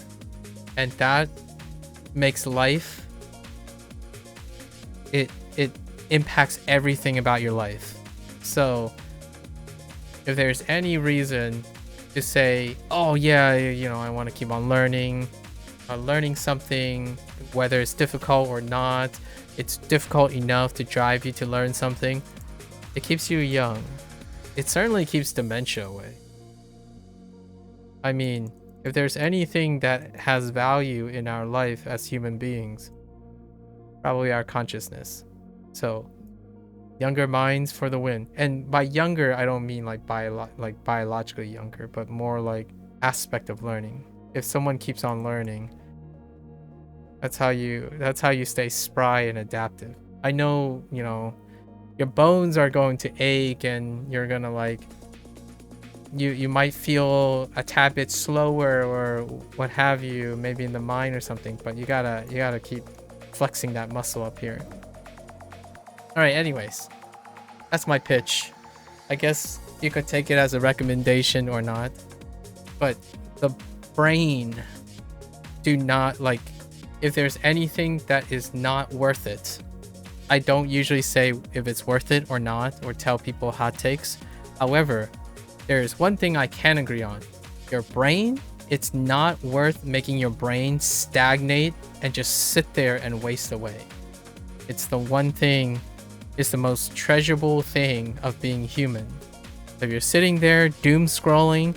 and that makes life, it impacts everything about your life. So if there's any reason to say, oh yeah, I want to keep on learning something, whether it's difficult or not, it's difficult enough to drive you to learn something, it keeps you young. It certainly keeps dementia away. I mean, if there's anything that has value in our life as human beings, probably our consciousness. So younger minds for the win. And by younger, I don't mean like biologically younger, but more like aspect of learning. If someone keeps on learning, that's how you stay spry and adaptive. I know, your bones are going to ache and you're gonna like, you might feel a tad bit slower or what have you, maybe in the mind or something, but you gotta keep flexing that muscle up here. All right, anyways, that's my pitch. I guess you could take it as a recommendation or not, but the brain, do not, like, if there's anything that is not worth it, I don't usually say if it's worth it or not, or tell people hot takes. However, there's one thing I can agree on. Your brain, it's not worth making your brain stagnate and just sit there and waste away. It's the one thing, it's the most treasurable thing of being human. If you're sitting there doom scrolling,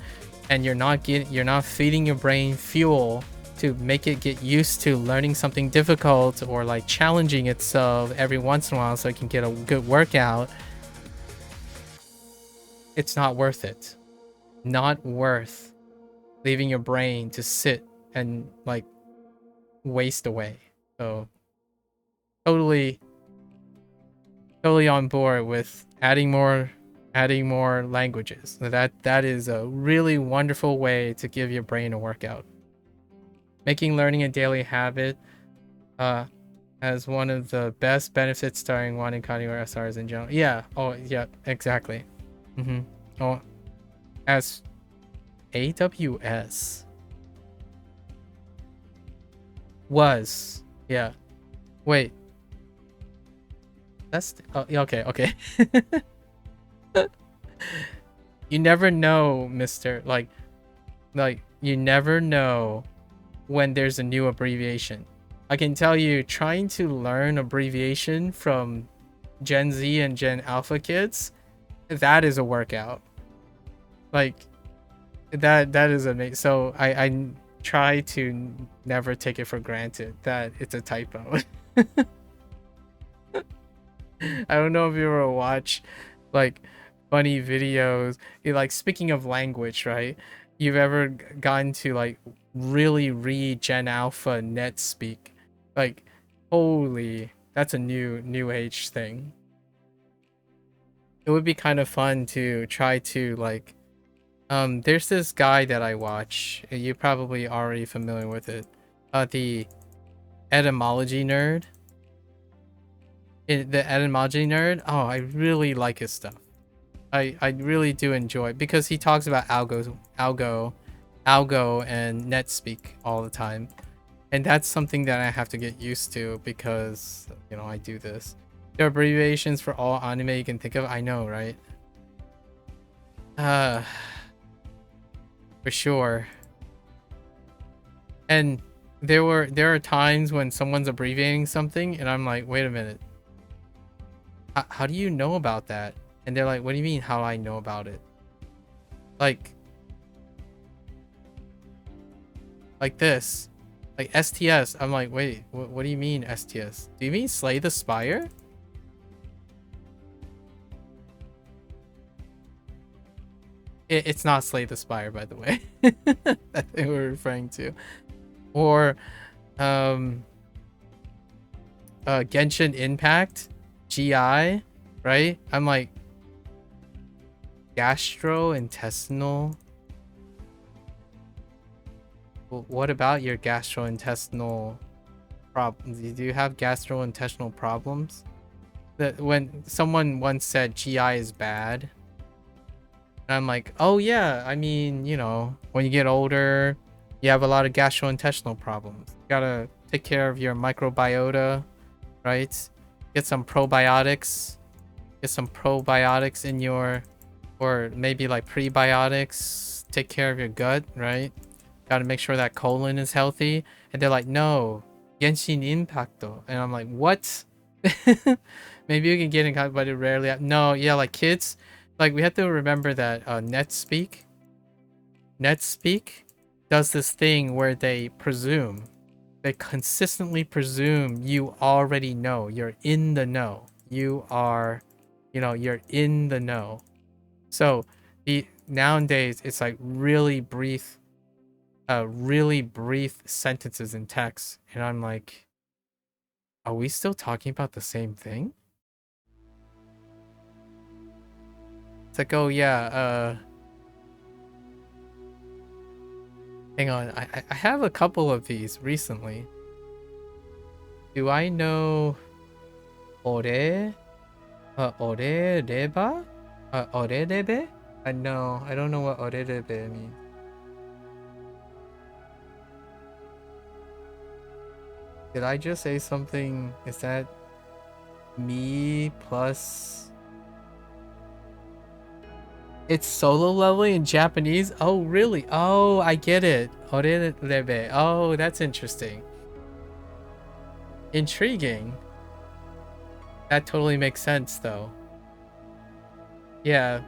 and you're not feeding your brain fuel to make it get used to learning something difficult or like challenging itself every once in a while so it can get a good workout, it's not worth it. Not worth leaving your brain to sit and like waste away. So totally on board with adding more languages. That is a really wonderful way to give your brain a workout. Making learning a daily habit as one of the best benefits starting wanting coding or SRs in general. Yeah. Oh, yeah, exactly. Oh, as AWS was. Yeah. Wait. That's okay. You never know, mister. Like you never know when there's a new abbreviation. I can tell you, trying to learn abbreviation from Gen Z and Gen Alpha kids, that is a workout. Like that is amazing. So I try to never take it for granted that it's a typo. I don't know if you ever watch like funny videos, like speaking of language, right? You've ever gotten to like really read Gen Alpha net speak? Like, holy, that's a new age thing. It would be kind of fun to try to like there's this guy that I watch. You probably already familiar with it. The etymology nerd. The etymology nerd. Oh, I really like his stuff. I really do enjoy it because he talks about algo and netspeak all the time. And that's something that I have to get used to because, you know, I do this. There are abbreviations for all anime you can think of. I know, right? For sure. And there are times when someone's abbreviating something and I'm like, wait a minute. How do you know about that? And they're like, what do you mean how I know about it? Like this. Like STS. I'm like, wait, what do you mean STS? Do you mean Slay the Spire? It's not Slay the Spire, by the way. That they were referring to. Or Genshin Impact, GI, right? I'm like, gastrointestinal. Well, what about your gastrointestinal problems? Do you have gastrointestinal problems? That when someone once said GI is bad, and I'm like, oh yeah, I mean, you know, when you get older, you have a lot of gastrointestinal problems. You gotta take care of your microbiota, right? Get some probiotics. Get some probiotics in your, or maybe like prebiotics. Take care of your gut, right? Gotta make sure that colon is healthy. And they're like, no, Genshin Impacto. And I'm like, what? Maybe you can get in contact, but it rarely. No, yeah, like kids, like we have to remember that NetSpeak does this thing where they consistently presume you already know. You're in the know. You are, you know, you're in the know. So nowadays it's like really brief sentences in text, and I'm like, are we still talking about the same thing? It's like, oh yeah, hang on, I have a couple of these recently. Do I know ore? Orereba? Orerebe? No, I don't know what orerebe means. Did I just say something? Is that me plus? It's solo leveling in Japanese? Oh, really? Oh, I get it. Orerebe. Oh, that's interesting. Intriguing. That totally makes sense, though. Yeah.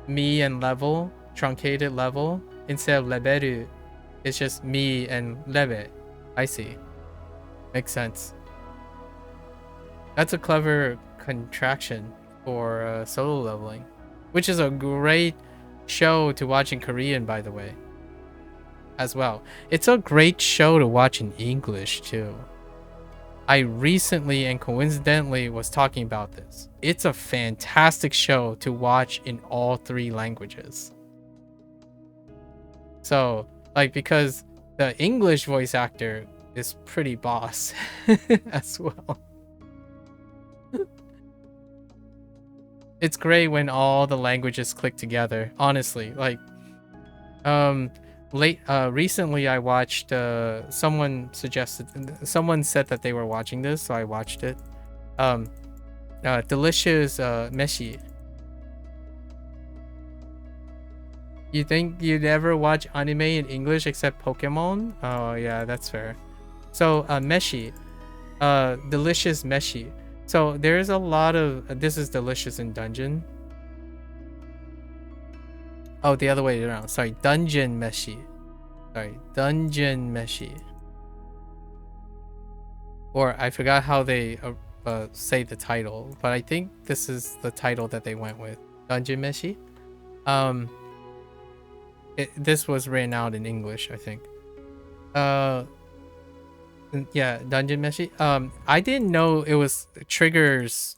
Me and level. Truncated level. instead of leberu, it's just me and lebe. I see. Makes sense. That's a clever contraction for solo leveling, which is a great show to watch in Korean, by the way, as well. It's a great show to watch in English too. I recently and coincidentally was talking about this. It's a fantastic show to watch in all 3 languages. So, like, because the English voice actor is pretty boss as well. It's great when all the languages click together, honestly. Like, recently I watched, someone said that they were watching this, so I watched it. Delicious Meshi. You think you'd ever watch anime in English except Pokemon? Oh yeah, that's fair. So Meshi, Delicious Meshi. So there's a lot of this is Delicious in Dungeon. Oh, the other way around. Sorry, Dungeon Meshi. Sorry, Dungeon Meshi. Or I forgot how they say the title, but I think this is the title that they went with. Dungeon Meshi. This was written out in English, I think. Yeah, Dungeon Meshi. I didn't know it was Triggers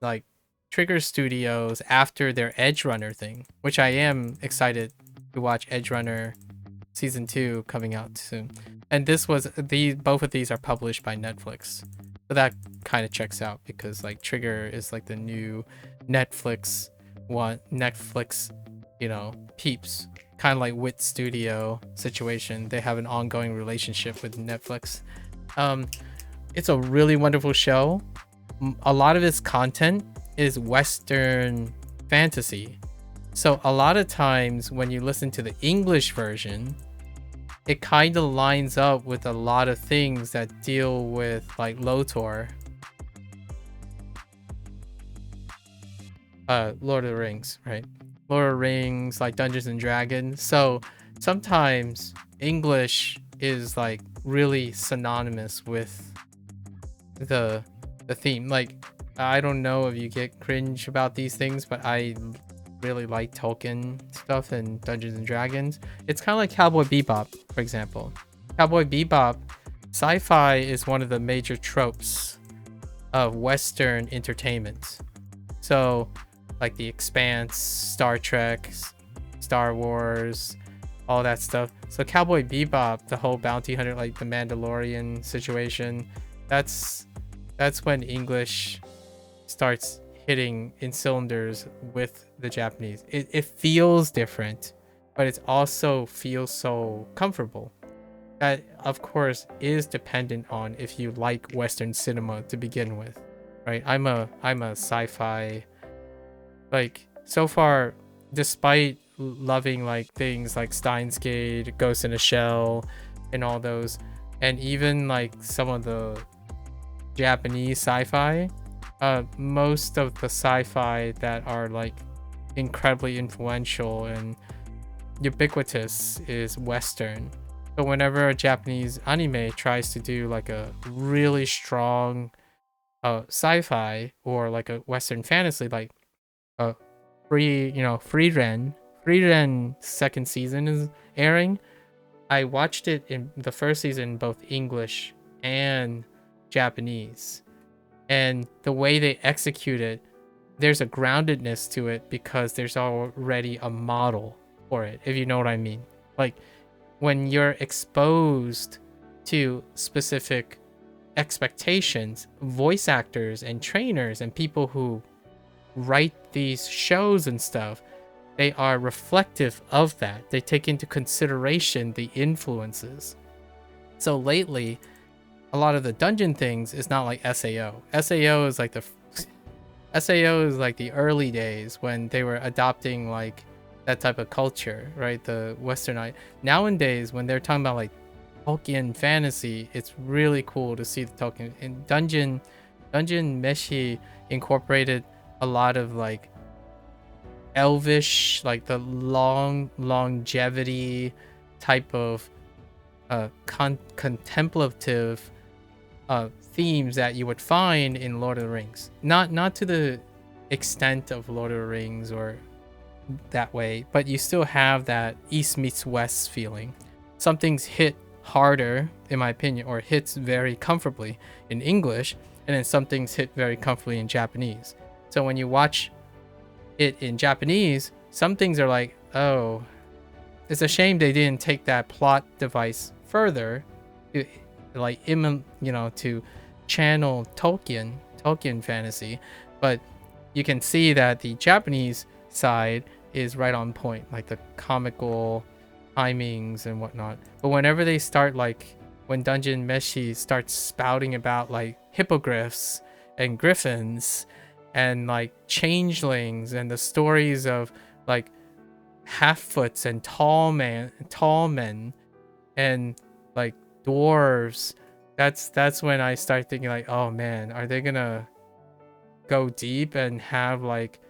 like Trigger Studios after their Edge Runner thing, which I am excited to watch Edge Runner season 2 coming out soon. And this was both of these are published by Netflix. So that kind of checks out because like Trigger is like the new Netflix, you know, peeps. Kind of like Wit Studio situation. They have an ongoing relationship with Netflix. It's a really wonderful show. A lot of its content is Western fantasy. So a lot of times when you listen to the English version, it kind of lines up with a lot of things that deal with like LOTOR. Lord of the Rings, right? Lord of the Rings, like Dungeons and Dragons. So sometimes English is like really synonymous with the theme. Like, I don't know if you get cringe about these things, but I really like Tolkien stuff and Dungeons and Dragons. It's kind of like Cowboy Bebop, for example. Cowboy Bebop, sci-fi is one of the major tropes of Western entertainment. So like The Expanse, Star Trek, Star Wars, all that stuff. So Cowboy Bebop, the whole bounty hunter, like the Mandalorian situation, that's when English starts hitting in cylinders with the Japanese. It feels different, but it also feels so comfortable. That, of course, is dependent on if you like Western cinema to begin with, right? I'm a sci-fi. Like, so far, despite loving like things like Steins Gate, Ghost in a Shell, and all those, and even like some of the Japanese sci-fi, most of the sci-fi that are like incredibly influential and ubiquitous is Western. So whenever a Japanese anime tries to do like a really strong sci-fi or like a Western fantasy, like Free Ren second season is airing. I watched it in the first season both English and Japanese, and the way they execute it, there's a groundedness to it because there's already a model for it, if you know what I mean. Like, when you're exposed to specific expectations, voice actors and trainers and people who write these shows and stuff, they are reflective of that. They take into consideration the influences. So lately, a lot of the dungeon things is not like SAO. SAO is like the early days when they were adopting like that type of culture, right? The Westernite. Nowadays, when they're talking about like Tolkien fantasy, it's really cool to see the Tolkien. In Dungeon Meshi incorporated a lot of like elvish, like the longevity type of contemplative themes that you would find in Lord of the Rings. Not to the extent of Lord of the Rings or that way, but you still have that East meets West feeling. Something's hit harder, in my opinion, or hits very comfortably in English, and then something's hit very comfortably in Japanese. So when you watch it in Japanese, some things are like, oh, it's a shame they didn't take that plot device further, to, like, to channel Tolkien fantasy. But you can see that the Japanese side is right on point, like the comical timings and whatnot. But whenever they start, like when Dungeon Meshi starts spouting about like hippogriffs and griffins and like changelings and the stories of like half-foots and tall men and like dwarves, that's when I start thinking like, oh man, are they gonna go deep and have like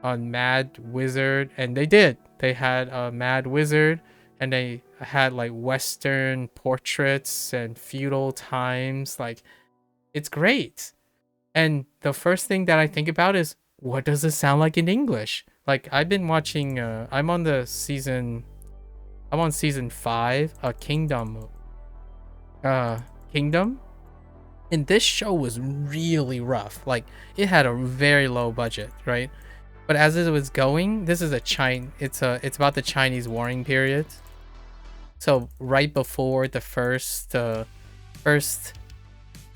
a mad wizard? And they did. They had a mad wizard, and they had like Western portraits and feudal times. Like, it's great. And the first thing that I think about is, what does it sound like in English? Like, I've been watching, I'm on season 5, Kingdom. And this show was really rough. Like, it had a very low budget, right? But as it was going, this is it's about the Chinese warring period. So right before the first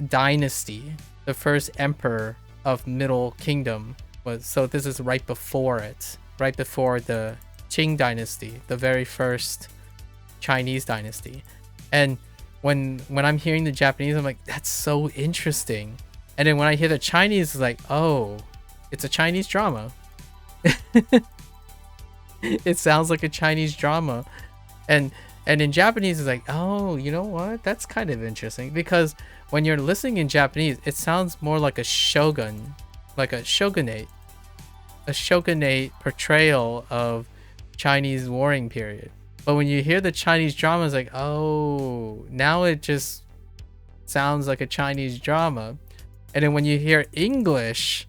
dynasty, the first emperor of Middle Kingdom was. So this is right before it, right before the Qing dynasty, the very first Chinese dynasty. And when I'm hearing the Japanese, I'm like, that's so interesting. And then when I hear the Chinese, it's like, oh, it's a Chinese drama. It sounds like a Chinese drama. And in Japanese, it's like, oh, you know what? That's kind of interesting, because when you're listening in Japanese, it sounds more like a shogun, like a shogunate portrayal of Chinese warring period. But when you hear the Chinese drama, it's like, oh, now it just sounds like a Chinese drama. And then when you hear English,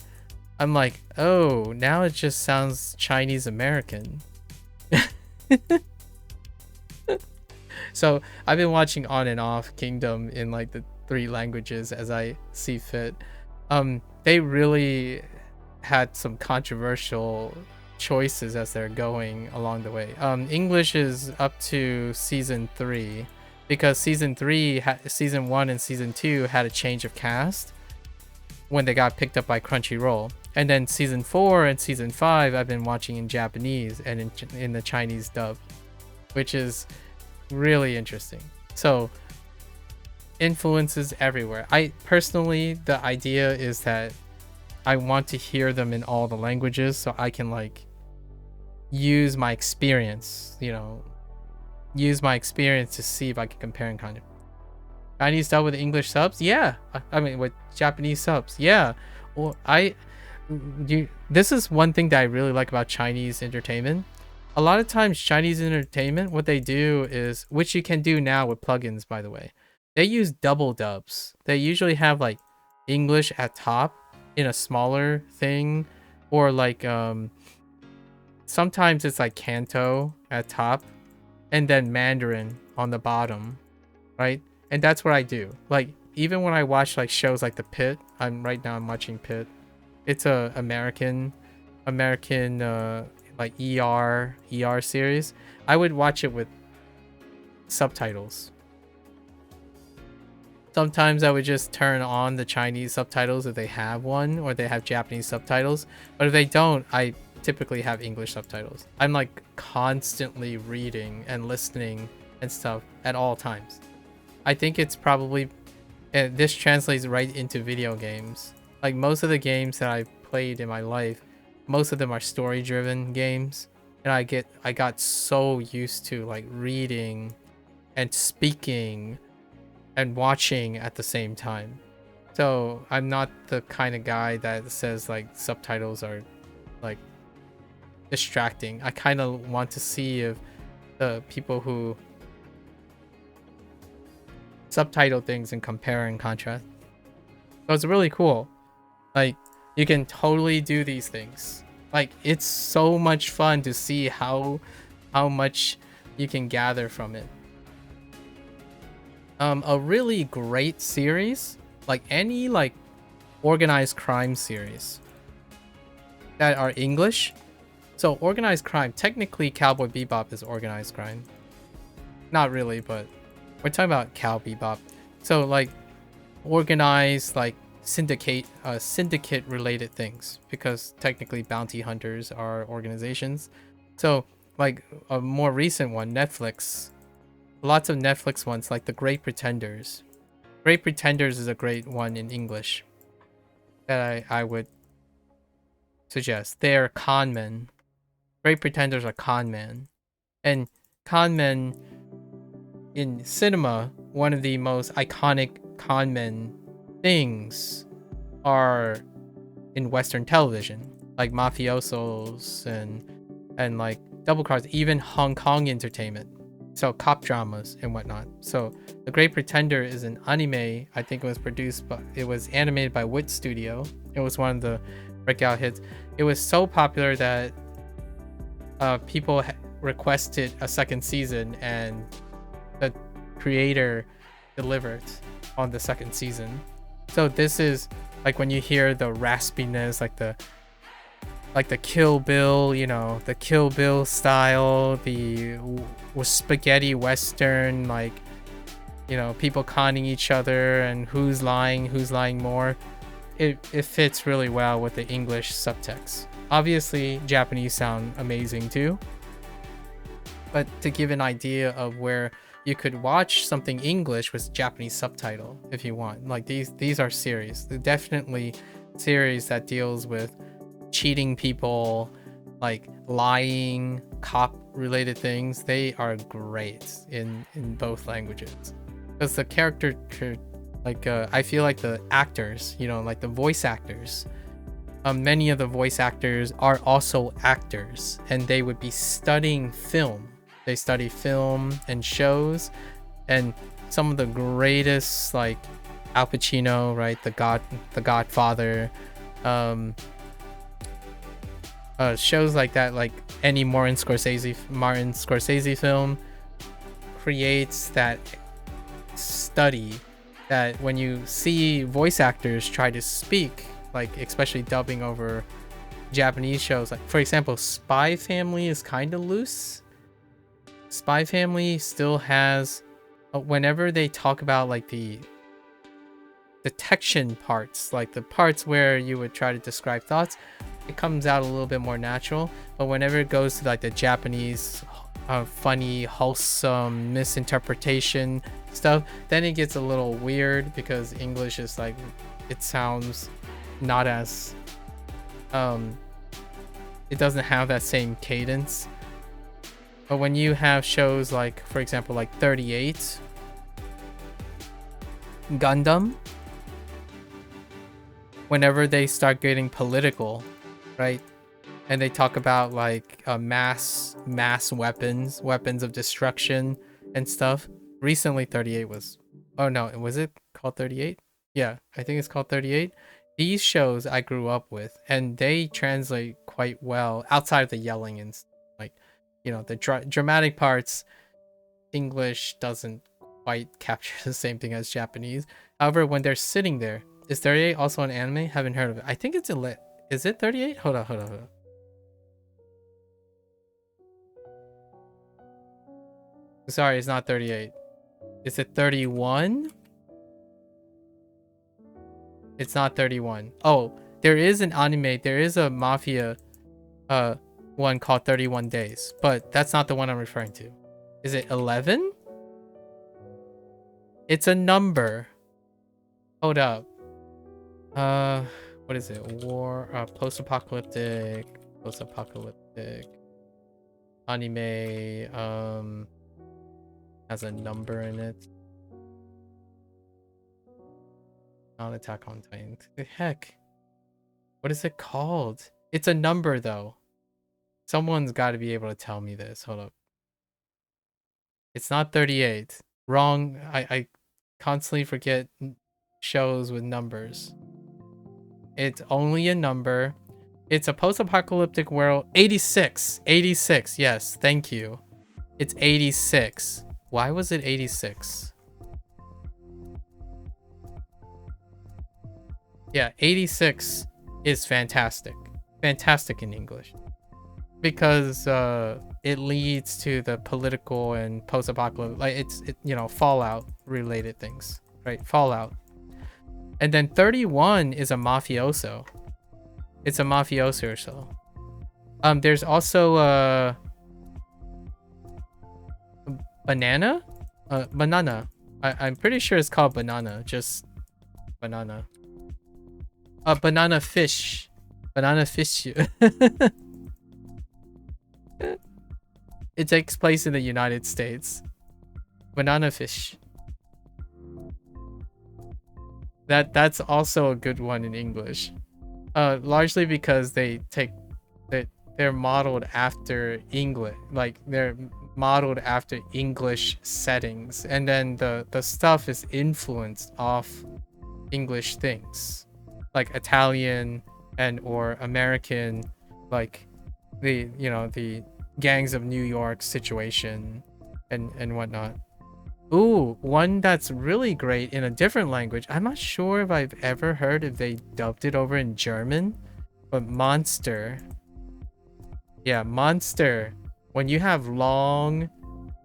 I'm like, oh, now it just sounds Chinese American. So I've been watching on and off Kingdom in like the 3 languages as I see fit. They really had some controversial choices as they're going along the way. English is up to season 3, because season 1 and season 2 had a change of cast when they got picked up by Crunchyroll. And then season 4 and season 5 I've been watching in Japanese and in the Chinese dub, which is really interesting. So influences everywhere. I personally, the idea is that I want to hear them in all the languages so I can like use my experience, to see if I can compare and kind of. Chinese dub with English subs? Yeah. I mean, with Japanese subs? Yeah. Well, this is one thing that I really like about Chinese entertainment. A lot of times Chinese entertainment, what they do is, which you can do now with plugins, by the way, they use double dubs. They usually have like English at top in a smaller thing, or like sometimes it's like Canto at top and then Mandarin on the bottom, right? And that's what I do. Like, even when I watch like shows like The Pit, I'm watching Pit. It's a American like ER series. I would watch it with subtitles. Sometimes I would just turn on the Chinese subtitles if they have one, or they have Japanese subtitles. But if they don't, I typically have English subtitles. I'm like constantly reading and listening and stuff at all times. I think it's probably, this translates right into video games. Like, most of the games that I've played in my life, most of them are story driven games, and I got so used to like reading and speaking and watching at the same time. So I'm not the kind of guy that says like subtitles are like distracting. I kind of want to see if the people who subtitle things and compare and contrast. So it's really cool. Like, you can totally do these things. Like, it's so much fun to see how much you can gather from it. A really great series, like any like organized crime series that are English. So organized crime, technically Cowboy Bebop is organized crime. Not really, but we're talking about Cow Bebop. So like organized like syndicate related things, because technically bounty hunters are organizations. So like a more recent one, Netflix. Lots of Netflix ones like The Great Pretenders. Great Pretenders is a great one in English that I would suggest. They're con men. Great Pretenders are con men. And con men in cinema, one of the most iconic con men things are in Western television, like mafiosos and like double cross, even Hong Kong entertainment. So cop dramas and whatnot. So The Great Pretender is an anime. I think it was animated by Wit Studio. It was one of the breakout hits. It was so popular that people requested a second season, and the creator delivered on the second season. So this is like when you hear the raspiness, like the Kill Bill, you know, the Kill Bill style, the spaghetti western, like, you know, people conning each other and who's lying more. It fits really well with the English subtext. Obviously, Japanese sound amazing too. But to give an idea of where you could watch something English with Japanese subtitle if you want. Like these are series. They're definitely series that deals with cheating people, like lying, cop related things. They are great in both languages, because the character like I feel like the actors, you know, like the voice actors, many of the voice actors are also actors, and they would be studying film. They study film and shows, and some of the greatest, like Al Pacino, right, the Godfather, shows like that, like any Martin Scorsese film, creates that study that when you see voice actors try to speak, like especially dubbing over Japanese shows, like for example, Spy Family is kind of loose. Spy Family still has, whenever they talk about like the detection parts, like the parts where you would try to describe thoughts, it comes out a little bit more natural. But whenever it goes to like the Japanese funny, wholesome misinterpretation stuff, then it gets a little weird, because English is like, it sounds not as it doesn't have that same cadence. But when you have shows like, for example, like 38 Gundam, whenever they start getting political, right, and they talk about like mass weapons of destruction and stuff. Recently 38 was, oh no, was it called 38? Yeah, I think it's called 38. These shows I grew up with, and they translate quite well outside of the yelling and like, you know, the dramatic parts. English doesn't quite capture the same thing as Japanese. However, when they're sitting there, is 38 also an anime? Haven't heard of it. I think it's is it 38? Hold on. Sorry, it's not 38. Is it 31? It's not 31. Oh, there is an anime. There is a mafia one called 31 Days, but that's not the one I'm referring to. Is it 11? It's a number. Hold up. What is it? Post-apocalyptic anime has a number in it. Not Attack on Titan. The heck? What is it called? It's a number though. Someone's got to be able to tell me this. Hold up. It's not 38. Wrong. I constantly forget shows with numbers. It's only a number. It's a post-apocalyptic world. 86. 86. Yes, thank you. It's 86. Why was it 86? Yeah, 86 is fantastic. Fantastic in English. Because it leads to the political and post-apocalyptic, like it's Fallout related things, right? Fallout. And then 31 is a mafioso. It's a mafioso or so. There's also banana? Banana. I'm pretty sure it's called banana. Just banana. Banana fish. Banana fish. It takes place in the United States. Banana fish. That's also a good one in English. Largely because they're modeled after English, like they're modeled after English settings, and then the stuff is influenced off English things, like Italian and or American, like the gangs of New York situation and whatnot. Ooh, one that's really great in a different language. I'm not sure if I've ever heard if they dubbed it over in German, but Monster. Yeah, Monster. When you have long,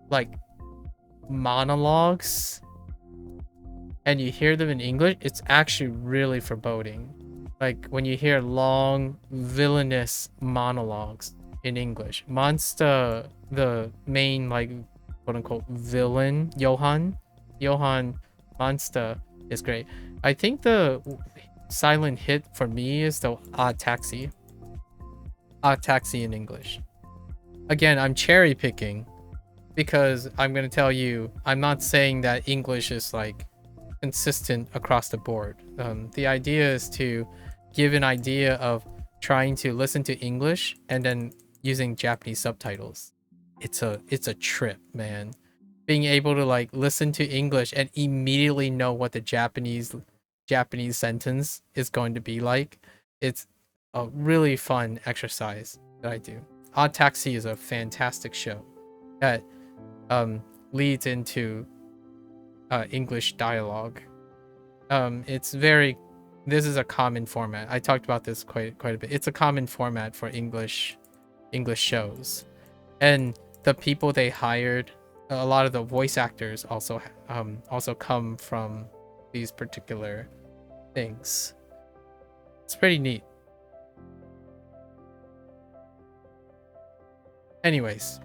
like, monologues and you hear them in English, it's actually really foreboding. Like, when you hear long, villainous monologues in English. Monster, the main, like, quote-unquote villain, Johann Monster is great. I think the silent hit for me is the Odd Taxi. Odd Taxi in English. Again, I'm cherry picking because I'm going to tell you, I'm not saying that English is like consistent across the board. The idea is to give an idea of trying to listen to English and then using Japanese subtitles. It's a trip, man. Being able to like listen to English and immediately know what the Japanese sentence is going to be like. It's a really fun exercise that I do. Odd Taxi is a fantastic show that leads into English dialogue. This is a common format. I talked about this quite a bit. It's a common format for English shows. And the people they hired, a lot of the voice actors also come from these particular things. It's pretty neat. Anyways,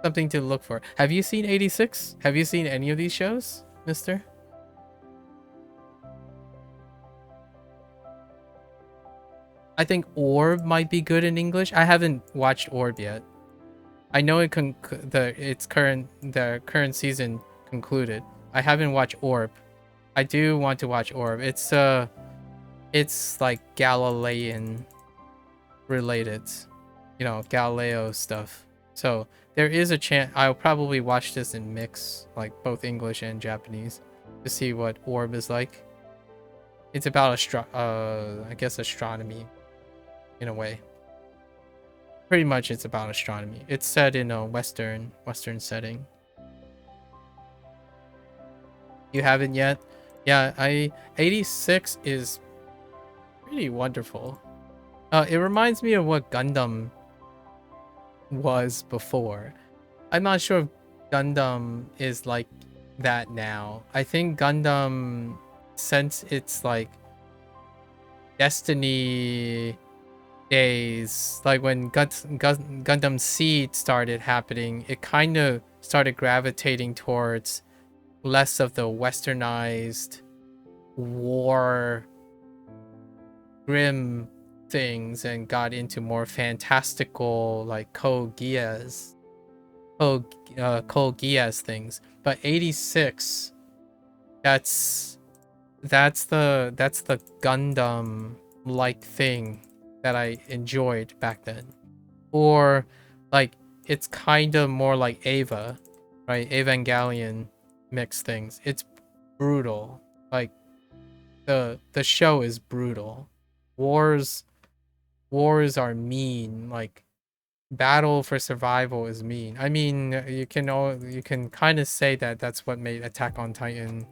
something to look for. Have you seen 86? Have you seen any of these shows, mister? I think Orb might be good in English. I haven't watched Orb yet. I know the current season concluded. I haven't watched Orb. I do want to watch Orb. It's like Galilean related, Galileo stuff. So there is a chance I'll probably watch this in mix, like both English and Japanese, to see what Orb is like. It's about I guess astronomy, in a way. Pretty much it's about astronomy. It's set in a western setting. You haven't yet? Yeah, 86 is pretty wonderful. It reminds me of what Gundam was before. I'm not sure if Gundam is like that now. I think Gundam, since it's like Destiny days, like when Gundam Seed started happening, it kind of started gravitating towards less of the westernized war grim things and got into more fantastical, like Code Geass things. But 86, that's the Gundam like thing that I enjoyed back then. Or like it's kind of more like Ava, right? Evangelion mixed things. It's brutal. Like the show is brutal. Wars are mean. Like battle for survival is mean. I mean, you can kind of say that that's what made Attack on Titan,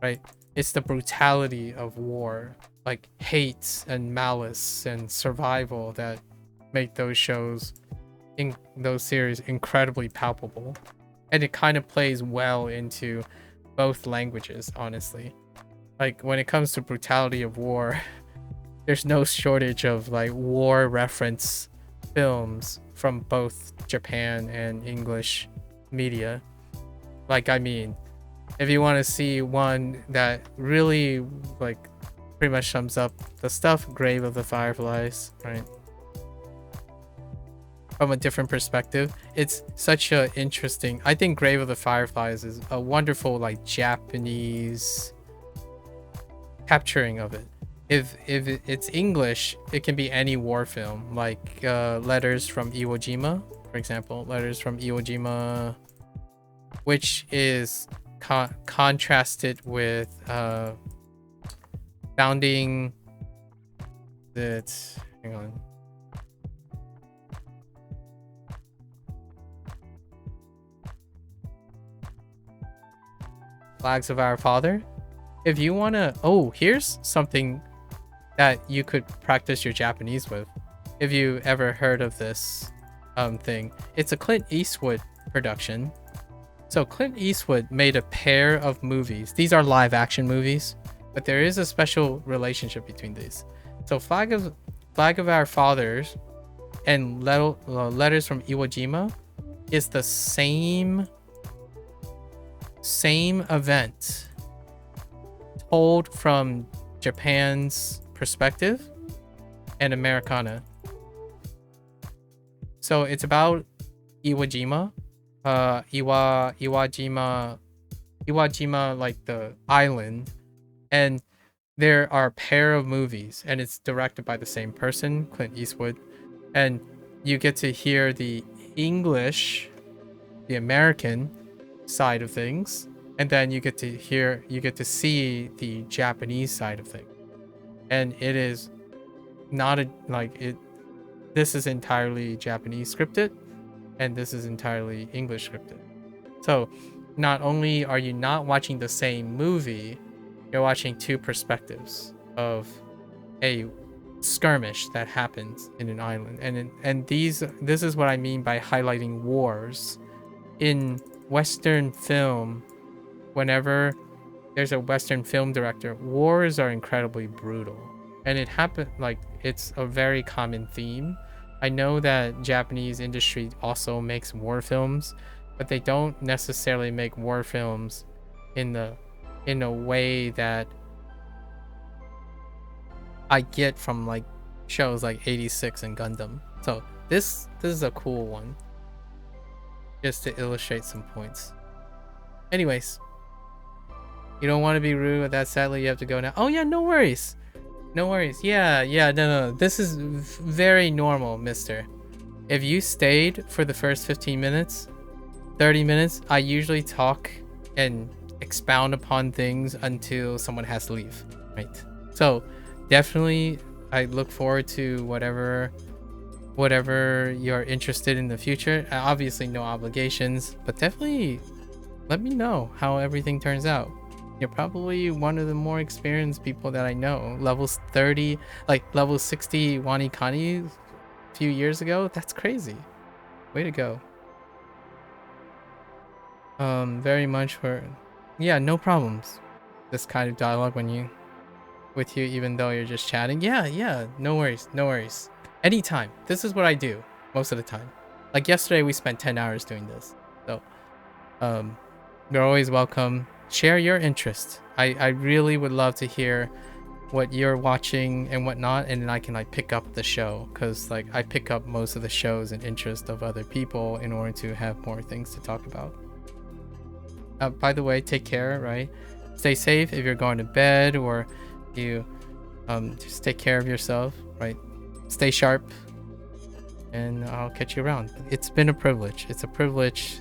right? It's the brutality of war, like hate and malice and survival that make those shows in those series incredibly palpable. And it kind of plays well into both languages, honestly. Like when it comes to brutality of war, there's no shortage of like war reference films from both Japan and English media. Like, I mean, if you want to see one that really like pretty much sums up the stuff, Grave of the Fireflies, right? From a different perspective, it's such a interesting, I think Grave of the Fireflies is a wonderful like Japanese capturing of it. If it's English, it can be any war film, like Letters from Iwo Jima, for example. Letters from Iwo Jima, which is contrasted with founding that, hang on, Flags of Our Father. If you want to, oh, here's something that you could practice your Japanese with. If you ever heard of this thing, it's a Clint Eastwood production. So Clint Eastwood made a pair of movies. These are live action movies, but there is a special relationship between these. So Flag of Our Fathers and Letters from Iwo Jima is the same event told from Japan's perspective and Americana. So it's about Iwo Jima, Iwo Jima, like the island, and there are a pair of movies, and it's directed by the same person, Clint Eastwood, and you get to hear the English, the American side of things, and then you get to see the Japanese side of things. And it is not this is entirely Japanese scripted, and this is entirely English scripted. So not only are you not watching the same movie, you're watching two perspectives of a skirmish that happens in an island. And this is what I mean by highlighting wars. In Western film, whenever there's a Western film director, wars are incredibly brutal. And it happened, like, it's a very common theme. I know that Japanese industry also makes war films, but they don't necessarily make war films in a way that I get from like shows like 86 and Gundam. So this is a cool one, just to illustrate some points. Anyways, you don't want to be rude, but that sadly you have to go now. Oh yeah, no worries. No worries. Yeah, no. This is very normal, mister. If you stayed for the first 15 minutes, 30 minutes, I usually talk and expound upon things until someone has to leave, right? So definitely I look forward to whatever you're interested in the future. Obviously no obligations, but definitely let me know how everything turns out. You're probably one of the more experienced people that I know. Levels 30, like level 60 Wanikani a few years ago. That's crazy. Way to go. Very much for, yeah, no problems. This kind of dialogue with you, even though you're just chatting. Yeah, no worries. Anytime. This is what I do most of the time. Like yesterday, we spent 10 hours doing this. So, you're always welcome. Share your interest. I really would love to hear what you're watching and whatnot, and then I can like pick up the show, because like I pick up most of the shows and interest of other people in order to have more things to talk about. By the way, take care, right? Stay safe if you're going to bed, or you just take care of yourself, right? stay sharp, and I'll catch you around. It's been a privilege. It's a privilege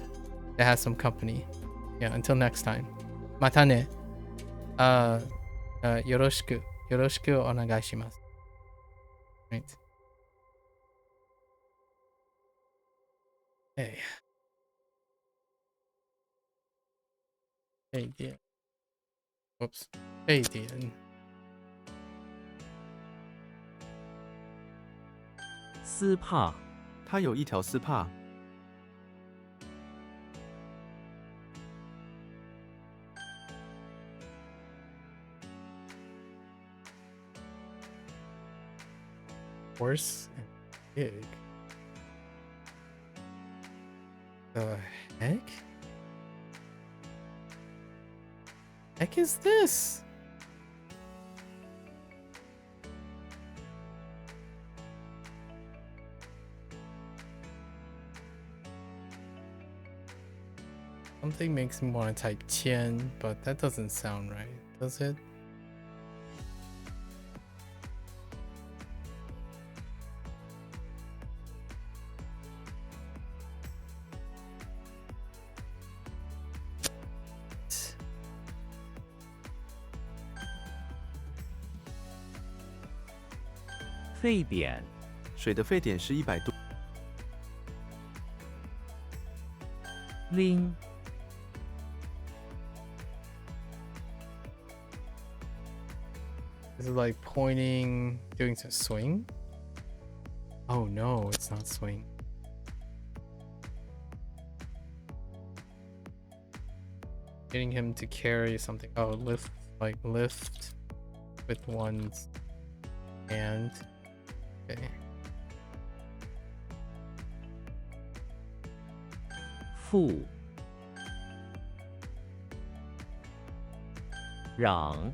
to have some company. Yeah, until next time. またね。よろしくお願いします。Right. Hey. Hey, Dean. Whoops. Hey, Dean. 丝帕，他有一条丝帕。Horse and pig. The heck? Heck is this? Something makes me want to type Tian, but that doesn't sound right, does it?沸点，水的沸点是100度。拎， Is it like pointing, doing some swing? Oh no, it's not swing. Getting him to carry something. Oh, lift, like lift with one's hand. Okay. 负，嚷，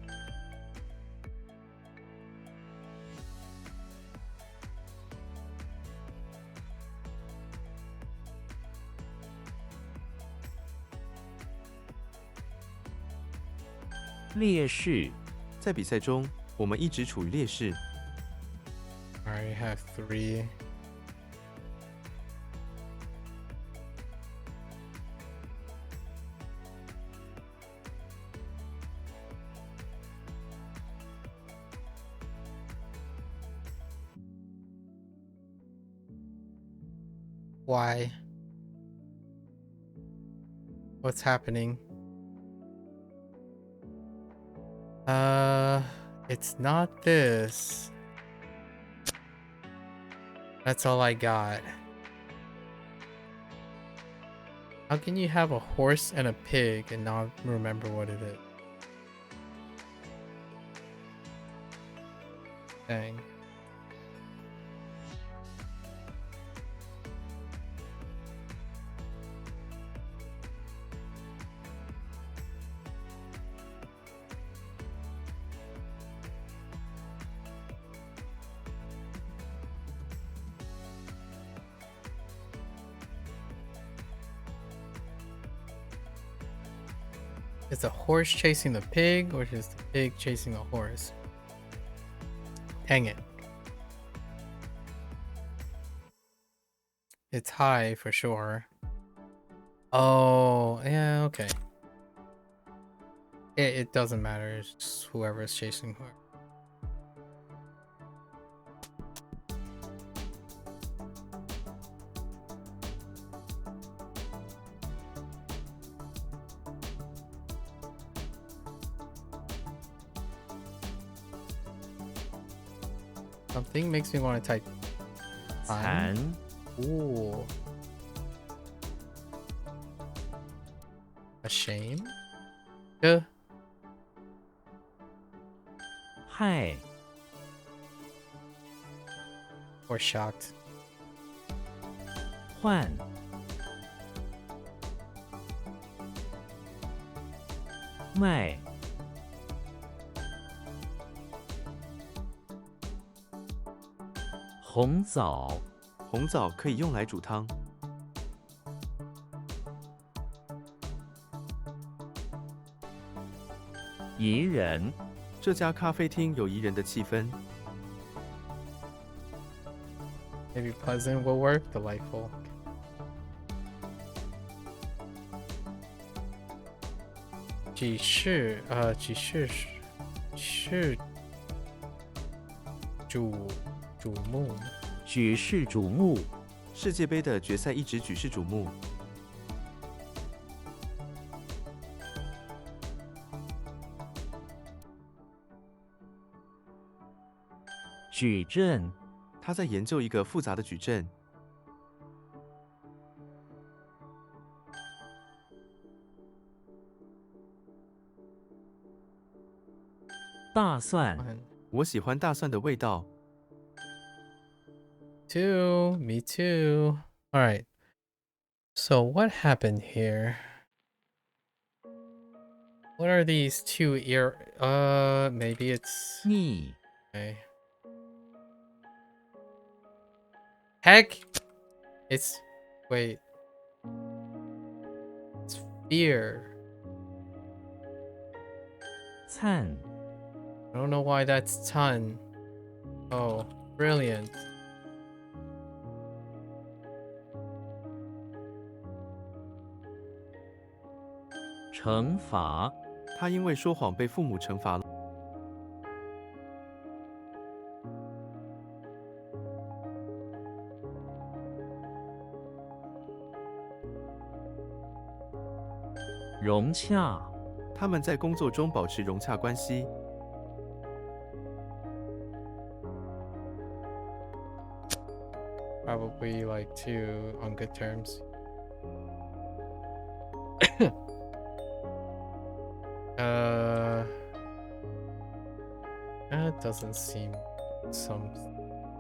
劣势，在比赛中，我们一直处于劣势。 I have 3. Why? What's happening? It's not this. That's all I got. How can you have a horse and a pig and not remember what it is? Dang. Is the horse chasing the pig, or is the pig chasing the horse? Dang it. It's high for sure. Oh, yeah, okay. It doesn't matter. It's just whoever's chasing whoever. Something makes me want to type 残， ooh. A shame? Yeah. 害， Or shocked. 换，卖，红枣，红枣可以用来煮汤。宜人，这家咖啡厅有宜人的气氛。Maybe pleasant will work. Delightful. Ji shi, ji shi shi瞩目。举世瞩目，世界杯的决赛一直举世瞩目。矩阵，他在研究一个复杂的矩阵。大蒜，我喜欢大蒜的味道。Too, me too. All right. So what happened here? What are these two ear? Maybe it's 逆， okay. Heck, it's wait. It's fear. 灿， I don't know why that's ton. Oh, brilliant. 惩罚，他因为说谎被父母惩罚了。融洽，他们在工作中保持融洽关系。Probably like two on good terms. That doesn't seem some.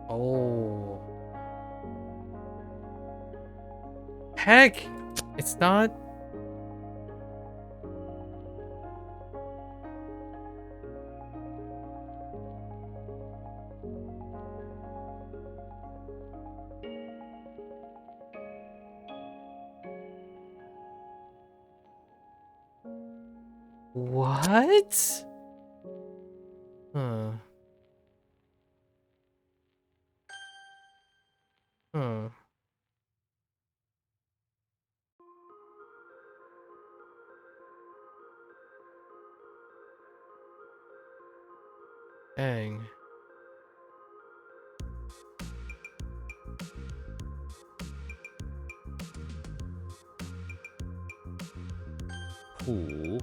Oh. Heck! It's not. What? Huh. Huh. Dang. 谱，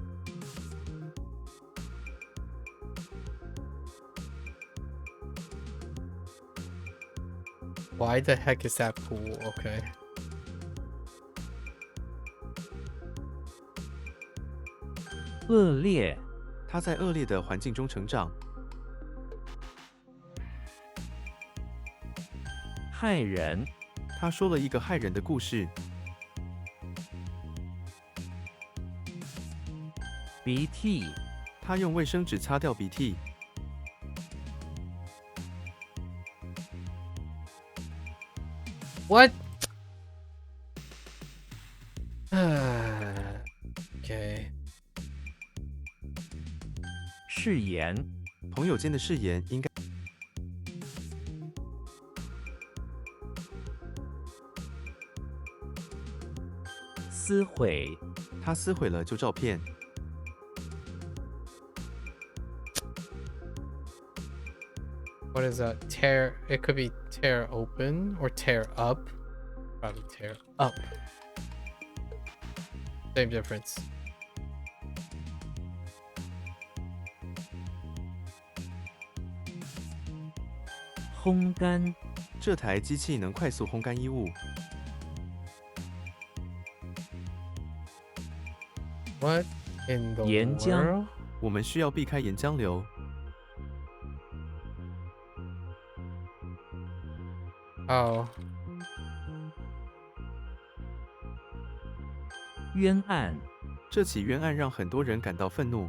Why the heck is that pool? Okay. 恶劣，他在恶劣的环境中成长。害人，他说了一个害人的故事。鼻涕，他用卫生纸擦掉鼻涕。What? Okay. 誓言，朋友间的誓言应该。撕毁，他撕毁了旧照片。What is that? Tear. It could be tear open or tear up. Probably tear up. Same difference. 烘干，这台机器能快速烘干衣物。What in the 岩浆 world? 我们需要避开岩浆流。 Oh. 冤案，这起冤案让很多人感到愤怒。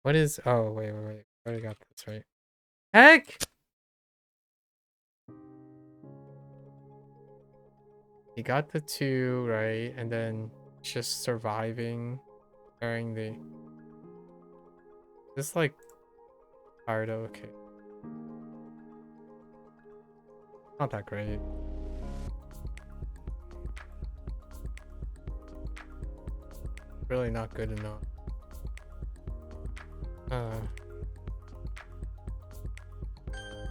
What is? Oh, wait. I already got this right. Heck! He got the 2 right, and then just surviving during the. This like Hardo, okay. Not that great. Really not good enough.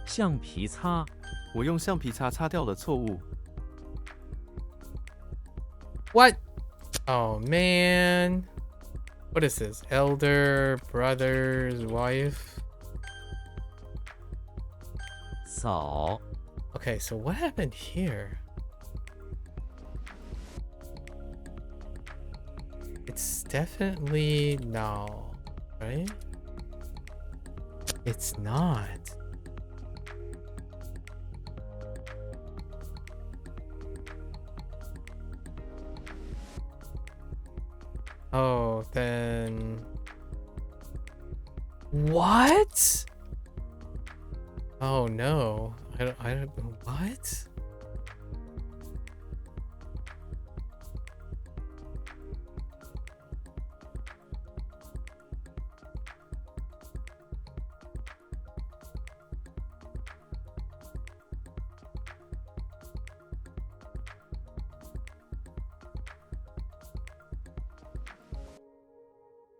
橡皮擦，我用橡皮擦擦掉了错误。What? Oh man. What is this? Elder brother's wife? 扫， Okay, so what happened here? It's definitely no, right? It's not. Oh, then what? Oh no. I don't what?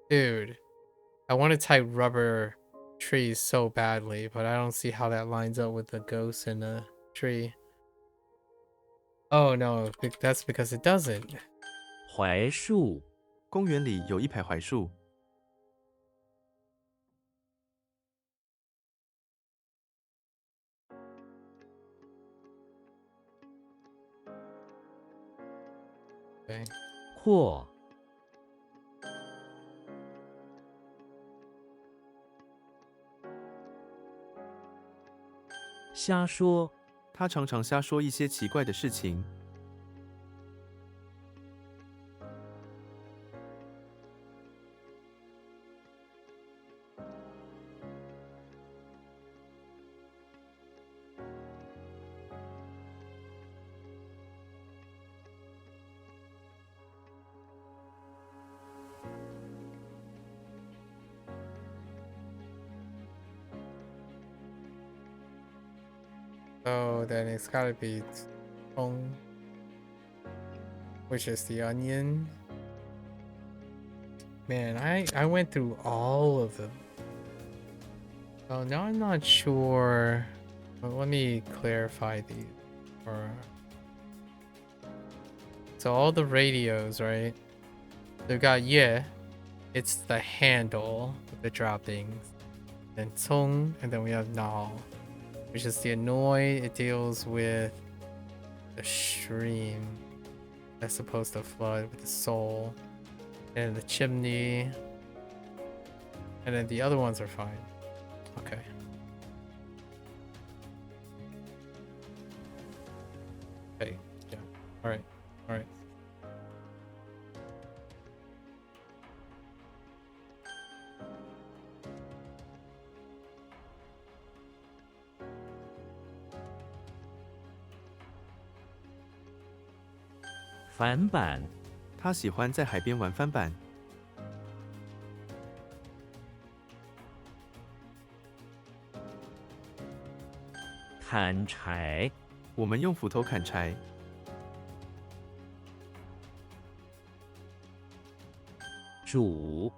Dude, I want to type rubber trees so badly, but I don't see how that lines up with the ghost in the tree. Oh no, that's because it doesn't. 槐树，公园里有一排槐树。Okay. 阔，瞎说，他常常瞎说一些奇怪的事情。So then it's gotta be Tong, which is the onion. Man, I went through all of them. Oh, now I'm not sure. Well, let me clarify these. Or so all the radios, right? They've got yeah, it's the handle with the droppings. Then Tong, and then we have Nao, which is the annoy. It deals with the stream that's supposed to flood with the soul, and the chimney, and then the other ones are fine. Okay. Okay. Yeah. All right. All right. 反板，他喜欢在海边玩翻板。砍柴，我们用斧头砍柴。煮，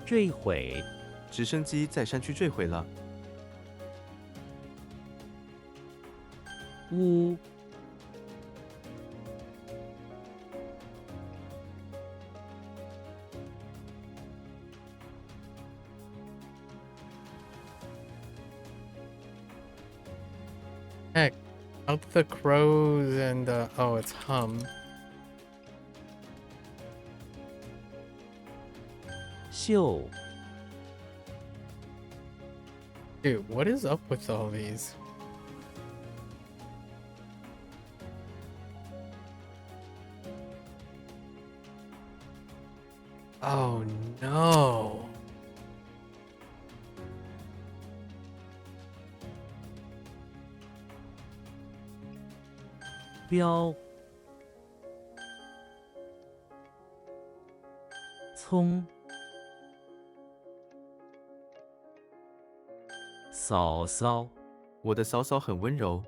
坠毁，直升机在山区坠毁了。屋， Heck, out the crows and oh, it's hum. 秀， Dude, what is up with all these? Oh no. 标，葱，嫂嫂，我的嫂嫂很温柔。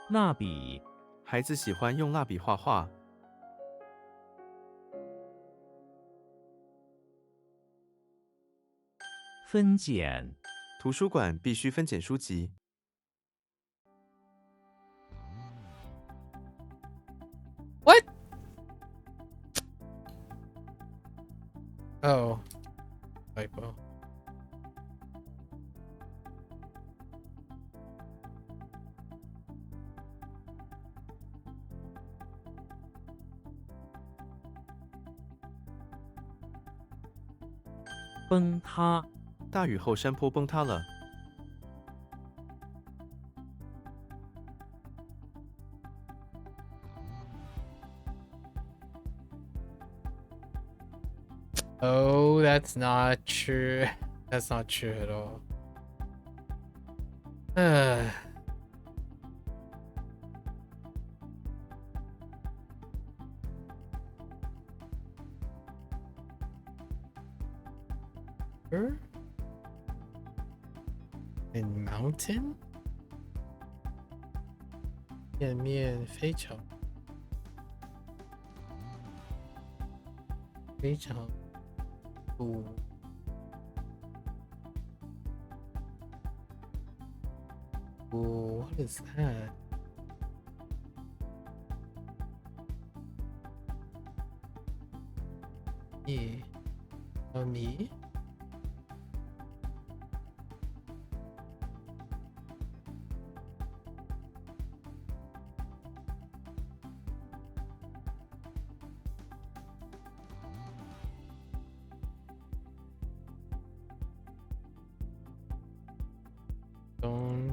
蜡笔，孩子喜欢用蜡笔画画。分拣，图书馆必须分拣书籍。What? Oh. Typo. 崩塌，大雨后山坡崩塌了。Oh, that's not true. That's not true at all. River? And mountain? 面面非常不 what is that? Me?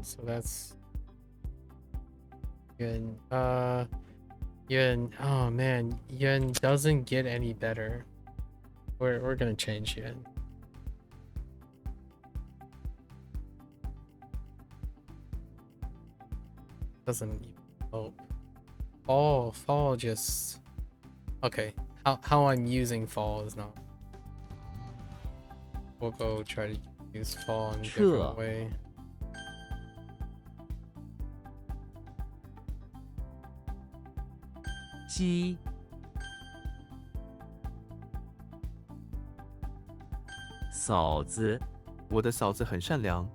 So that's Yuan. Yuan. Oh man, Yuan doesn't get any better. We're gonna change Yuan. Doesn't even help. Fall just okay. How I'm using fall is not. We'll go try to use fall in a different way. 鸡，嫂子，我的嫂子很善良。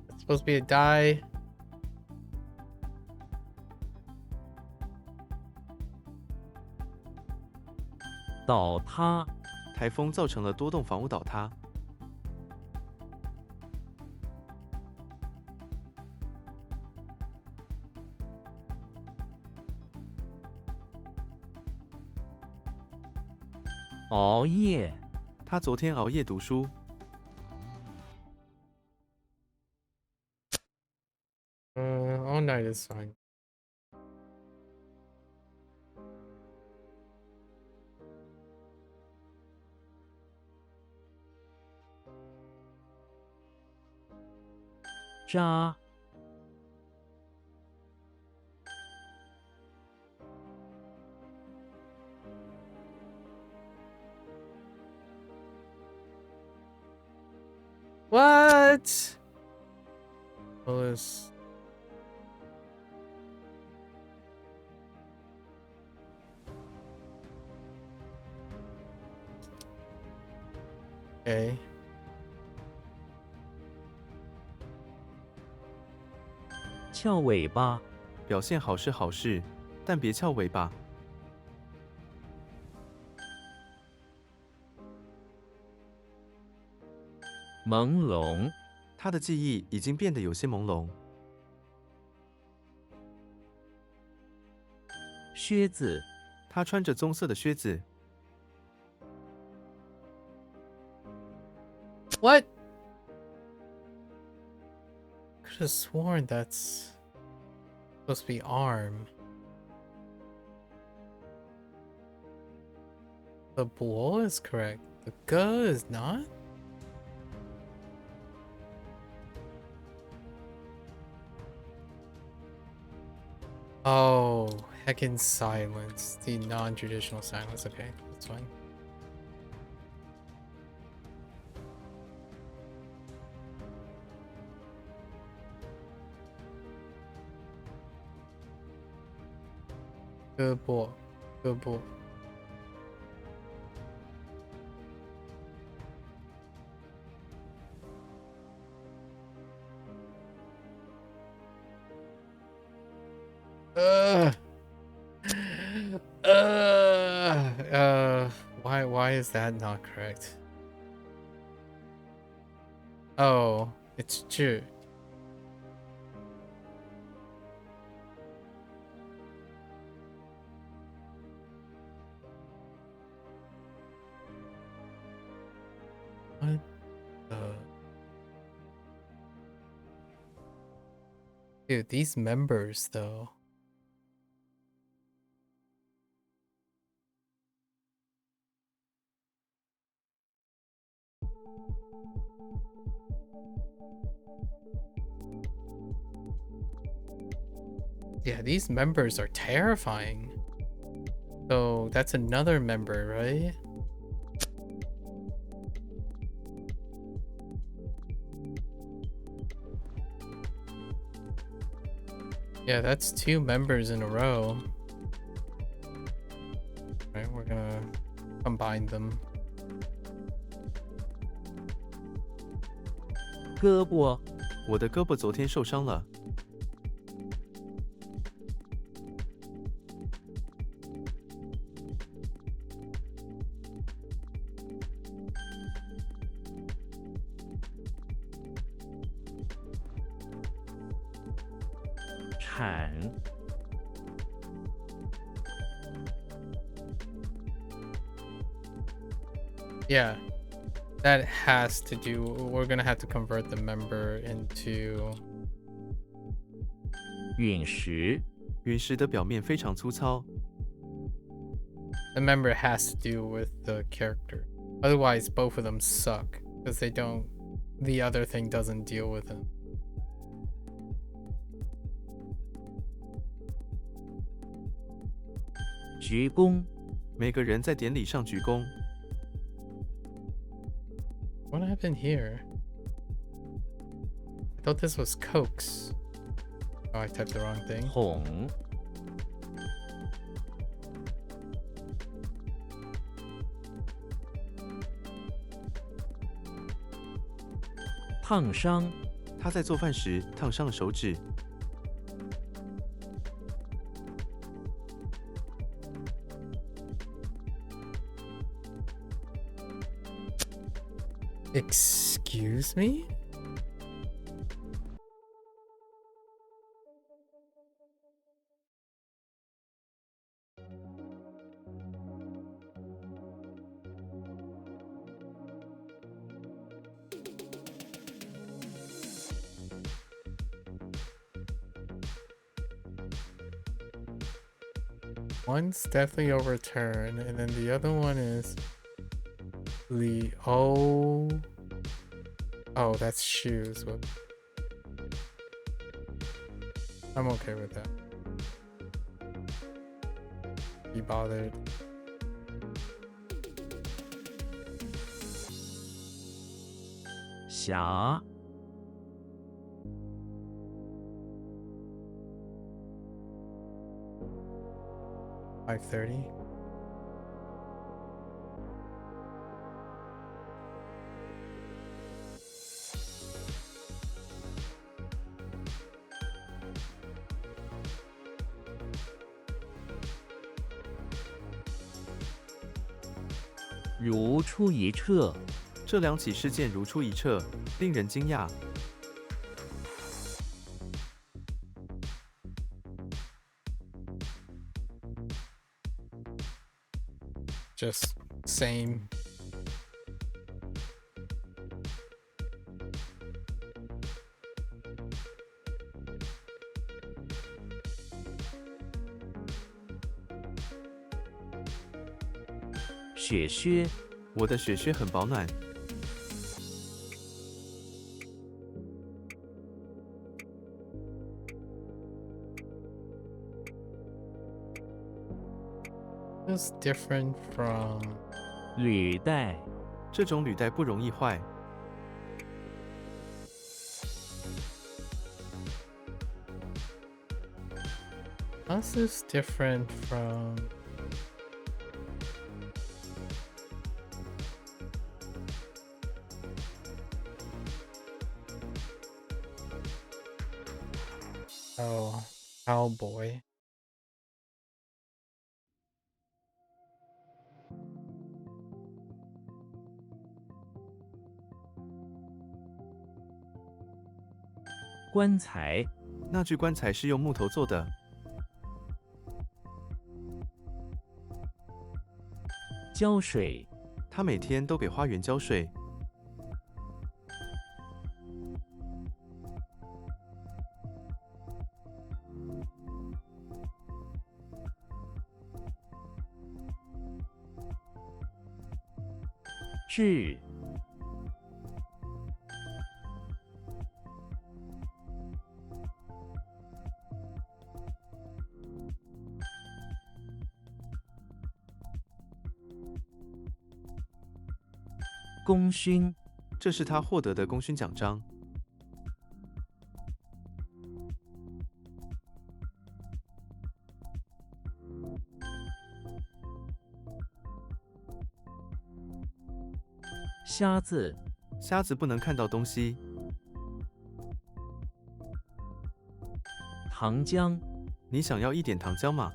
It's supposed to be a die. 倒塌，台风造成了多栋房屋倒塌。熬夜，他昨天熬夜读书。All night is fine. 渣，What? Well, this. Okay. 翘尾巴，表现好是好事，但别翘尾巴。朦胧，他的记忆已经变得有些朦胧。靴子，他穿着棕色的靴子。 What? Could have sworn that's supposed to be arm. The bull is correct. The ge is not? Oh, heckin' silence. The non-traditional silence. Okay, that's fine. Good boy. Good boy. Why is that not correct? Oh, it's true. What the? Dude, these members though. Yeah, these members are terrifying. So that's another member, right? Yeah, that's 2 members in a row. Right, we're gonna combine them. 胳膊，我的胳膊昨天受伤了。 铲， Yeah, that has to do. We're gonna have to convert the member into. 陨石，陨石的表面非常粗糙， The member has to do with the character. Otherwise, both of them suck because they don't. The other thing doesn't deal with them. 鞠躬，每个人在典礼上鞠躬。 What happened here? I thought this was Cokes. Oh, I typed the wrong thing. 捅，烫伤，他在做饭时烫伤了手指。 Excuse me? One's definitely overturned, and then the other one is the oh, that's shoes. Whoop. I'm okay with that. Be bothered. 侠， 5:30. “如出一辙”，这两起事件如出一辙，令人惊讶。just same.雪靴，我的雪靴很保暖。It's different from 履带，这种履带不容易坏。how's this different from oh cowboy. 棺材，那具棺材是用木头做的。浇水，他每天都给花园浇水。治，功勋，这是他获得的功勋奖章。瞎子，瞎子不能看到东西。糖浆，你想要一点糖浆吗？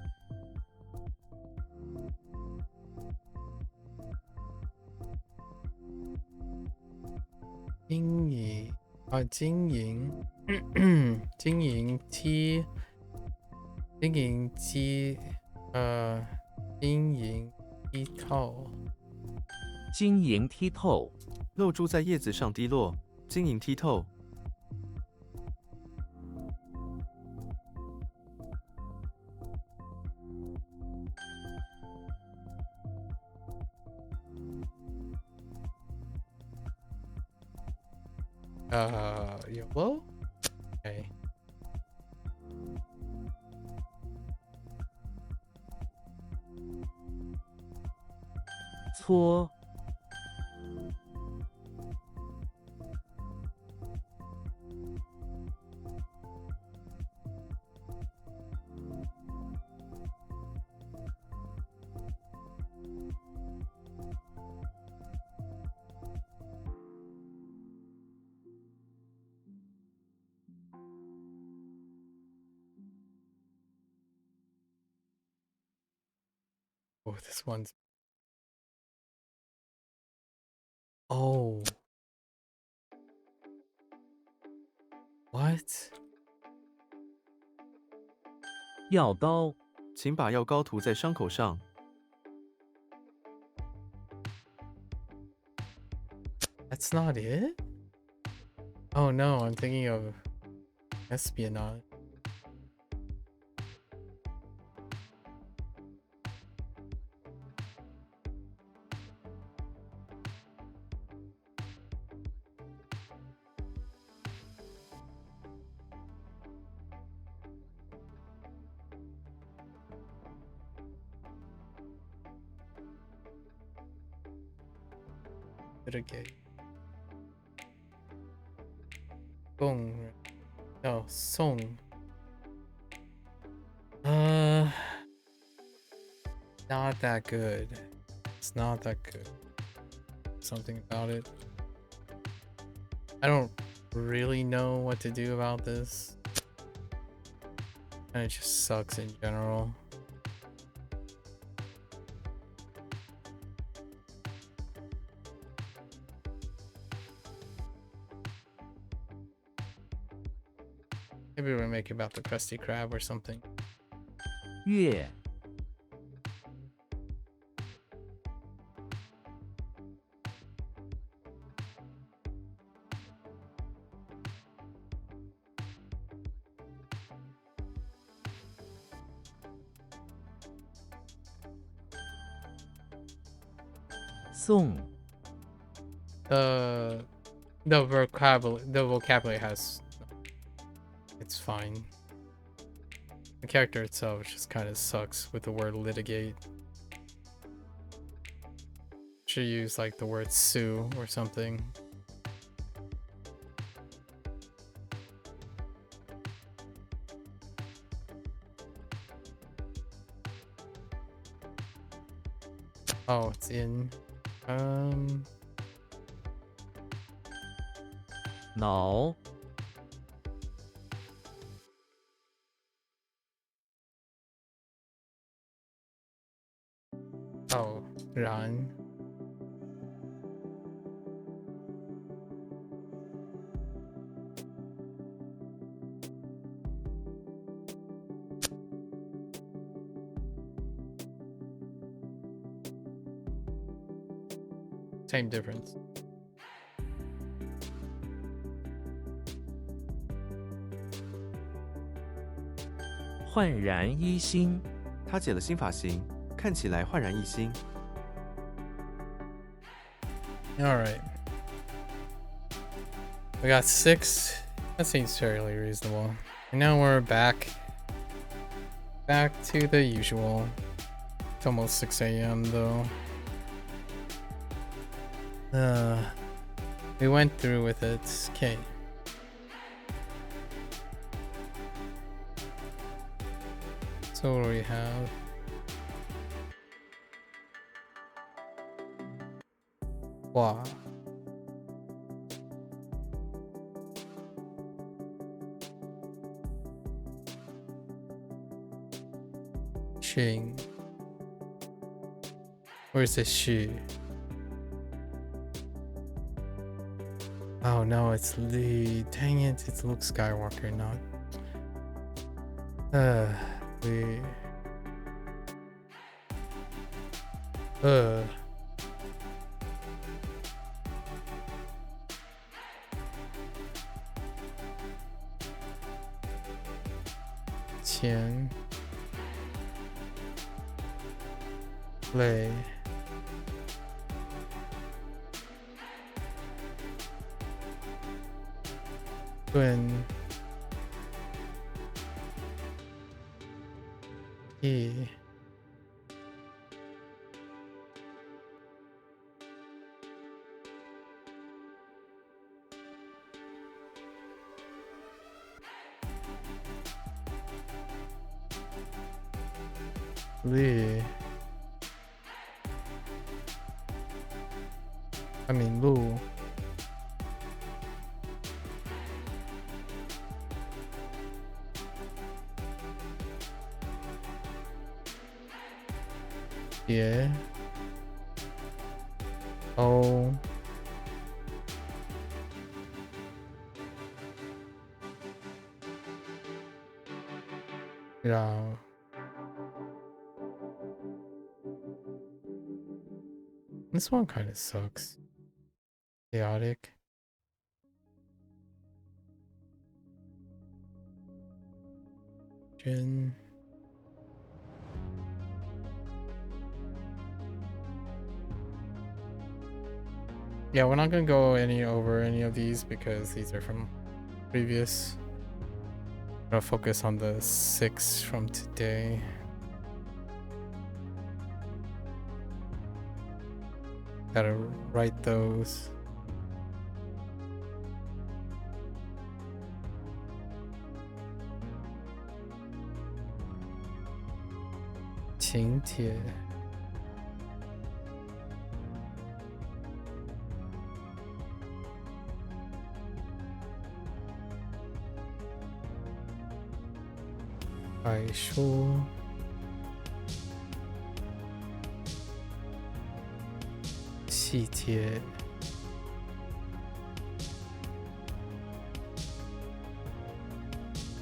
经营啊，经营，经营梯，经营机，经营一套，晶莹剔透，漏珠在叶子上滴落，晶莹剔透。yellow? Okay. 搓，Oh, this one's. Oh. What? 药膏，请把药膏涂在伤口上。That's not it? Oh no, I'm thinking of espionage. Litigate. Gong. No, song. Not that good. It's not that good. Something about it. I don't really know what to do about this. And it just sucks in general. Maybe we'll make it about the Krusty Krab or something. 月，送 The vocabulary has, it's fine. The character itself just kind of sucks with the word litigate. Should use like the word sue or something. Oh, it's in. 脑 Oh, 然 Same difference. 焕然一新，他剪了新发型，看起来焕然一新。 Alright. We got 6. That seems fairly reasonable. And now we're back to the usual. It's almost 6 a.m. though. We went through with it. Okay. So what do we have? Wow. Shing. Where's the she? Oh no, it's Lee. Dang it, it's Luke Skywalker, not. Lee. Qian. Lei. Gwen. E. Lee. I mean Lu. Yeah. Oh. Yeah. This one kind of sucks. Chaotic. Jin. Yeah, we're not gonna go over any of these because these are from previous. I'm gonna focus on the 6 from today. Gotta write those. Qingtie. Ai Shu. Qitie.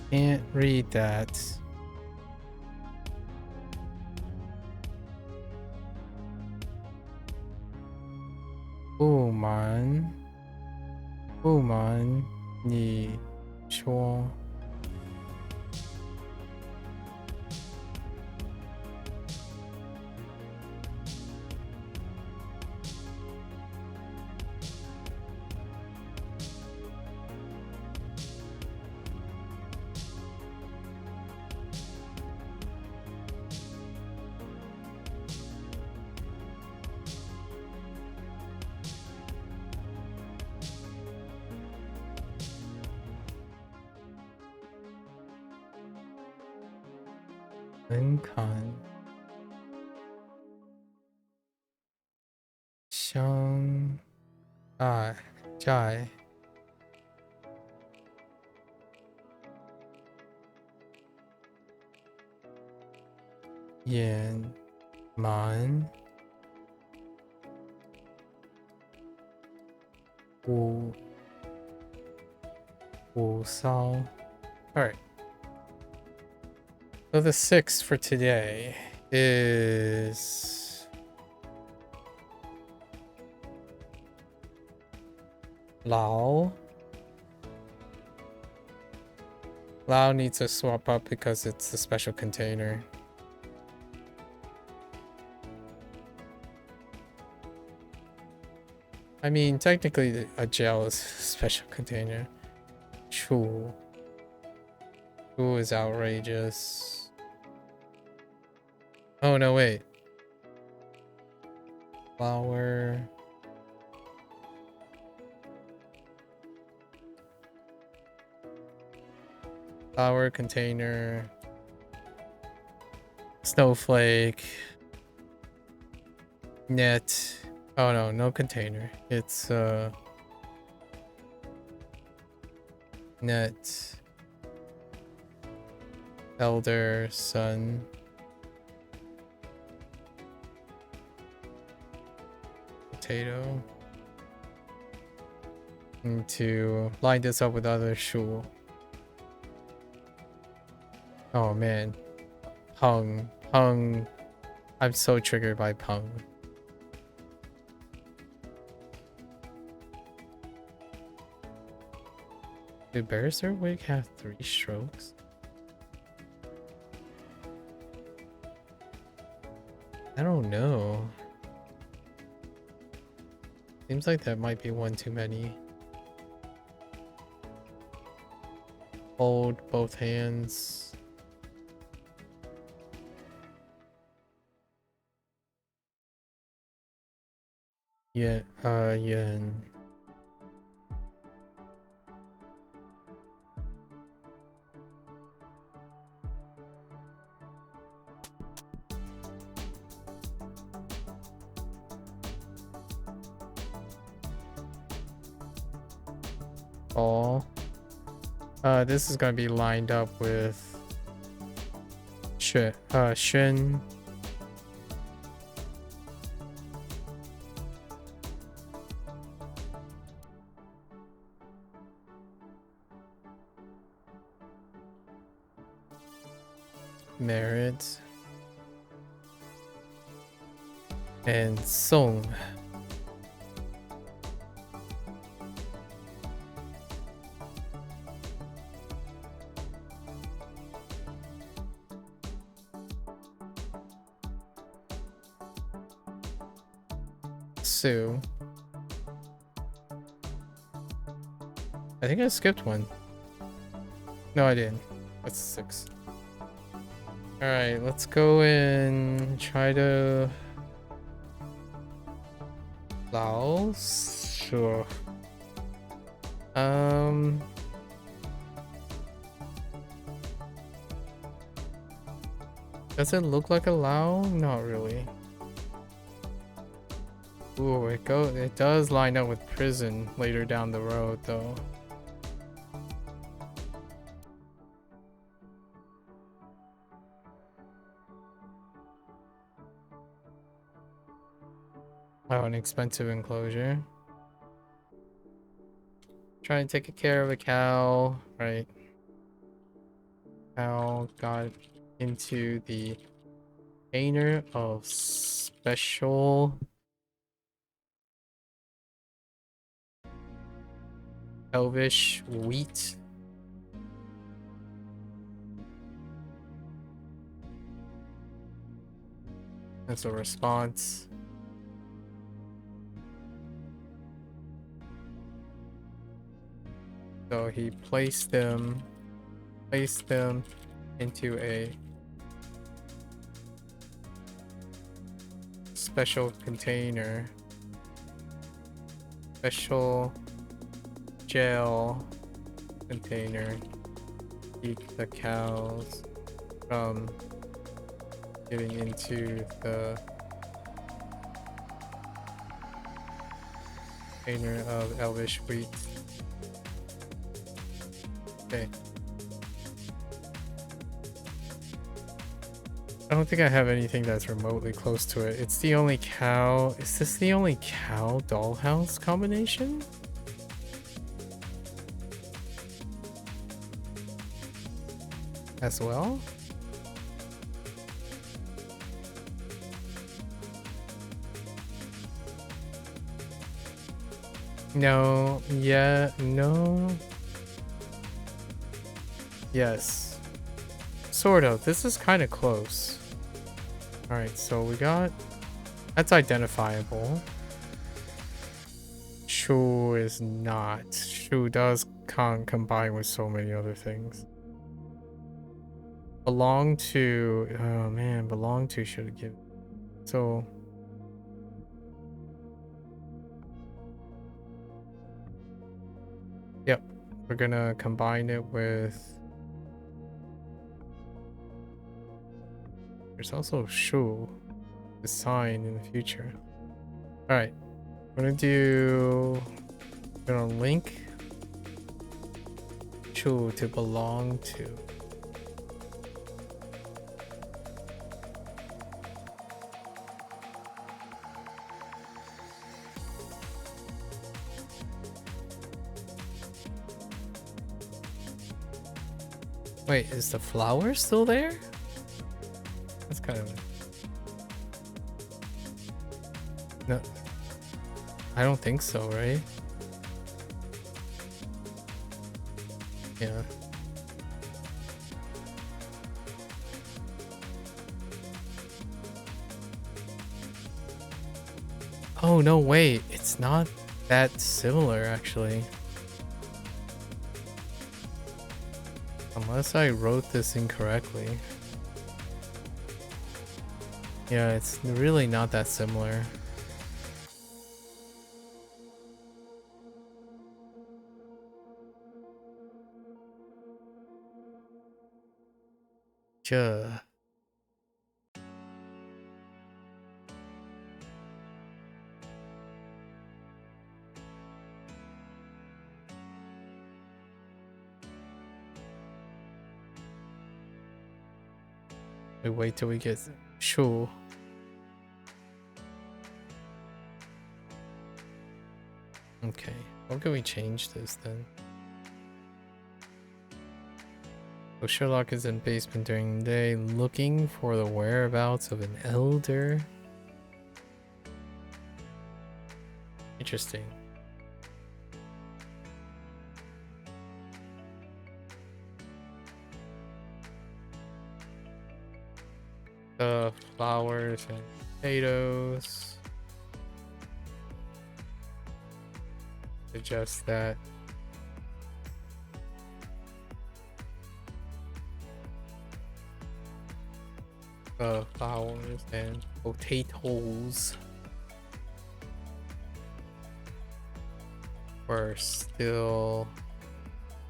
Can't read that. Wuman. Wuman. Ni Shuo. Unkan. 相爱在眼蛮五骚. Alright. So the 6 for today is Lao. Lao needs to swap up because it's a special container. I mean, technically a gel is a special container. Chu. Chu is outrageous. Oh no, wait. Flower. Flower container. Snowflake. Net. Oh no, no container. It's net. Elder, sun. Potato. And to line this up with other shu. Oh man. Hung. I'm so triggered by Pung. Do Barrister Wig have 3 strokes? I don't know. Seems like that might be one too many. Hold both hands. Yeah, yen. All. This is gonna be lined up with Shin. Merit. And Song. Sue. I think I skipped one. No, I didn't. That's 6. Alright, let's go and try to... Laos? Sure. Does it look like a Lao? Not really. Ooh, it does line up with prison later down the road though. Oh, an expensive enclosure. Trying to take care of a cow, right? Cow got into the container of special elvish wheat. That's a response. So he placed them into a special container. Special gel container. Keep the cows from getting into the container of Elvish wheat. Okay. I don't think I have anything that's remotely close to it. It's the only cow. Is this the only cow dollhouse combination? As well? No, yeah, no. Yes. Sort of. This is kind of close. Alright, so we got... That's identifiable. Shu is not. Shu does combine with so many other things. Belong to... Oh man, belong to should have given... So... Yep. We're gonna combine it with... There's also Shu, the sign in the future. Alright. I'm gonna link Shu to belong to. Wait, is the flower still there? That's kind of... No. I don't think so, right? Yeah. Oh, no, wait. It's not that similar, actually. Unless I wrote this incorrectly. Yeah, it's really not that similar. Duh. We wait till we get Shu. Okay, how can we change this then? So Sherlock is in basement during the day looking for the whereabouts of an elder. Interesting. The flowers and potatoes. Adjust that. The flowers and potatoes were still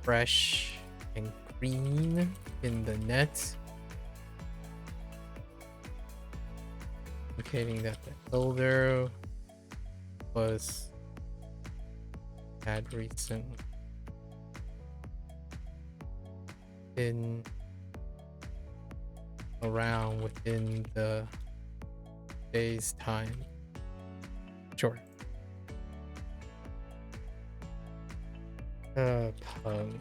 fresh and green in the net, indicating that the elder was had recently been around within the day's time. Sure. Pug.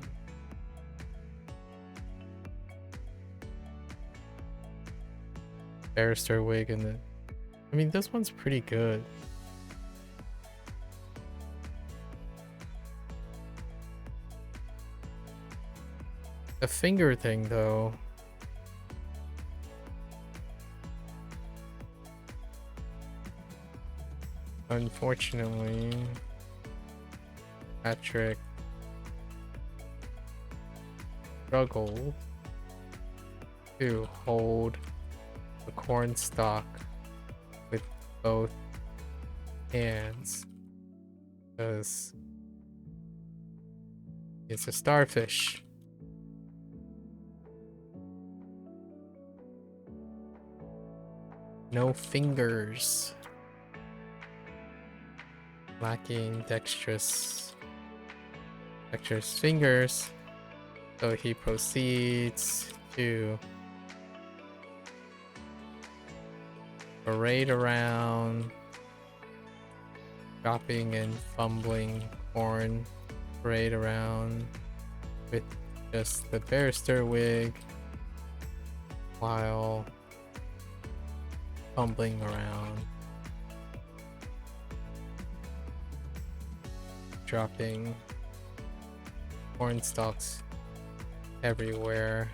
Barrister wig and the... I mean, this one's pretty good. The finger thing, though. Unfortunately, Patrick struggled to hold the corn stalk with both hands because it's a starfish. No fingers. Lacking dexterous fingers. So he proceeds to parade around, dropping and fumbling corn, parade around with just the barrister wig while fumbling around, dropping corn stalks everywhere.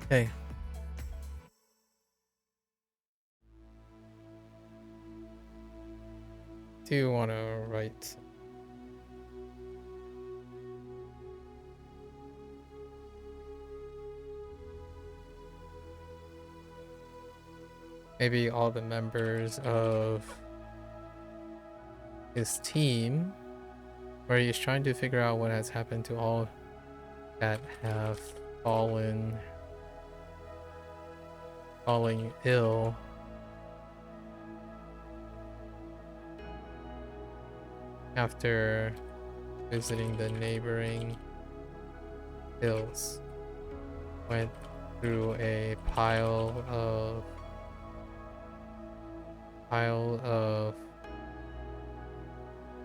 Okay. Do you want to write? Maybe all the members of his team, where he's trying to figure out what has happened to all that have fallen ill. After visiting the neighboring hills, went through a pile of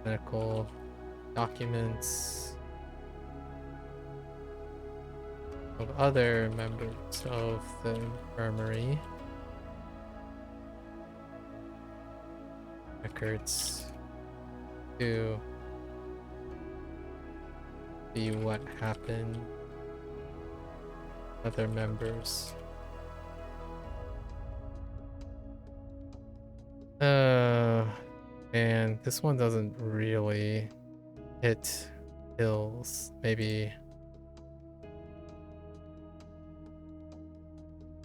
medical documents of other members of the infirmary, records to see what happened to other members. And this one doesn't really hit hills. Maybe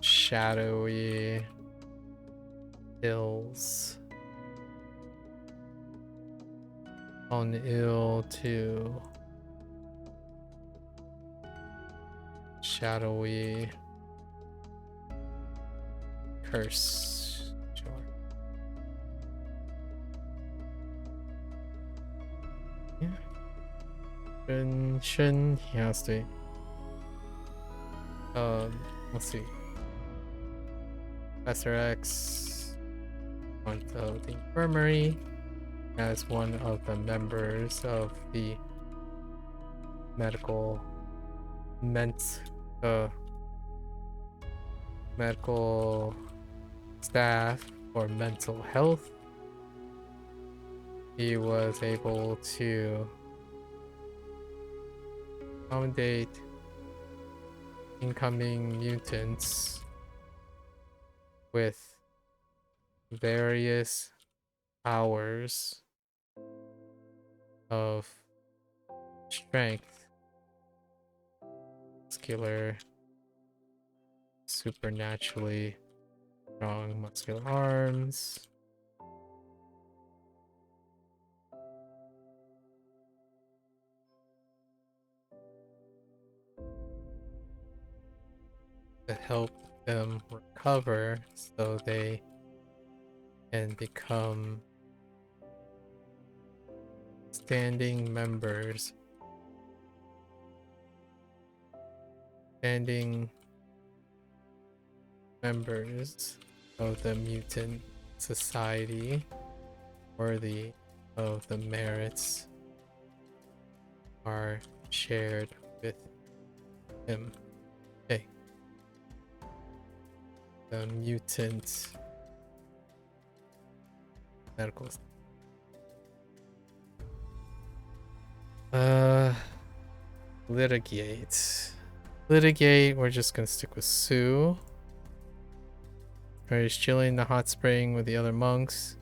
shadowy hills. On ill to shadowy curse. Sure. Yeah. Shen he has to let's see. Professor X went to the infirmary as one of the members of the medical staff for mental health. He was able to accommodate incoming mutants with various powers of strength, muscular, supernaturally strong muscular arms, to help them recover so they can become standing members of the mutant society, worthy of the merits are shared with him. Okay. The mutant medical litigate. We're just gonna stick with Sue, where he's chilling in the hot spring with the other monks,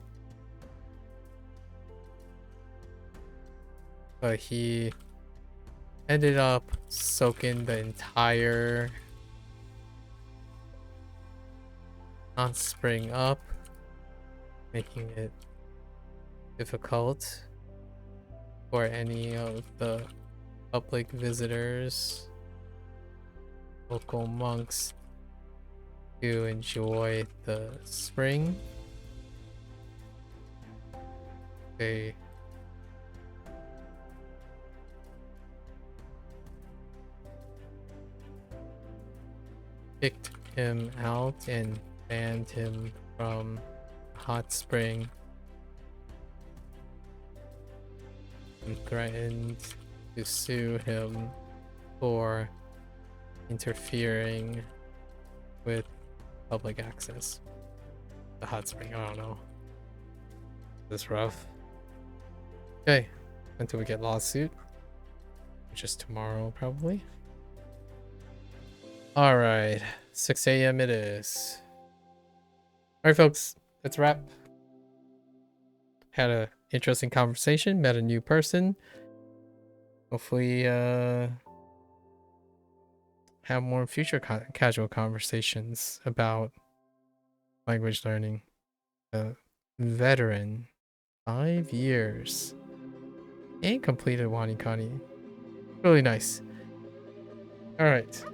but he ended up soaking the entire hot spring up, making it difficult for any of the public visitors, local monks to enjoy the spring. They kicked him out and banned him from hot spring and threatened to sue him for interfering with public access. The hot spring, I don't know. This rough. Okay, until we get lawsuit, which is tomorrow probably. All right, 6 a.m. it is. All right, folks, let's wrap. Had a interesting conversation, met a new person. Hopefully, have more future casual conversations about language learning. Veteran, 5 years, and completed Wanikani. Really nice. All right,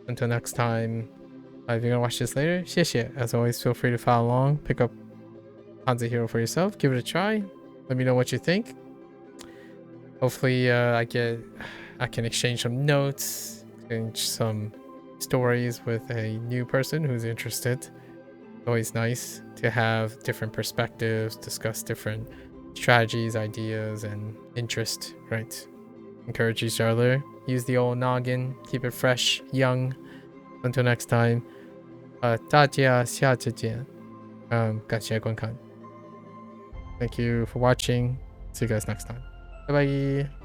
until next time. If you're gonna watch this later, 谢谢. As always, feel free to follow along, pick up HanziHero for yourself, give it a try. Let me know what you think. Hopefully, I can exchange some notes, exchange some stories with a new person who's interested. Always nice to have different perspectives, discuss different strategies, ideas, and interest. Right? Encourage each other. Use the old noggin. Keep it fresh, young. Until next time. 大家下次见. 感谢观看. Thank you for watching. See you guys next time. Bye bye.